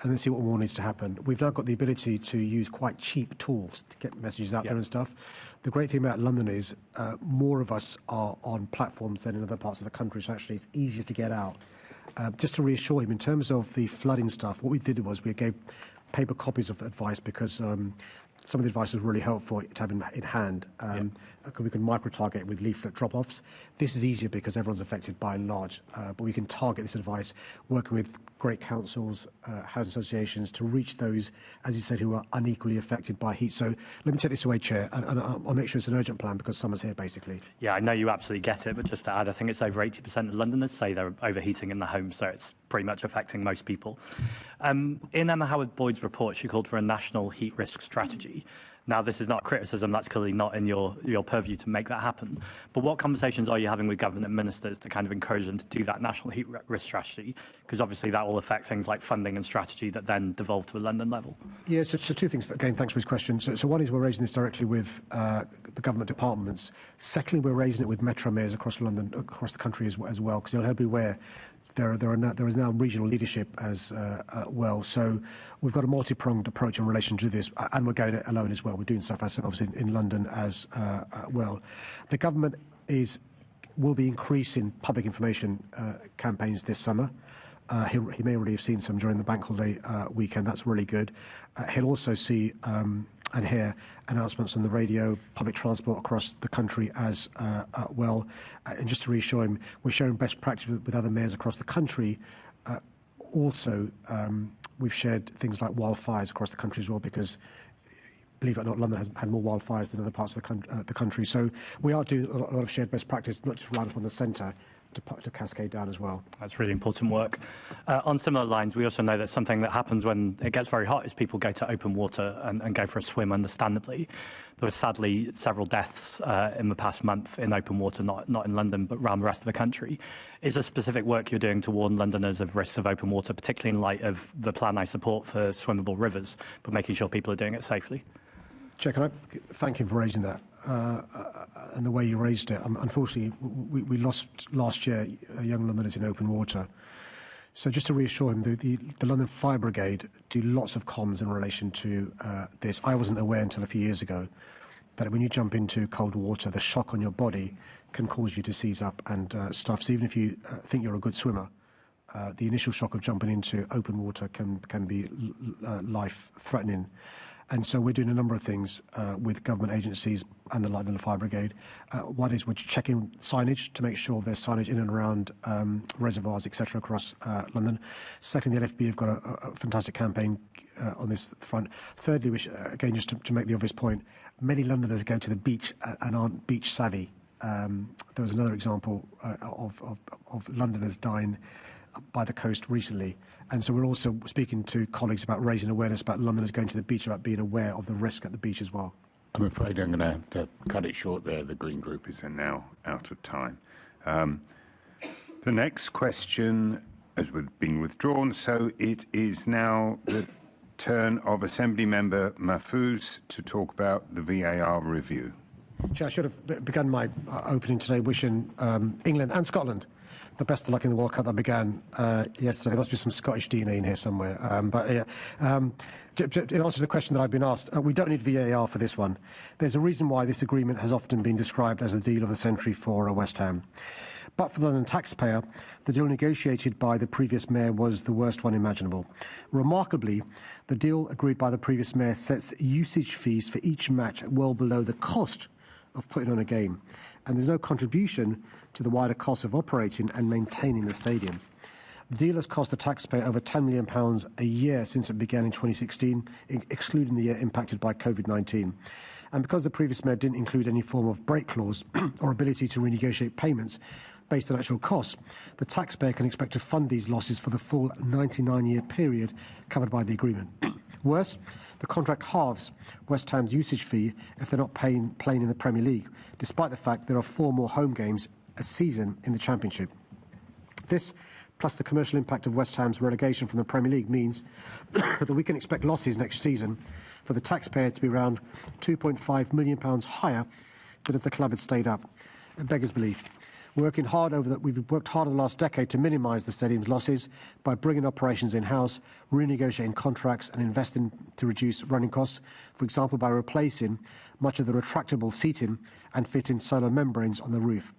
and then see what more needs to happen? We've now got the ability to use quite cheap tools to get messages out there and stuff. The great thing about London is more of us are on platforms than in other parts of the country, so actually it's easier to get out. Just to reassure him, in terms of the flooding stuff, what we did was we gave paper copies of advice because some of the advice was really helpful to have in hand. We can micro-target with leaflet drop-offs. This is easier because everyone's affected by and large, but we can target this advice working with great councils, housing associations to reach those, as you said, who are unequally affected by heat. So let me take this away, Chair, and I'll make sure it's an urgent plan because summer's here, basically. Yeah, I know you absolutely get it, but just to add, I think it's over 80% of Londoners say they're overheating in the home, so it's pretty much affecting most people. In Emma Howard-Boyd's report, she called for a national heat risk strategy. Now, this is not criticism, that's clearly not in your purview to make that happen. But what conversations are you having with government ministers to kind of encourage them to do that national heat risk strategy? Because obviously that will affect things like funding and strategy that then devolve to a London level. Yeah, so two things. Again, thanks for his question. So one is we're raising this directly with the government departments. Secondly, we're raising it with metro mayors across London, across the country as well, because you'll be aware there is now regional leadership as well. So we've got a multi-pronged approach in relation to this, and we're going it alone as well. We're doing stuff ourselves in London as well. The government will be increasing public information campaigns this summer. He may already have seen some during the bank holiday weekend. That's really good. He'll also see and hear announcements on the radio, public transport across the country as well. And just to reassure him, we're sharing best practice with other mayors across the country. Also, we've shared things like wildfires across the country as well, because believe it or not, London has had more wildfires than other parts of the country. So we are doing a lot of shared best practice, not just right from the centre, to cascade down as well. That's really important work. On similar lines, we also know that something that happens when it gets very hot is people go to open water and go for a swim, understandably. There were sadly several deaths in the past month in open water, not in London, but around the rest of the country. Is there specific work you're doing to warn Londoners of risks of open water, particularly in light of the plan I support for swimmable rivers, but making sure people are doing it safely? Chair, can I thank him for raising that and the way you raised it. Unfortunately, we lost last year young Londoners in open water. So just to reassure him, the London Fire Brigade do lots of comms in relation to this. I wasn't aware until a few years ago that when you jump into cold water, the shock on your body can cause you to seize up and stuff. So even if you think you're a good swimmer, the initial shock of jumping into open water can be life-threatening. And so we're doing a number of things with government agencies and the London Fire Brigade. One is we're checking signage to make sure there's signage in and around reservoirs, etc., across London. Secondly, the LFB have got a fantastic campaign on this front. Thirdly, which again, just to make the obvious point, many Londoners go to the beach and aren't beach savvy. There was another example of Londoners dying by the coast recently. And so we're also speaking to colleagues about raising awareness about Londoners going to the beach, about being aware of the risk at the beach as well. I'm afraid I'm going to have to cut it short there. The Green Group is now out of time. The next question has been withdrawn, so it is now the turn of Assembly Member Mahfouz to talk about the VAR review. Chair, I should have begun my opening today wishing England and Scotland the best of luck in the World Cup that began yesterday. There must be some Scottish DNA in here somewhere. In answer to the question that I've been asked, we don't need VAR for this one. There's a reason why this agreement has often been described as the deal of the century for West Ham. But for the London taxpayer, the deal negotiated by the previous mayor was the worst one imaginable. Remarkably, the deal agreed by the previous mayor sets usage fees for each match well below the cost of putting on a game, and there's no contribution to the wider cost of operating and maintaining the stadium. The deal has cost the taxpayer over £10 million a year since it began in 2016, excluding the year impacted by COVID-19. And because the previous mayor didn't include any form of break clause or ability to renegotiate payments based on actual costs, the taxpayer can expect to fund these losses for the full 99-year period covered by the agreement. Worse, the contract halves West Ham's usage fee if they're not playing in the Premier League, despite the fact there are 4 more home games a season in the Championship. This, plus the commercial impact of West Ham's relegation from the Premier League, means that we can expect losses next season for the taxpayer to be around £2.5 million higher than if the club had stayed up. It beggars belief. We've worked hard over the last decade to minimise the stadium's losses by bringing operations in-house, renegotiating contracts and investing to reduce running costs, for example by replacing much of the retractable seating and fitting solar membranes on the roof.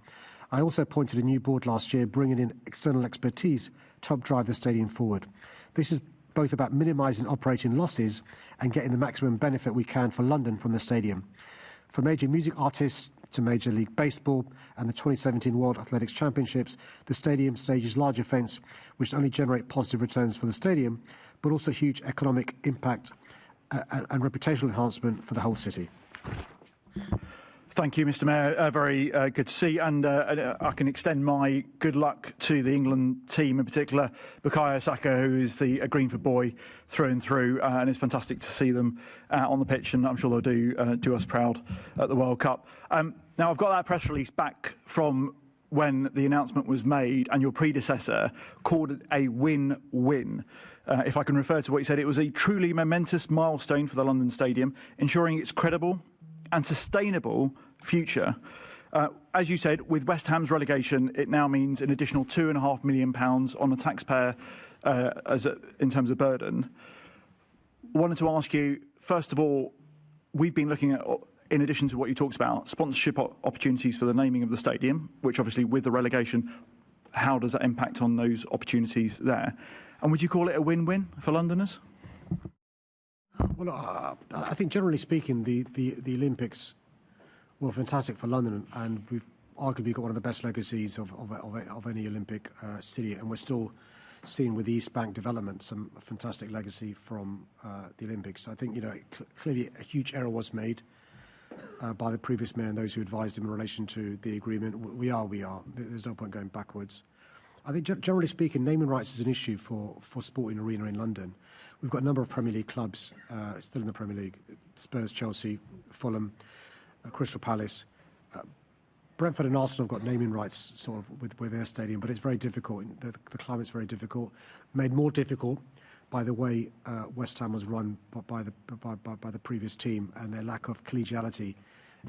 I also appointed a new board last year, bringing in external expertise to help drive the stadium forward. This is both about minimising operating losses and getting the maximum benefit we can for London from the stadium. For major music artists to Major League Baseball and the 2017 World Athletics Championships, the stadium stages large events which not only generate positive returns for the stadium, but also huge economic impact and reputational enhancement for the whole city. Thank you, Mr Mayor. Very good to see, and I can extend my good luck to the England team, in particular Bukayo Saka, who is the Greenford boy through and through, and it's fantastic to see them on the pitch, and I'm sure they'll do us proud at the World Cup. Now, I've got that press release back from when the announcement was made, and your predecessor called it a win-win. If I can refer to what he said, it was a truly momentous milestone for the London Stadium, ensuring its credible and sustainable future. As you said, with West Ham's relegation, it now means an additional £2.5 million on the taxpayer in terms of burden. I wanted to ask you, first of all, we've been looking at, in addition to what you talked about, sponsorship opportunities for the naming of the stadium, which obviously with the relegation, how does that impact on those opportunities there? And would you call it a win-win for Londoners? Well, I think generally speaking, the Olympics were fantastic for London, and we've arguably got one of the best legacies of any Olympic city, and we're still seeing with the East Bank development some fantastic legacy from the Olympics. I think, clearly a huge error was made by the previous mayor and those who advised him in relation to the agreement. We are. There's no point going backwards. I think generally speaking, naming rights is an issue for Sporting Arena in London. We've got a number of Premier League clubs still in the Premier League: Spurs, Chelsea, Fulham, Crystal Palace. Brentford and Arsenal have got naming rights sort of with their stadium, but it's very difficult. The climate's very difficult, made more difficult by the way West Ham was run by the previous team and their lack of collegiality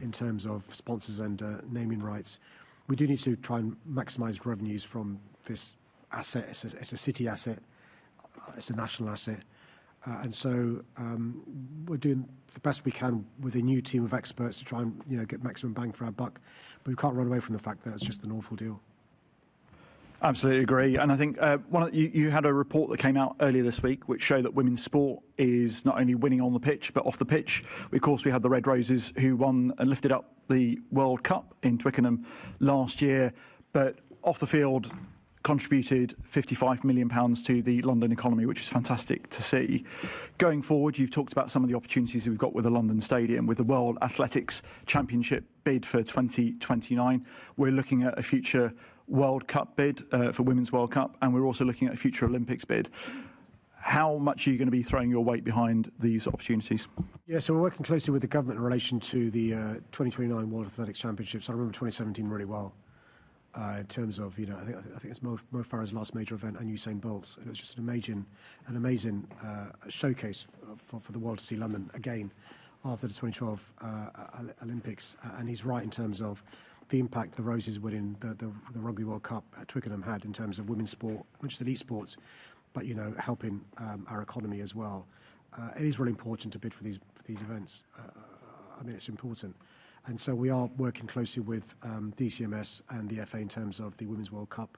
in terms of sponsors and naming rights. We do need to try and maximise revenues from this asset. It's a city asset. It's a national asset. And so we're doing the best we can with a new team of experts to try and get maximum bang for our buck. But we can't run away from the fact that it's just an awful deal. Absolutely agree. And I think you had a report that came out earlier this week which showed that women's sport is not only winning on the pitch but off the pitch. Of course, we had the Red Roses who won and lifted up the World Cup in Twickenham last year, but off the field contributed £55 million to the London economy, which is fantastic to see. Going forward, you've talked about some of the opportunities that we've got with the London Stadium, with the World Athletics Championship bid for 2029. We're looking at a future World Cup bid for Women's World Cup, and we're also looking at a future Olympics bid. How much are you going to be throwing your weight behind these opportunities? Yeah, so we're working closely with the government in relation to the 2029 World Athletics Championships. I remember 2017 really well. In terms of, I think it's Mo Farah's last major event and Usain Bolt's. It was just an amazing showcase for the world to see London again after the 2012 Olympics. And he's right in terms of the impact the Roses winning the Rugby World Cup at Twickenham had in terms of women's sport, not just elite sports, but helping our economy as well. It is really important to bid for these events. I mean, it's important. And so we are working closely with DCMS and the FA in terms of the Women's World Cup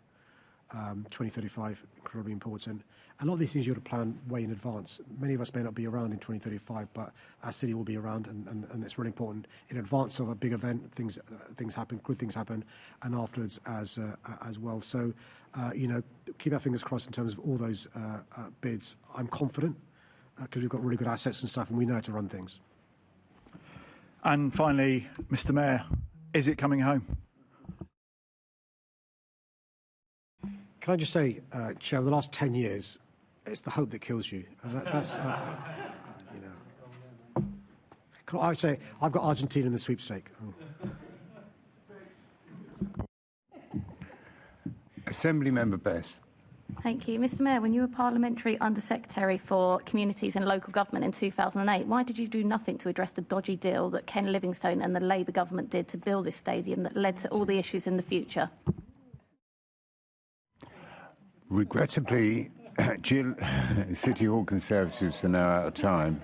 2035, incredibly important. A lot of these things you have to plan way in advance. Many of us may not be around in 2035, but our city will be around, and it's really important. In advance of a big event, things happen, good things happen, and afterwards as well. So, keep our fingers crossed in terms of all those bids. I'm confident because we've got really good assets and stuff, and we know how to run things. And finally, Mr. Mayor, is it coming home? Can I just say, Chair, over the last 10 years, it's the hope that kills you. Can I say, I've got Argentina in the sweepstake. Assembly Member Best. Thank you. Mr Mayor, when you were Parliamentary Undersecretary for Communities and Local Government in 2008, why did you do nothing to address the dodgy deal that Ken Livingstone and the Labour government did to build this stadium that led to all the issues in the future? Regrettably, City Hall Conservatives are now out of time.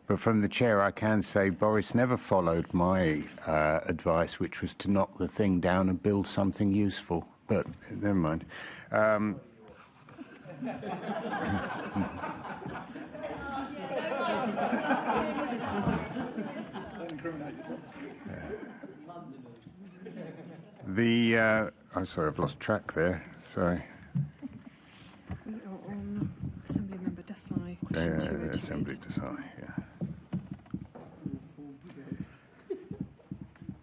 But from the chair, I can say Boris never followed my advice, which was to knock the thing down and build something useful. But never mind. I'm sorry, I've lost track there. Sorry. We are on Assembly Member Desai. Assembly Desai, yeah.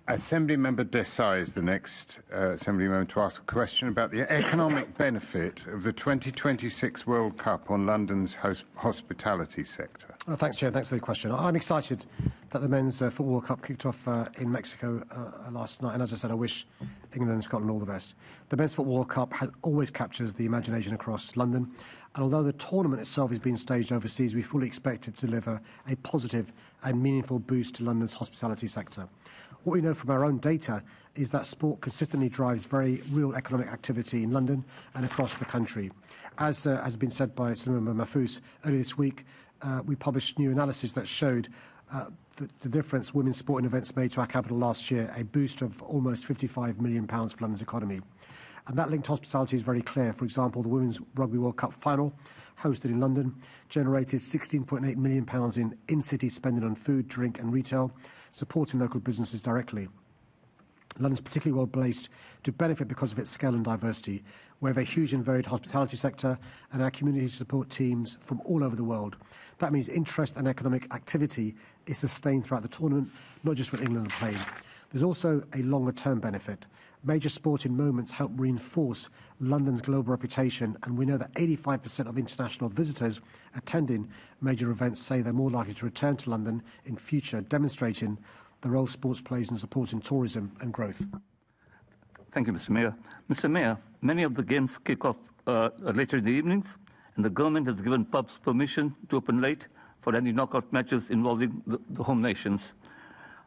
Assembly Member Desai is the next Assembly Member to ask a question about the economic benefit of the 2026 World Cup on London's hospitality sector. Thanks, Chair. Thanks for the question. I'm excited that the Men's Football World Cup kicked off in Mexico last night. And as I said, I wish England and Scotland all the best. The Men's Football World Cup always captures the imagination across London. And although the tournament itself is being staged overseas, we fully expect it to deliver a positive and meaningful boost to London's hospitality sector. What we know from our own data is that sport consistently drives very real economic activity in London and across the country. As has been said by Senator Mahfouz earlier this week, we published new analysis that showed the difference women's sporting events made to our capital last year, a boost of almost £55 million for London's economy. And that link to hospitality is very clear. For example, the Women's Rugby World Cup final, hosted in London, generated £16.8 million in-city spending on food, drink and retail, supporting local businesses directly. London's particularly well placed to benefit because of its scale and diversity. We have a huge and varied hospitality sector, and our community support teams from all over the world. That means interest and economic activity is sustained throughout the tournament, not just when England are playing. There's also a longer-term benefit. Major sporting moments help reinforce London's global reputation, and we know that 85% of international visitors attending major events say they're more likely to return to London in future, demonstrating the role sports plays in supporting tourism and growth. Thank you, Mr. Mayor. Mr. Mayor, many of the games kick off later in the evenings, and the government has given pubs permission to open late for any knockout matches involving the home nations.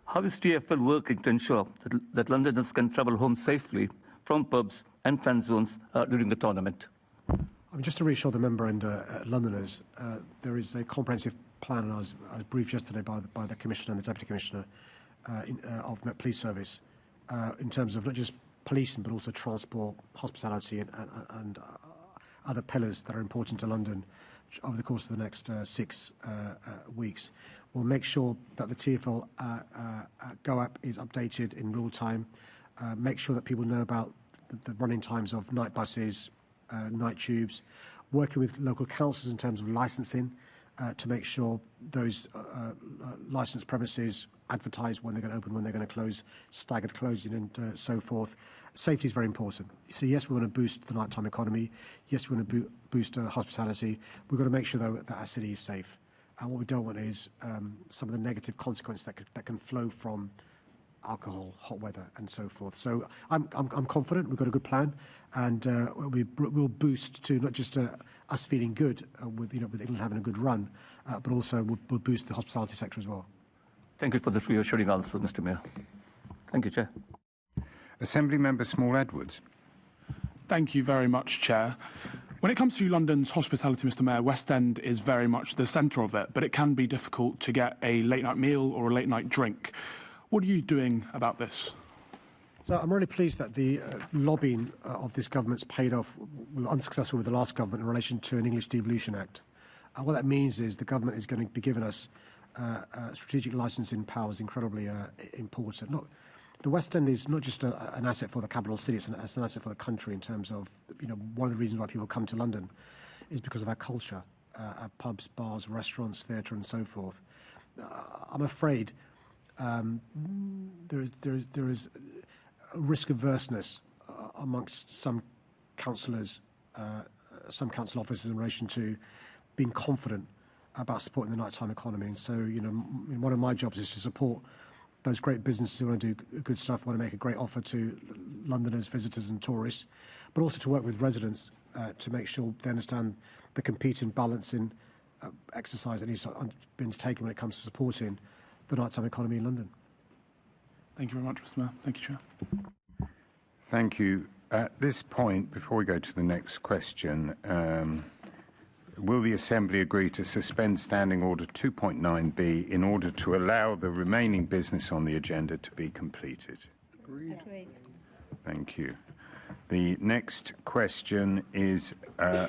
How is TfL working to ensure that Londoners can travel home safely from pubs and fan zones during the tournament? Just to reassure the member and Londoners, there is a comprehensive plan, and I was briefed yesterday by the Commissioner and the Deputy Commissioner of Met Police Service in terms of not just policing, but also transport, hospitality, and other pillars that are important to London over the course of the next 6 weeks. We'll make sure that the TfL Go app is updated in real time, make sure that people know about the running times of night buses, night tubes, working with local councils in terms of licensing to make sure those licensed premises advertise when they're going to open, when they're going to close, staggered closing and so forth. Safety is very important. So yes, we want to boost the nighttime economy. Yes, we want to boost hospitality. We've got to make sure, though, that our city is safe. And what we don't want is some of the negative consequences that can flow from alcohol, hot weather, and so forth. So I'm confident we've got a good plan, and we'll boost to not just us feeling good with England having a good run, but also we'll boost the hospitality sector as well. Thank you for the reassuring answer, Mr. Mayor. Thank you, Chair. Assembly Member Small-Edwards. Thank you very much, Chair. When it comes to London's hospitality, Mr. Mayor, West End is very much the centre of it, but it can be difficult to get a late-night meal or a late-night drink. What are you doing about this? So I'm really pleased that the lobbying of this government's paid off. We were unsuccessful with the last government in relation to an English Devolution Act. What that means is the government is going to be giving us strategic licensing powers, incredibly important. The West End is not just an asset for the capital city, it's an asset for the country in terms of, one of the reasons why people come to London is because of our culture, our pubs, bars, restaurants, theatre and so forth. I'm afraid there is risk averseness amongst some councillors, some council officers in relation to being confident about supporting the nighttime economy. And so, one of my jobs is to support those great businesses who want to do good stuff, want to make a great offer to Londoners, visitors and tourists, but also to work with residents to make sure they understand the competing balancing exercise that needs to be undertaken when it comes to supporting the nighttime economy in London. Thank you very much, Mr. Mayor. Thank you, Chair. Thank you. At this point, before we go to the next question, will the Assembly agree to suspend Standing Order 2.9b in order to allow the remaining business on the agenda to be completed? Agreed. Thank you. The next question is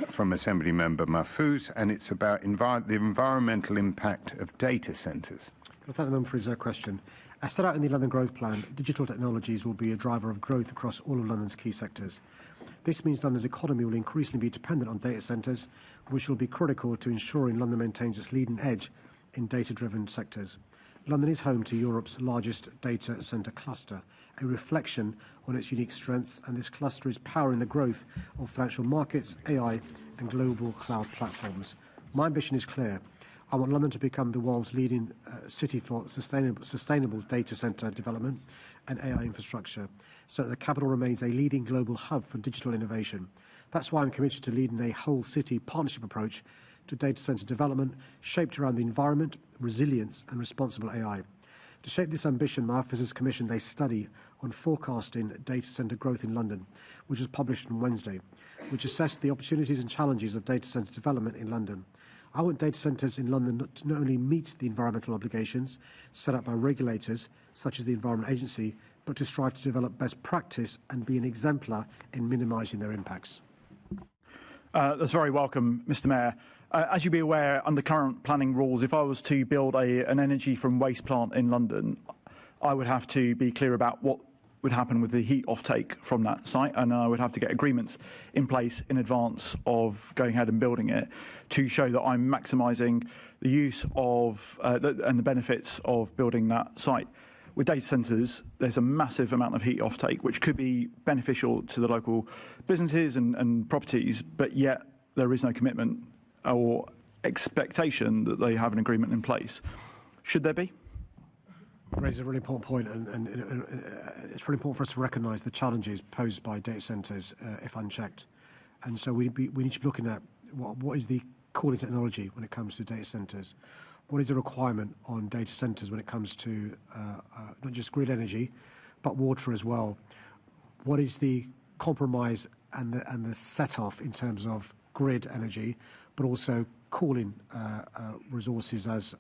from Assembly Member Mahfouz, and it's about the environmental impact of data centres. I thank the member for his question. As set out in the London Growth Plan, digital technologies will be a driver of growth across all of London's key sectors. This means London's economy will increasingly be dependent on data centres, which will be critical to ensuring London maintains its leading edge in data-driven sectors. London is home to Europe's largest data centre cluster, a reflection on its unique strengths, and this cluster is powering the growth of financial markets, AI and global cloud platforms. My ambition is clear. I want London to become the world's leading city for sustainable data centre development and AI infrastructure, so that the capital remains a leading global hub for digital innovation. That's why I'm committed to leading a whole city partnership approach to data centre development shaped around the environment, resilience and responsible AI. To shape this ambition, my office has commissioned a study on forecasting data centre growth in London, which was published on Wednesday, which assessed the opportunities and challenges of data centre development in London. I want data centres in London to not only meet the environmental obligations set up by regulators, such as the Environment Agency, but to strive to develop best practice and be an exemplar in minimising their impacts. That's very welcome, Mr. Mayor. As you'll be aware, under current planning rules, if I was to build an energy from waste plant in London, I would have to be clear about what would happen with the heat offtake from that site, and I would have to get agreements in place in advance of going ahead and building it to show that I'm maximising the use of and the benefits of building that site. With data centres, there's a massive amount of heat offtake, which could be beneficial to the local businesses and properties, but yet there is no commitment or expectation that they have an agreement in place. Should there be? Raises a really important point, and it's really important for us to recognise the challenges posed by data centres if unchecked. And so we need to be looking at what is the cooling technology when it comes to data centres. What is the requirement on data centres when it comes to not just grid energy, but water as well? What is the compromise and the set-off in terms of grid energy, but also cooling resources as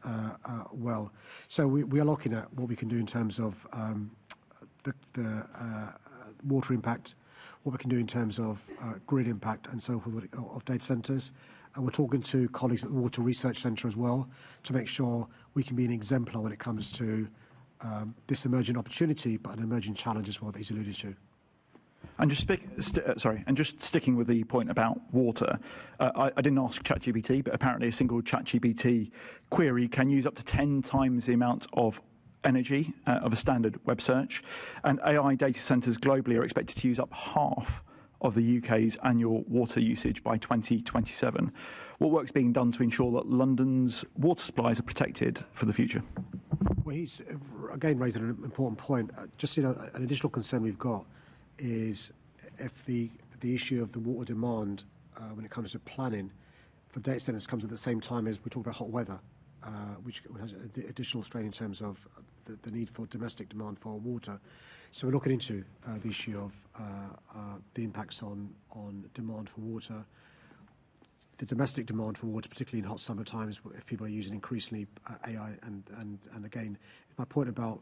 well? So we are looking at what we can do in terms of water impact, what we can do in terms of grid impact and so forth of data centres. And we're talking to colleagues at the Water Research Centre as well to make sure we can be an exemplar when it comes to this emerging opportunity, but an emerging challenge as well that he's alluded to. And just sticking with the point about water, I didn't ask ChatGPT, but apparently a single ChatGPT query can use up to 10 times the amount of energy of a standard web search, and AI data centres globally are expected to use up half of the UK's annual water usage by 2027. What work's being done to ensure that London's water supplies are protected for the future? Well, he's again raised an important point. An additional concern we've got is if the issue of the water demand when it comes to planning for data centres comes at the same time as we talk about hot weather, which has additional strain in terms of the need for domestic demand for water. So we're looking into the issue of the impacts on demand for water, the domestic demand for water, particularly in hot summer times, if people are using increasingly AI. And again, my point about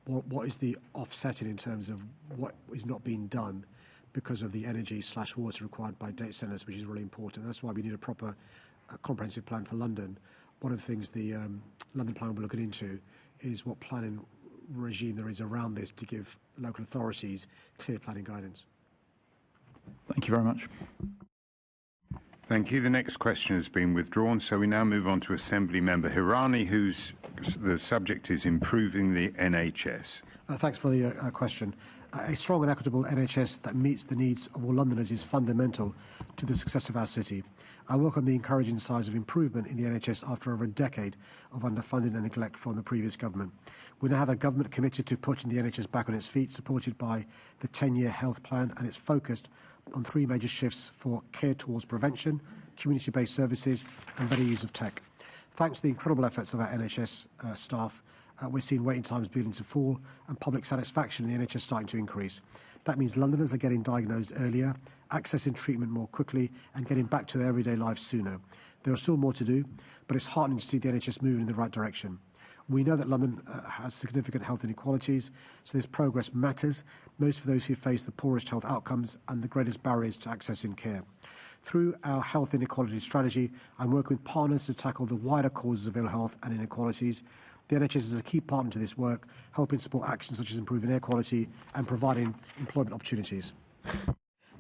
what is the offsetting in terms of what is not being done because of the energy/water required by data centres, which is really important. That's why we need a proper comprehensive plan for London. One of the things the London plan we're looking into is what planning regime there is around this to give local authorities clear planning guidance. Thank you very much. Thank you. The next question has been withdrawn, so we now move on to Assembly Member Hirani, the subject is improving the NHS. Thanks for the question. A strong and equitable NHS that meets the needs of all Londoners is fundamental to the success of our city. I welcome the encouraging signs of improvement in the NHS after over a decade of underfunding and neglect from the previous government. We now have a government committed to putting the NHS back on its feet, supported by the 10-year health plan, and it's focused on three major shifts for care towards prevention, community-based services and better use of tech. Thanks to the incredible efforts of our NHS staff, we're seeing waiting times beginning to fall and public satisfaction in the NHS starting to increase. That means Londoners are getting diagnosed earlier, accessing treatment more quickly and getting back to their everyday lives sooner. There is still more to do, but it's heartening to see the NHS moving in the right direction. We know that London has significant health inequalities, so this progress matters, most for those who face the poorest health outcomes and the greatest barriers to accessing care. Through our health inequality strategy, I'm working with partners to tackle the wider causes of ill health and inequalities. The NHS is a key partner to this work, helping support actions such as improving air quality and providing employment opportunities.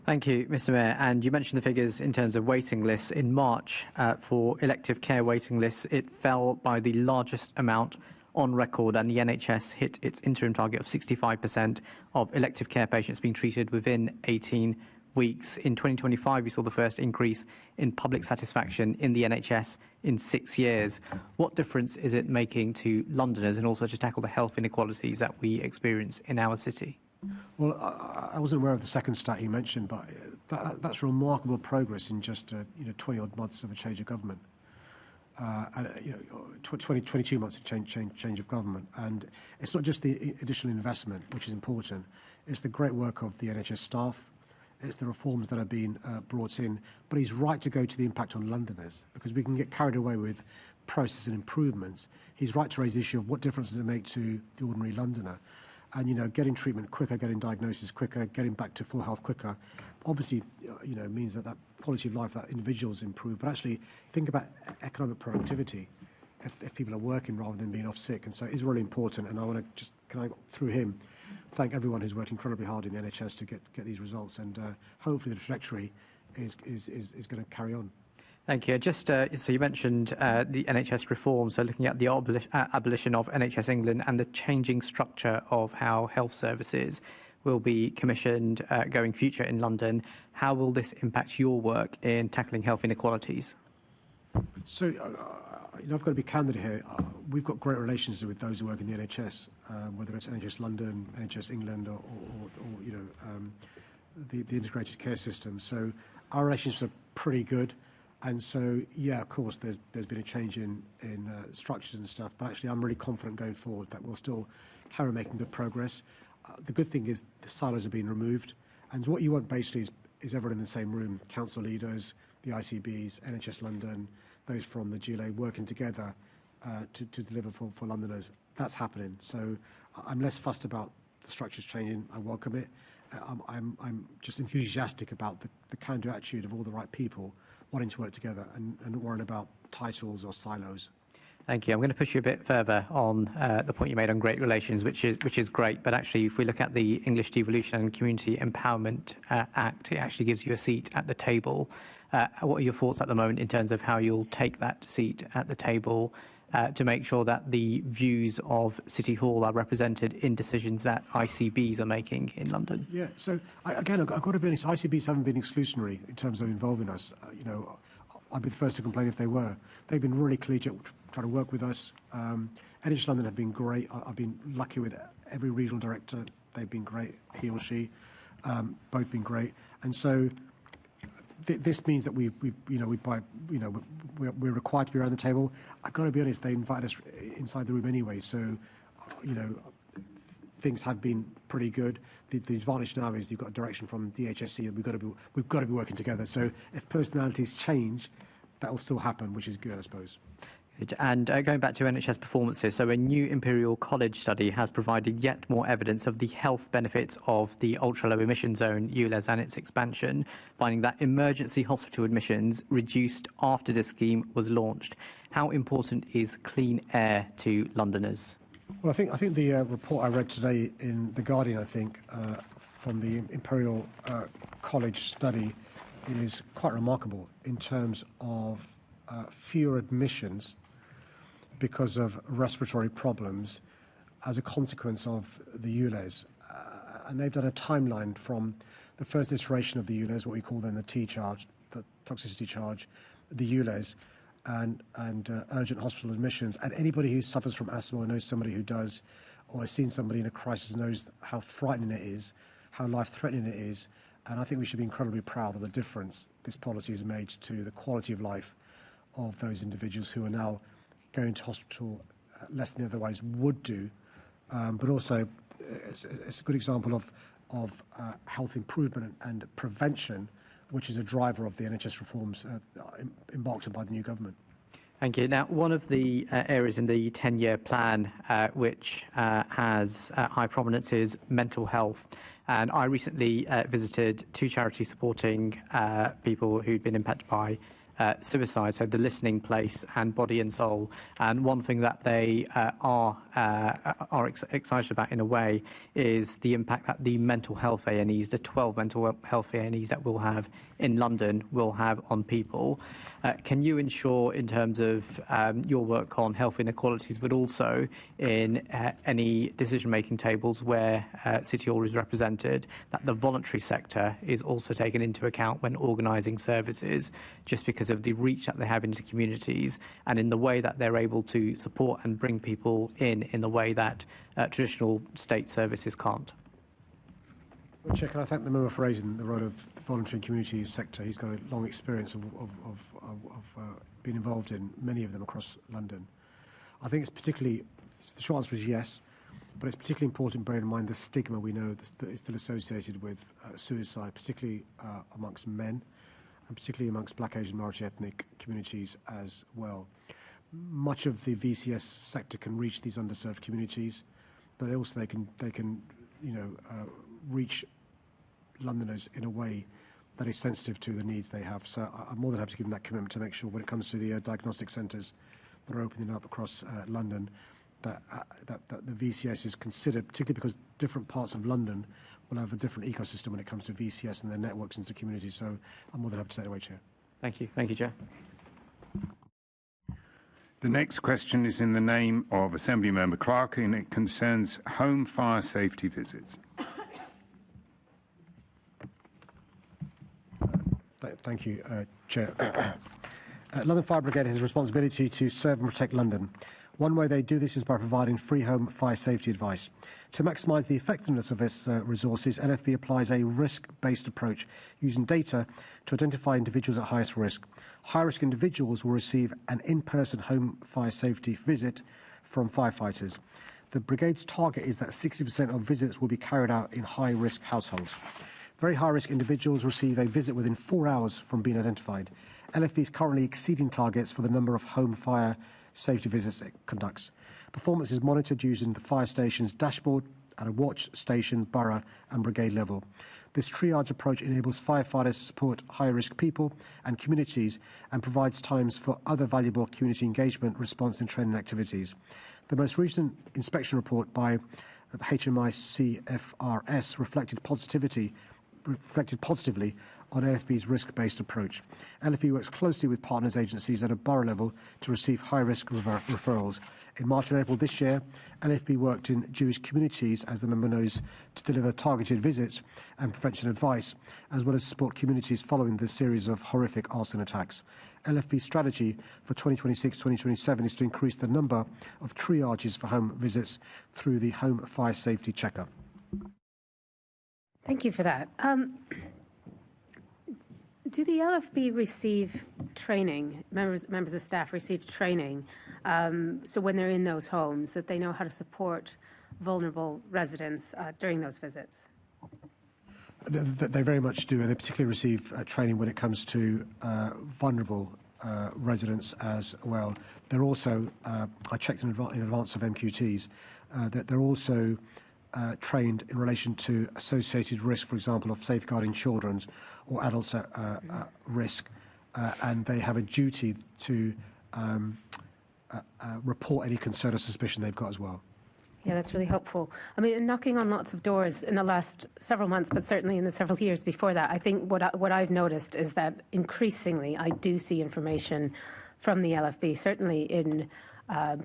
Thank you, Mr. Mayor. And you mentioned the figures in terms of waiting lists. In March, for elective care waiting lists, it fell by the largest amount on record, and the NHS hit its interim target of 65% of elective care patients being treated within 18 weeks. In 2025, we saw the first increase in public satisfaction in the NHS in 6 years. What difference is it making to Londoners and also to tackle the health inequalities that we experience in our city? Well, I wasn't aware of the second stat you mentioned, but that's remarkable progress in just 20-odd months of a change of government. 22 months of change of government. And it's not just the additional investment, which is important. It's the great work of the NHS staff. It's the reforms that are being brought in. But he's right to go to the impact on Londoners, because we can get carried away with process and improvements. He's right to raise the issue of what difference does it make to the ordinary Londoner. And, getting treatment quicker, getting diagnosis quicker, getting back to full health quicker, obviously, means that quality of life, that individuals improve. But actually, think about economic productivity if people are working rather than being off sick. And so it's really important. And I want to through him, thank everyone who's worked incredibly hard in the NHS to get these results. And hopefully the trajectory is going to carry on. Thank you. Just so you mentioned the NHS reform, so looking at the abolition of NHS England and the changing structure of how health services will be commissioned going future in London, how will this impact your work in tackling health inequalities? So, I've got to be candid here. We've got great relations with those who work in the NHS, whether it's NHS London, NHS England, or the integrated care system. So our relationships are pretty good. And so, yeah, of course, there's been a change in structures and stuff, but actually I'm really confident going forward that we'll still carry on making good progress. The good thing is the silos are being removed, and what you want basically is everyone in the same room, council leaders, the ICBs, NHS London, those from the GLA working together to deliver for Londoners. That's happening. So I'm less fussed about the structure's changing. I welcome it. I'm just enthusiastic about the can-do attitude of all the right people wanting to work together and not worrying about titles or silos. Thank you. I'm going to push you a bit further on the point you made on great relations, which is great. But actually, if we look at the English Devolution and Community Empowerment Act, it actually gives you a seat at the table. What are your thoughts at the moment in terms of how you'll take that seat at the table to make sure that the views of City Hall are represented in decisions that ICBs are making in London? Yeah. So I've got to be honest. ICBs haven't been exclusionary in terms of involving us. I'd be the first to complain if they were. They've been really collegiate, trying to work with us. NHS London have been great. I've been lucky with every regional director. They've been great, he or she, both been great. And so this means that we're required to be around the table. I've got to be honest. They invited us inside the room anyway, so things have been pretty good. The advantage now is you've got a direction from DHSC, and we've got to be working together. So if personalities change, that will still happen, which is good, I suppose. And going back to NHS performances, so a new Imperial College study has provided yet more evidence of the health benefits of the ultra-low emission zone, ULEZ, and its expansion, finding that emergency hospital admissions reduced after the scheme was launched. How important is clean air to Londoners? Well, I think the report I read today in The Guardian, from the Imperial College study, is quite remarkable in terms of fewer admissions because of respiratory problems as a consequence of the ULEZ. And they've done a timeline from the first iteration of the ULEZ, what we call then the T charge, the toxicity charge, the ULEZ, and urgent hospital admissions. And anybody who suffers from asthma or knows somebody who does, or has seen somebody in a crisis, knows how frightening it is, how life-threatening it is. And I think we should be incredibly proud of the difference this policy has made to the quality of life of those individuals who are now going to hospital less than they otherwise would do. But also, it's a good example of health improvement and prevention, which is a driver of the NHS reforms embarked on by the new government. Thank you. Now, one of the areas in the 10-year plan which has high prominence is mental health. And I recently visited two charities supporting people who'd been impacted by suicide, so the Listening Place and Body and Soul. And one thing that they are excited about in a way is the impact that the mental health A&Es, the 12 mental health A&Es that we'll have in London will have on people. Can you ensure, in terms of your work on health inequalities, but also in any decision-making tables where City Hall is represented, that the voluntary sector is also taken into account when organising services, just because of the reach that they have into communities and in the way that they're able to support and bring people in the way that traditional state services can't? Well, Chair, can I thank the member for raising the role of the voluntary and community sector. He's got a long experience of being involved in many of them across London. I think it's particularly, the short answer is yes, but it's particularly important bearing in mind the stigma we know that is still associated with suicide, particularly amongst men, and particularly amongst Black, Asian, minority ethnic communities as well. Much of the VCS sector can reach these underserved communities, but they can reach Londoners in a way that is sensitive to the needs they have. So I'm more than happy to give them that commitment to make sure when it comes to the diagnostic centres that are opening up across London, that the VCS is considered, particularly because different parts of London will have a different ecosystem when it comes to VCS and their networks into communities. So I'm more than happy to take that away, Chair. Thank you. Thank you, Chair. The next question is in the name of Assembly Member Clark, and it concerns home fire safety visits. Thank you, Chair. London Fire Brigade has a responsibility to serve and protect London. One way they do this is by providing free home fire safety advice. To maximise the effectiveness of its resources, LFB applies a risk-based approach using data to identify individuals at highest risk. High-risk individuals will receive an in-person home fire safety visit from firefighters. The Brigade's target is that 60% of visits will be carried out in high-risk households. Very high-risk individuals receive a visit within 4 hours from being identified. LFB is currently exceeding targets for the number of home fire safety visits it conducts. Performance is monitored using the fire station's dashboard at a watch, station, borough and brigade level. This triage approach enables firefighters to support high-risk people and communities and provides times for other valuable community engagement, response and training activities. The most recent inspection report by HMI CFRS reflected positively on LFB's risk-based approach. LFB works closely with partners agencies at a borough level to receive high-risk referrals. In March and April this year, LFB worked in Jewish communities, as the member knows, to deliver targeted visits and prevention advice, as well as support communities following the series of horrific arson attacks. LFB's strategy for 2026-2027 is to increase the number of triages for home visits through the Home Fire Safety Checker. Thank you for that. Do the LFB receive training, members of staff receive training, so when they're in those homes, that they know how to support vulnerable residents during those visits? They very much do, and they particularly receive training when it comes to vulnerable residents as well. They're also, I checked in advance of MQTs, that they're also trained in relation to associated risk, for example, of safeguarding children or adults at risk, and they have a duty to report any concern or suspicion they've got as well. Yeah, that's really helpful. I mean, knocking on lots of doors in the last several months, but certainly in the several years before that, I think what I've noticed is that increasingly I do see information from the LFB, certainly in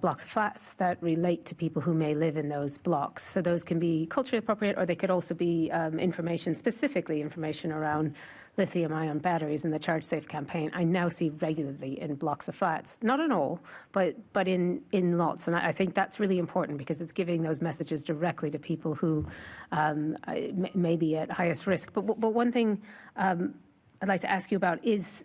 blocks of flats that relate to people who may live in those blocks. So those can be culturally appropriate, or they could also be information, specifically information around lithium-ion batteries and the Charge Safe campaign. I now see regularly in blocks of flats, not in all, but in lots. And I think that's really important because it's giving those messages directly to people who may be at highest risk. But one thing I'd like to ask you about is,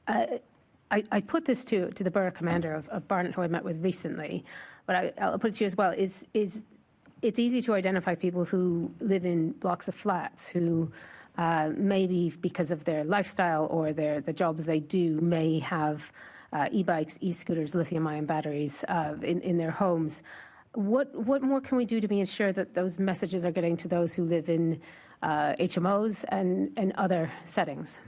I put this to the borough commander of Barnet, who I met with recently, but I'll put it to you as well, is it's easy to identify people who live in blocks of flats who maybe because of their lifestyle or the jobs they do may have e-bikes, e-scooters, lithium-ion batteries in their homes. What more can we do to ensure that those messages are getting to those who live in HMOs and other settings?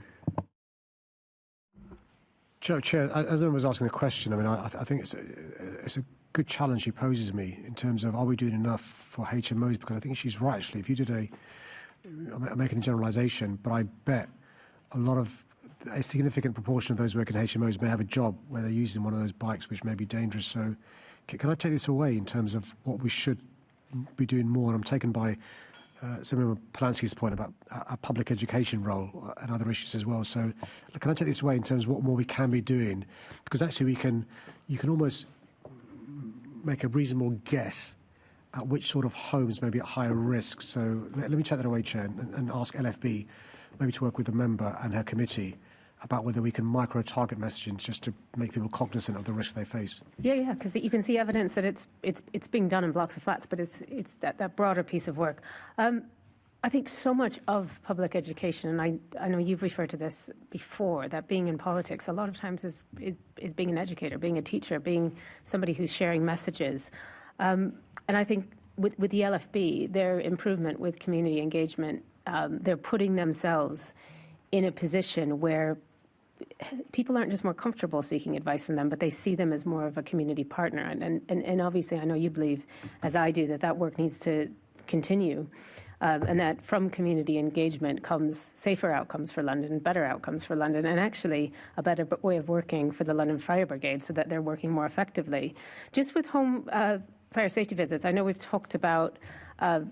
Chair, as I was asking the question, I mean, I think it's a good challenge she poses me in terms of are we doing enough for HMOs? Because I think she's right, actually. If you did I'm making a generalisation, but I bet a significant proportion of those working in HMOs may have a job where they're using one of those bikes, which may be dangerous. So can I take this away in terms of what we should be doing more? And I'm taken by Senator Polanski's point about a public education role and other issues as well. So can I take this away in terms of what more we can be doing? Because actually you can almost make a reasonable guess at which sort of homes may be at higher risk. So let me take that away, Chair, and ask LFB maybe to work with the member and her committee about whether we can micro-target messaging just to make people cognizant of the risk they face. Yeah, because you can see evidence that it's being done in blocks of flats, but it's that broader piece of work. I think so much of public education, and I know you've referred to this before, that being in politics a lot of times is being an educator, being a teacher, being somebody who's sharing messages. And I think with the LFB, their improvement with community engagement, they're putting themselves in a position where people aren't just more comfortable seeking advice from them, but they see them as more of a community partner. And obviously, I know you believe, as I do, that work needs to continue. And that from community engagement comes safer outcomes for London, better outcomes for London, and actually a better way of working for the London Fire Brigade so that they're working more effectively. Just with home fire safety visits, I know we've talked about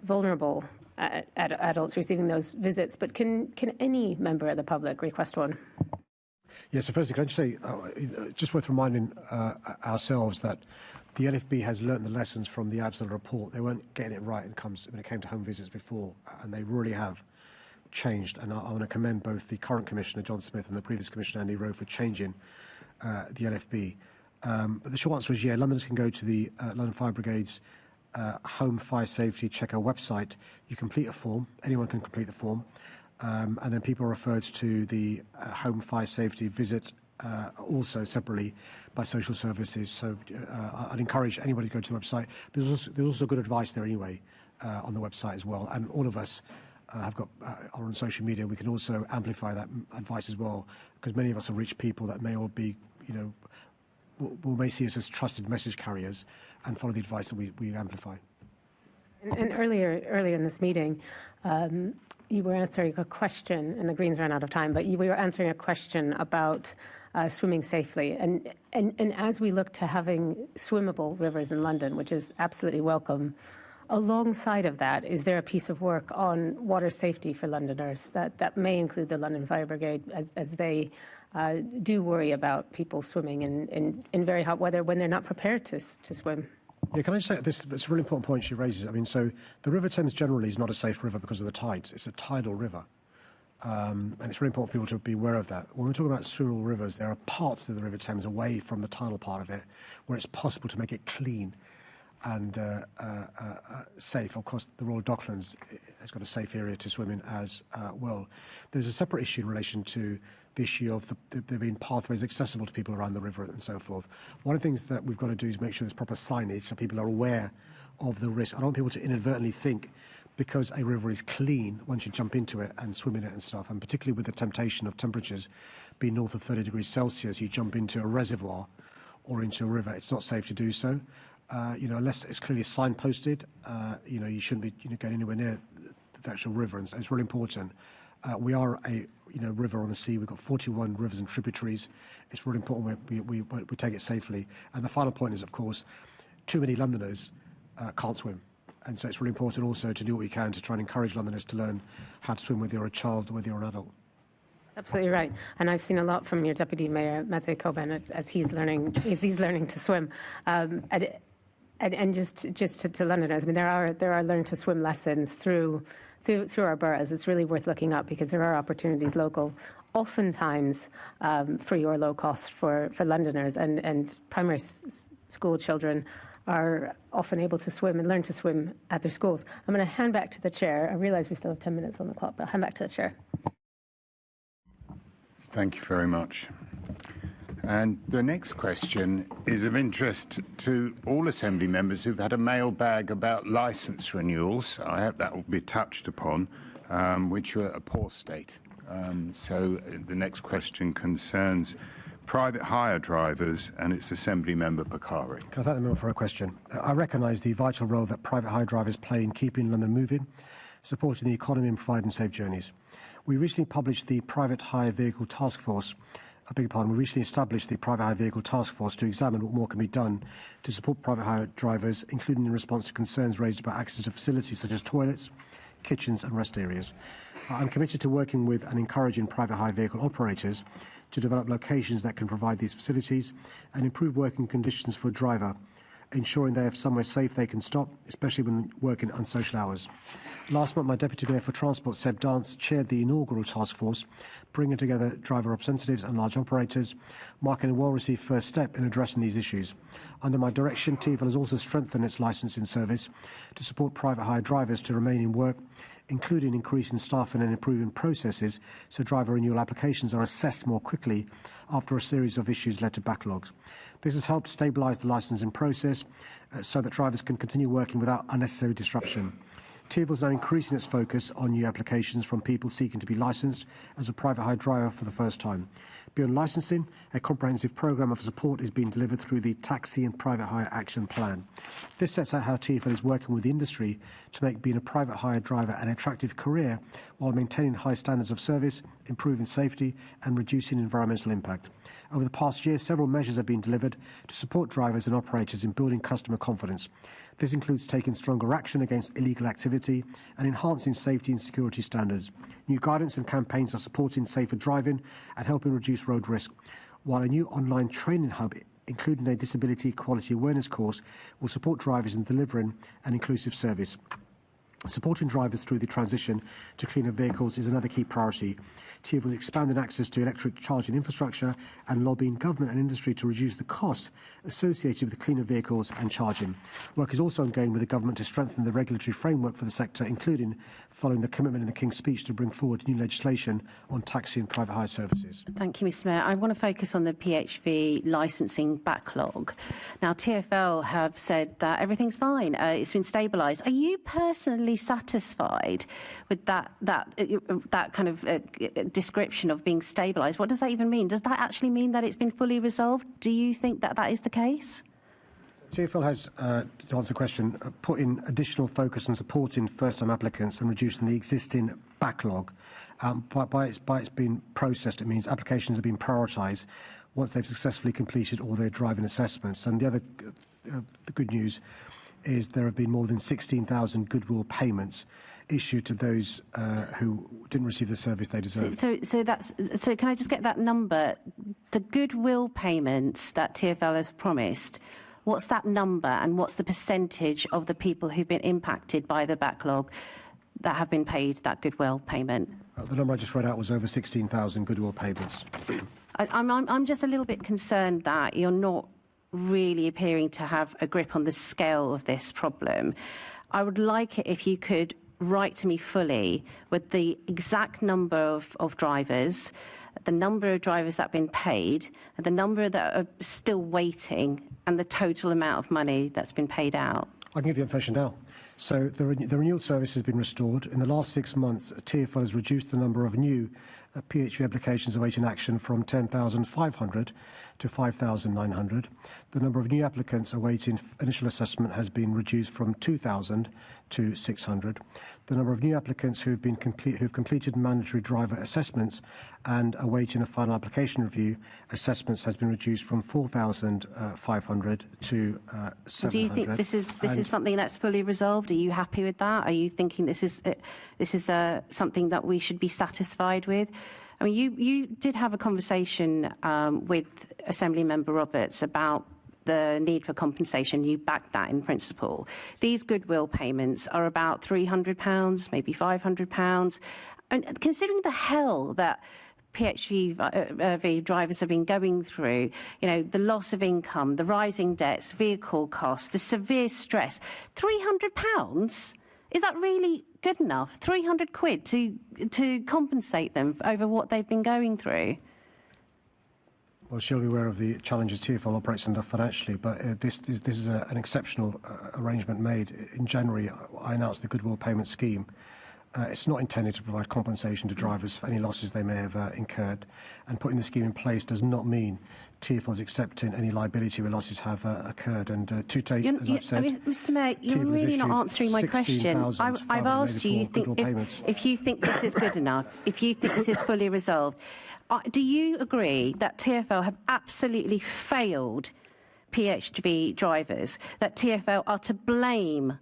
vulnerable adults receiving those visits, but can any member of the public request one? Yes, so firstly, can I just say, just worth reminding ourselves that the LFB has learnt the lessons from the Avsel report. They weren't getting it right when it came to home visits before, and they really have changed. And I want to commend both the current Commissioner, John Smith, and the previous Commissioner, Andy Rowe, for changing the LFB. But the short answer is, yeah, Londoners can go to the London Fire Brigade's Home Fire Safety Checker website. You complete a form. Anyone can complete the form. And then people are referred to the Home Fire Safety visit also separately by social services. So I'd encourage anybody to go to the website. There's also good advice there anyway on the website as well. And all of us are on social media. We can also amplify that advice as well, because many of us are rich people that may all be, may see us as trusted message carriers and follow the advice that we amplify. And earlier in this meeting, you were answering a question, and the Greens ran out of time, but we were answering a question about swimming safely. And as we look to having swimmable rivers in London, which is absolutely welcome, alongside of that, is there a piece of work on water safety for Londoners that may include the London Fire Brigade as they do worry about people swimming in very hot weather when they're not prepared to swim? Yeah, can I just say this? It's a really important point she raises. I mean, so the River Thames generally is not a safe river because of the tides. It's a tidal river. And it's really important for people to be aware of that. When we're talking about swimmable rivers, there are parts of the River Thames away from the tidal part of it where it's possible to make it clean and safe. Of course, the Royal Docklands has got a safe area to swim in as well. There's a separate issue in relation to the issue of there being pathways accessible to people around the river and so forth. One of the things that we've got to do is make sure there's proper signage so people are aware of the risk. I don't want people to inadvertently think because a river is clean once you jump into it and swim in it and stuff, and particularly with the temptation of temperatures being north of 30 degrees Celsius, you jump into a reservoir or into a river, it's not safe to do so. Unless it's clearly signposted, you shouldn't be going anywhere near the actual river, and so it's really important. We are a river on the sea. We've got 41 rivers and tributaries. It's really important we take it safely. And the final point is, of course, too many Londoners can't swim. And so it's really important also to do what we can to try and encourage Londoners to learn how to swim, whether you're a child or whether you're an adult. Absolutely right. And I've seen a lot from your Deputy Mayor, Madze Coben, as he's learning to swim. And just to Londoners, I mean, there are learn to swim lessons through our boroughs. It's really worth looking up because there are opportunities local, oftentimes free or low cost for Londoners, and primary school children are often able to swim and learn to swim at their schools. I'm going to hand back to the chair. I realise we still have 10 minutes on the clock, but I'll hand back to the chair. Thank you very much. And the next question is of interest to all Assembly members who've had a mailbag about licence renewals. I hope that will be touched upon, which are a poor state. So the next question concerns private hire drivers, and it's Assembly Member Bakari. Can I thank the member for her question? I recognise the vital role that private hire drivers play in keeping London moving, supporting the economy and providing safe journeys. We recently published the Private Hire Vehicle Task Force. We recently established the Private Hire Vehicle Task Force to examine what more can be done to support private hire drivers, including in response to concerns raised about access to facilities such as toilets, kitchens and rest areas. I'm committed to working with and encouraging private hire vehicle operators to develop locations that can provide these facilities and improve working conditions for a driver, ensuring they have somewhere safe they can stop, especially when working unsocial hours. Last month, my Deputy Mayor for Transport, Seb Dance, chaired the inaugural task force, bringing together driver representatives and large operators, marking a well-received first step in addressing these issues. Under my direction, TfL has also strengthened its licensing service to support private hire drivers to remain in work, including increasing staffing and improving processes so driver renewal applications are assessed more quickly after a series of issues led to backlogs. This has helped stabilise the licensing process so that drivers can continue working without unnecessary disruption. TfL is now increasing its focus on new applications from people seeking to be licensed as a private hire driver for the first time. Beyond licensing, a comprehensive programme of support is being delivered through the Taxi and Private Hire Action Plan. This sets out how TfL is working with the industry to make being a private hire driver an attractive career while maintaining high standards of service, improving safety and reducing environmental impact. Over the past year, several measures have been delivered to support drivers and operators in building customer confidence. This includes taking stronger action against illegal activity and enhancing safety and security standards. New guidance and campaigns are supporting safer driving and helping reduce road risk, while a new online training hub, including a disability equality awareness course, will support drivers in delivering an inclusive service. Supporting drivers through the transition to cleaner vehicles is another key priority. TfL is expanding access to electric charging infrastructure and lobbying government and industry to reduce the costs associated with cleaner vehicles and charging. Work is also ongoing with the government to strengthen the regulatory framework for the sector, including following the commitment in the King's Speech to bring forward new legislation on taxi and private hire services. Thank you, Mr. Mayor. I want to focus on the PHV licensing backlog. Now, TfL have said that everything's fine. It's been stabilised. Are you personally satisfied with that kind of description of being stabilised? What does that even mean? Does that actually mean that it's been fully resolved? Do you think that that is the case? TfL has, to answer the question, put in additional focus on supporting first-time applicants and reducing the existing backlog. By its being processed, it means applications have been prioritised once they've successfully completed all their driving assessments. And the other the good news is there have been more than 16,000 goodwill payments issued to those who didn't receive the service they deserved. So can I just get that number? The goodwill payments that TfL has promised, what's that number and what's the percentage of the people who've been impacted by the backlog that have been paid that goodwill payment? The number I just read out was over 16,000 goodwill payments. I'm just a little bit concerned that you're not really appearing to have a grip on the scale of this problem. I would like it if you could write to me fully with the exact number of drivers, the number of drivers that have been paid, the number that are still waiting, and the total amount of money that's been paid out. I can give you information now. So the renewal service has been restored. In the last 6 months, TfL has reduced the number of new PHV applications awaiting action from 10,500 to 5,900. The number of new applicants awaiting initial assessment has been reduced from 2,000 to 600. The number of new applicants who've completed mandatory driver assessments and awaiting a final application review assessments has been reduced from 4,500 to 700. Do you think this is something that's fully resolved? Are you happy with that? Are you thinking this is something that we should be satisfied with? I mean, you did have a conversation with Assembly Member Roberts about the need for compensation. You backed that in principle. These goodwill payments are about £300, maybe £500. And considering the hell that PHV drivers have been going through, you know, the loss of income, the rising debts, vehicle costs, the severe stress, £300? Is that really good enough? 300 quid to compensate them over what they've been going through? Well, she'll be aware of the challenges TfL operates under financially, but this is an exceptional arrangement made. In January, I announced the goodwill payment scheme. It's not intended to provide compensation to drivers for any losses they may have incurred, and putting the scheme in place does not mean TfL is accepting any liability where losses have occurred. And to date, as I've said, Mr. Mayor, you're really not answering my question. I've asked you if you think this is good enough, if you think this is fully resolved. Do you agree that TfL have absolutely failed PHV drivers, that TfL are to blame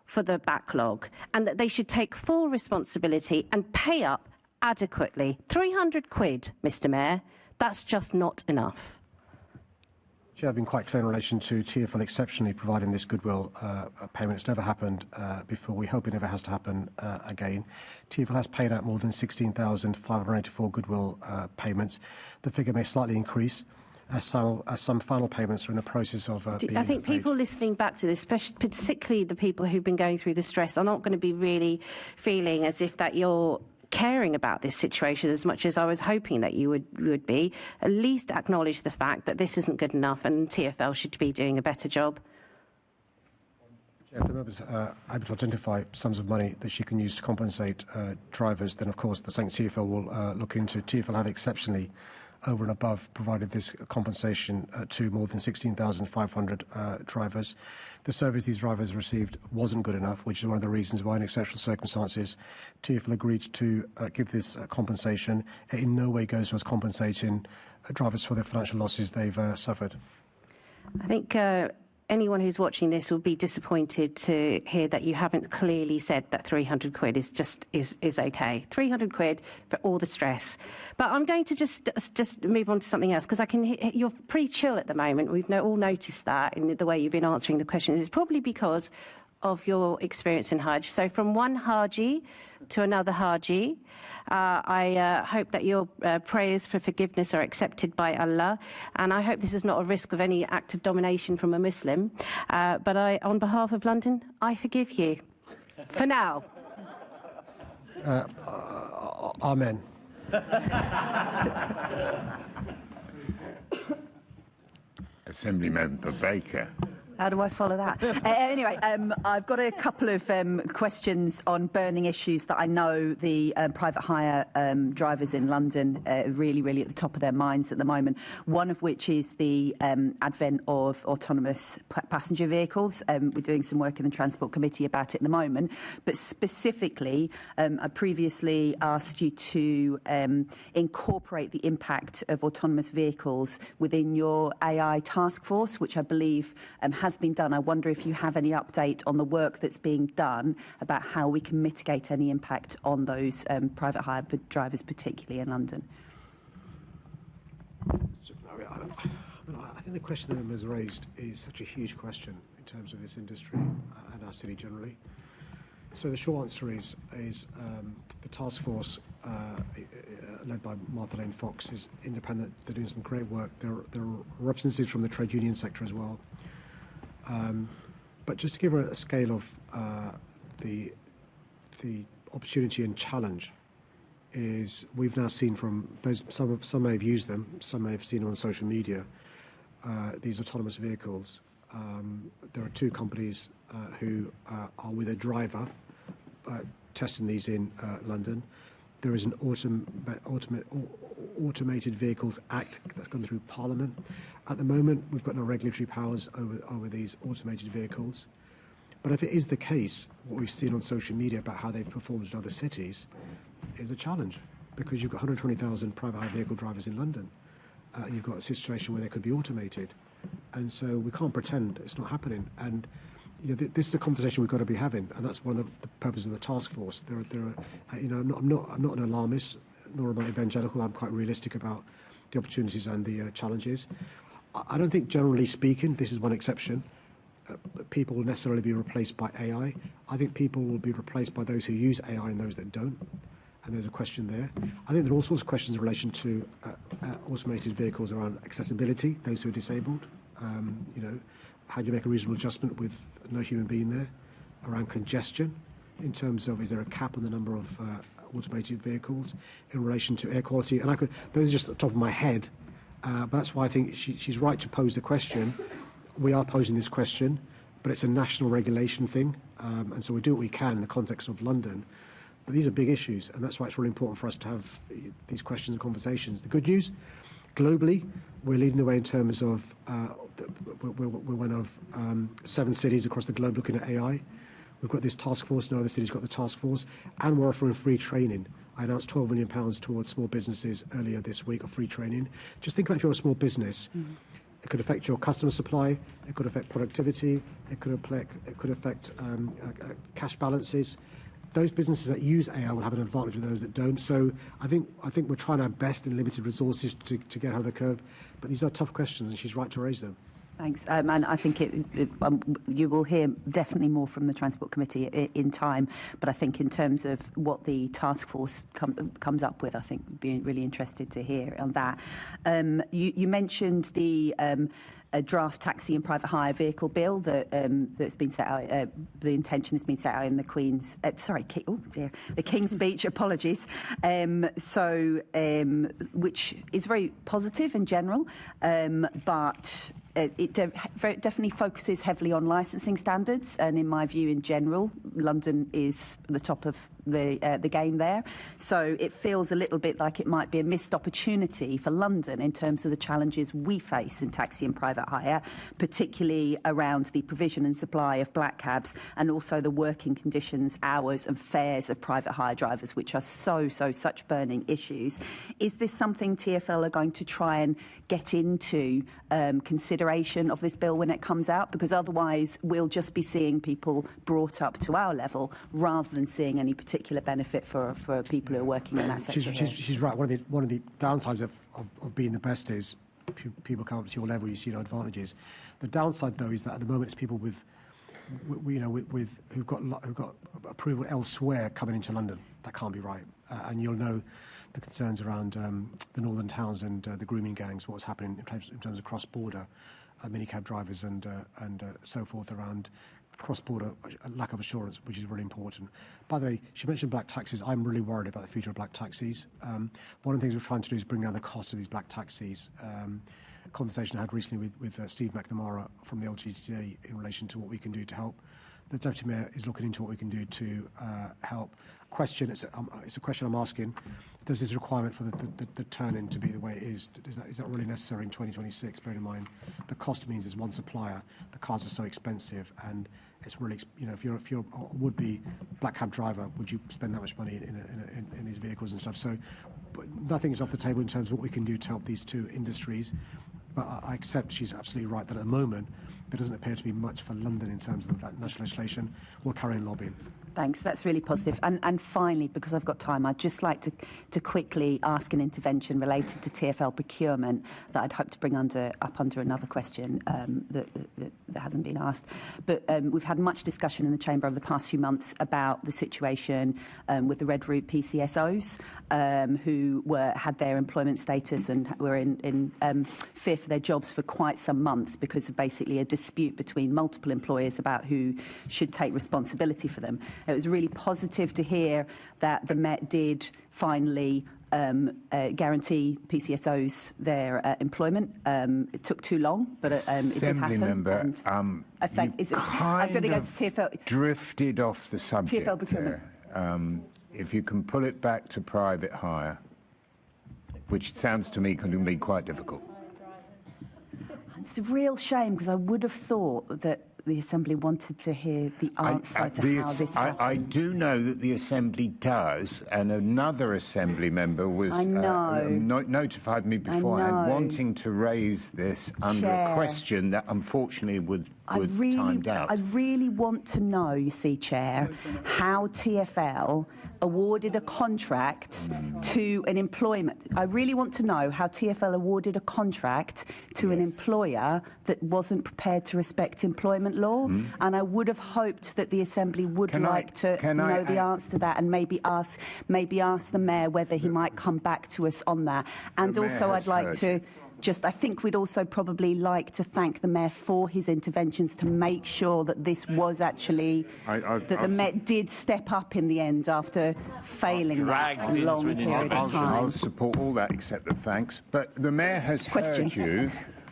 for the backlog, and that they should take full responsibility and pay up adequately? 300 quid, Mr. Mayor, that's just not enough. I've been quite clear in relation to TfL exceptionally providing this goodwill payment. It's never happened before. We hope it never has to happen again. TfL has paid out more than 16,584 goodwill payments. The figure may slightly increase as some final payments are in the process of being I think paid. people listening back to this, particularly the people who've been going through the stress, are not going to be really feeling as if that you're caring about this situation as much as I was hoping that you would be. At least acknowledge the fact that this isn't good enough and TfL should be doing a better job. If the members are able to identify sums of money that she can use to compensate drivers, then of course the St TfL will look into. TfL have exceptionally, over and above, provided this compensation to more than 16,500 drivers. The service these drivers received wasn't good enough, which is one of the reasons why in exceptional circumstances TfL agreed to give this compensation. It in no way goes towards compensating drivers for the financial losses they've suffered. I think anyone who's watching this will be disappointed to hear that you haven't clearly said that 300 quid is okay. 300 quid for all the stress. But I'm going to just move on to something else, because I can you're pretty chill at the moment. We've all noticed that in the way you've been answering the questions. It's probably because of your experience in Hajj. So from one Haji to another Haji, I hope that your prayers for forgiveness are accepted by Allah, and I hope this is not a risk of any act of domination from a Muslim. But on behalf of London, I forgive you. For now. Amen. Assembly Member Baker. How do I follow that? Anyway, I've got a couple of questions on burning issues that I know the private hire drivers in London are really at the top of their minds at the moment. One of which is the advent of autonomous passenger vehicles. We're doing some work in the Transport Committee about it at the moment. But specifically, I previously asked you to incorporate the impact of autonomous vehicles within your AI task force, which I believe has been done. I wonder if you have any update on the work that's being done about how we can mitigate any impact on those private hire drivers, particularly in London. I think the question that was raised is such a huge question in terms of this industry and our city generally. So the short answer is the task force led by Martha Lane Fox is independent. They're doing some great work. There are representatives from the trade union sector as well. But just to give her a scale of the opportunity and challenge is we've now seen from those, some may have used them, some may have seen them on social media, these autonomous vehicles. There are two companies who are with a driver testing these in London. There is an Automated Vehicles Act that's gone through Parliament. At the moment, we've got no regulatory powers over these automated vehicles. But if it is the case, what we've seen on social media about how they've performed in other cities is a challenge, because you've got 120,000 private hire vehicle drivers in London, and you've got a situation where they could be automated. And so we can't pretend it's not happening. And this is a conversation we've got to be having, and that's one of the purposes of the task force. There are I'm not an alarmist, nor am I evangelical. I'm quite realistic about the opportunities and the challenges. I don't think, generally speaking, this is one exception, people will necessarily be replaced by AI. I think people will be replaced by those who use AI and those that don't. And there's a question there. I think there are all sorts of questions in relation to automated vehicles around accessibility, those who are disabled. How do you make a reasonable adjustment with no human being there? Around congestion, in terms of, is there a cap on the number of automated vehicles in relation to air quality? And those are just at the top of my head. But that's why I think she's right to pose the question. We are posing this question, but it's a national regulation thing. And so we do what we can in the context of London. But these are big issues, and that's why it's really important for us to have these questions and conversations. The good news, globally, we're leading the way in terms of, we're one of 7 cities across the globe looking at AI. We've got this task force, no other city's got the task force, and we're offering free training. I announced £12 million towards small businesses earlier this week of free training. Just think about if you're a small business. It could affect your customer supply, it could affect productivity, it could affect cash balances. Those businesses that use AI will have an advantage of those that don't. So I think we're trying our best in limited resources to get ahead of the curve. But these are tough questions, and she's right to raise them. Thanks. And I think you will hear definitely more from the Transport Committee in time. But I think in terms of what the task force comes up with, I think we'd be really interested to hear on that. You mentioned the draft taxi and private hire vehicle bill that's been set out. The intention has been set out in the Queen's, the King's Speech. Apologies. Which is very positive in general, but it definitely focuses heavily on licensing standards, and in my view, in general, London is the top of the game there. So it feels a little bit like it might be a missed opportunity for London in terms of the challenges we face in taxi and private hire, particularly around the provision and supply of black cabs, and also the working conditions, hours and fares of private hire drivers, which are such burning issues. Is this something TfL are going to try and get into consideration of this bill when it comes out? Because otherwise we'll just be seeing people brought up to our level rather than seeing any particular benefit for people who are working in that sector. She's right. One of the downsides of being the best is people come up to your level, you see no advantages. The downside, though, is that at the moment it's people with with who've got approval elsewhere coming into London. That can't be right. And you'll know the concerns around the northern towns and the grooming gangs, what's happening in terms of cross-border minicab drivers and so forth around cross-border lack of assurance, which is really important. By the way, she mentioned black taxis. I'm really worried about the future of black taxis. One of the things we're trying to do is bring down the cost of these black taxis. A conversation I had recently with Steve McNamara from the LGTA in relation to what we can do to help. The Deputy Mayor is looking into what we can do to help. It's a question I'm asking. Does this requirement for the turn-in to be the way it is that really necessary in 2026? Bear in mind, the cost means there's one supplier. The cars are so expensive, and it's really, if you're a would-be black cab driver, would you spend that much money in these vehicles and stuff? So, but nothing is off the table in terms of what we can do to help these two industries. But I accept she's absolutely right that at the moment there doesn't appear to be much for London in terms of that national legislation. We'll carry on lobbying. Thanks, that's really positive. And finally, because I've got time, I'd just like to quickly ask an intervention related to TfL procurement that I'd hope to bring up under another question that hasn't been asked. But we've had much discussion in the Chamber over the past few months about the situation with the Red Route PCSOs who had their employment status and were in fear for their jobs for quite some months because of basically a dispute between multiple employers about who should take responsibility for them. It was really positive to hear that the Met did finally guarantee PCSOs their employment. It took too long, but it did happen. Member, I'm going to go to TfL. Drifted off the subject TfL procurement. there. If you can pull it back to private hire, which sounds to me can be quite difficult. It's a real shame because I would have thought that the Assembly wanted to hear the answer to how this happened. I do know that the Assembly does, and another Assembly member was notified me beforehand wanting to raise this under a question that unfortunately would timed out. I really want to know, you see, Chair, how TfL awarded a contract to an employment. I really want to know how TfL awarded a contract to an employer that wasn't prepared to respect employment law. And I would have hoped that the Assembly would like to know the answer to that and maybe ask the Mayor whether he might come back to us on that. And also I'd like to I think we'd also probably like to thank the Mayor for his interventions to make sure that this was actually, that the Met did step up in the end after failing that a long period of time. I'll support all that except the thanks. But the Mayor has heard you.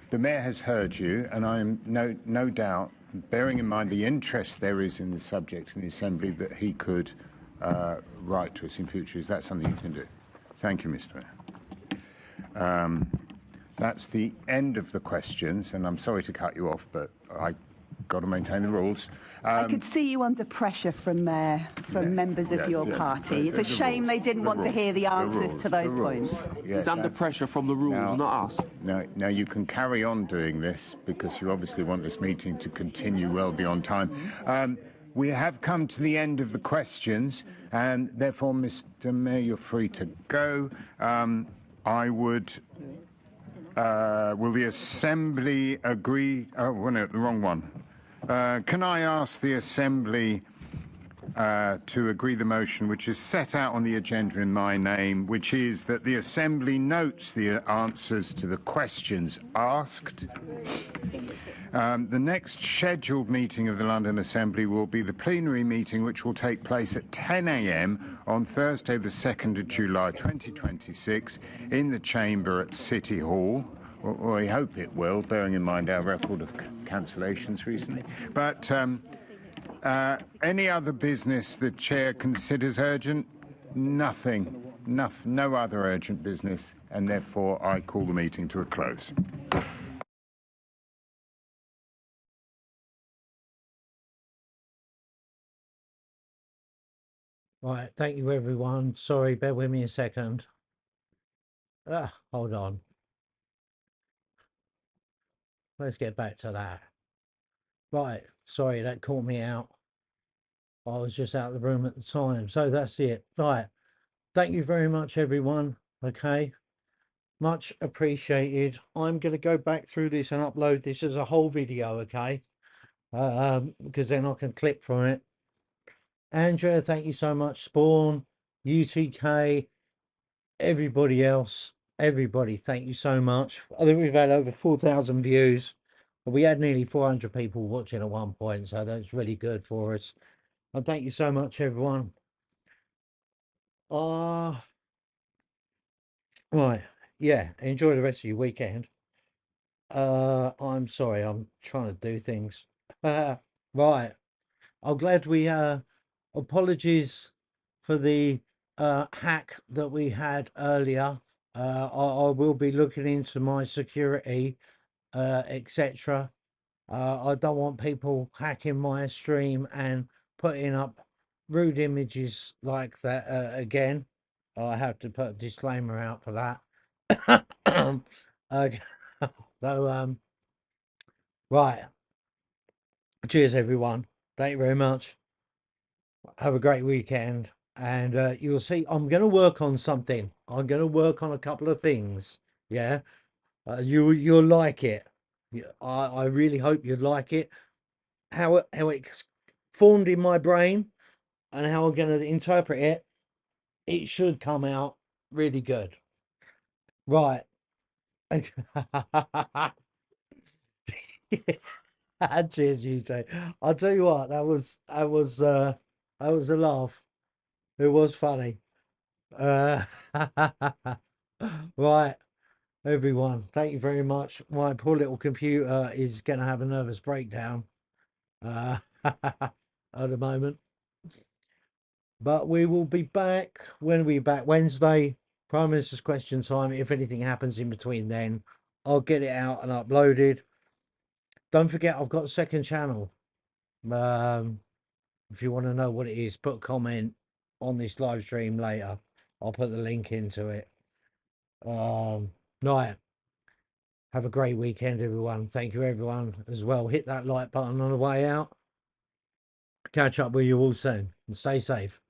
The Mayor has heard you, and I'm no doubt, bearing in mind the interest there is in the subject in the Assembly, that he could write to us in future. Is that something you can do? Thank you, Mr. Mayor. That's the end of the questions, and I'm sorry to cut you off, but I got to maintain the rules. I could see you under pressure from members of your party. It's a shame they didn't want to hear the answers to those points. He's under pressure from the rules, not us. Now you can carry on doing this because you obviously want this meeting to continue well beyond time. We have come to the end of the questions, and therefore, Mr. Mayor, you're free to go. I would. Will the Assembly agree? Oh, no, the wrong one. Can I ask the Assembly to agree the motion which is set out on the agenda in my name, which is that the Assembly notes the answers to the questions asked. The next scheduled meeting of the London Assembly will be the plenary meeting, which will take place at 10 a.m. on Thursday, the 2nd of July 2026, in the Chamber at City Hall. Well, I hope it will, bearing in mind our record of cancellations recently. But any other business the Chair considers urgent? Nothing. No other urgent business, and therefore I call the meeting to a close. Right, thank you everyone. Sorry, bear with me a second. Hold on. Let's get back to that. Right, sorry, that caught me out. I was just out of the room at the time. So that's it. Right, thank you very much, everyone. Okay, much appreciated. I'm going to go back through this and upload this as a whole video, okay? because then I can click from it. Andrea, thank you so much. Spawn, UTK, everybody else, everybody, thank you so much. I think we've had over 4,000 views. But we had nearly 400 people watching at one point, so that's really good for us. And thank you so much, everyone. Right, yeah, enjoy the rest of your weekend. I'm sorry, I'm trying to do things. Right, I'm glad we apologies for the hack that we had earlier. I will be looking into my security, etc. I don't want people hacking my stream and putting up rude images like that again. I have to put a disclaimer out for that. Okay. So, right. Cheers, everyone. Thank you very much. Have a great weekend. And you'll see, I'm going to work on something. I'm going to work on a couple of things. Yeah. You'll like it. I really hope you'd like it. How it's formed in my brain and how I'm going to interpret it, it should come out really good. Right. Cheers, you two. I'll tell you what, that was a laugh. It was funny. Right, everyone, thank you very much. My poor little computer is going to have a nervous breakdown at the moment. But we will be back. When are we back? Wednesday, Prime Minister's question time. If anything happens in between then, I'll get it out and uploaded. Don't forget, I've got a second channel. If you want to know what it is, put a comment on this live stream later. I'll put the link into it. Right. Have a great weekend, everyone. Thank you, everyone, as well. Hit that like button on the way out. Catch up with you all soon and stay safe.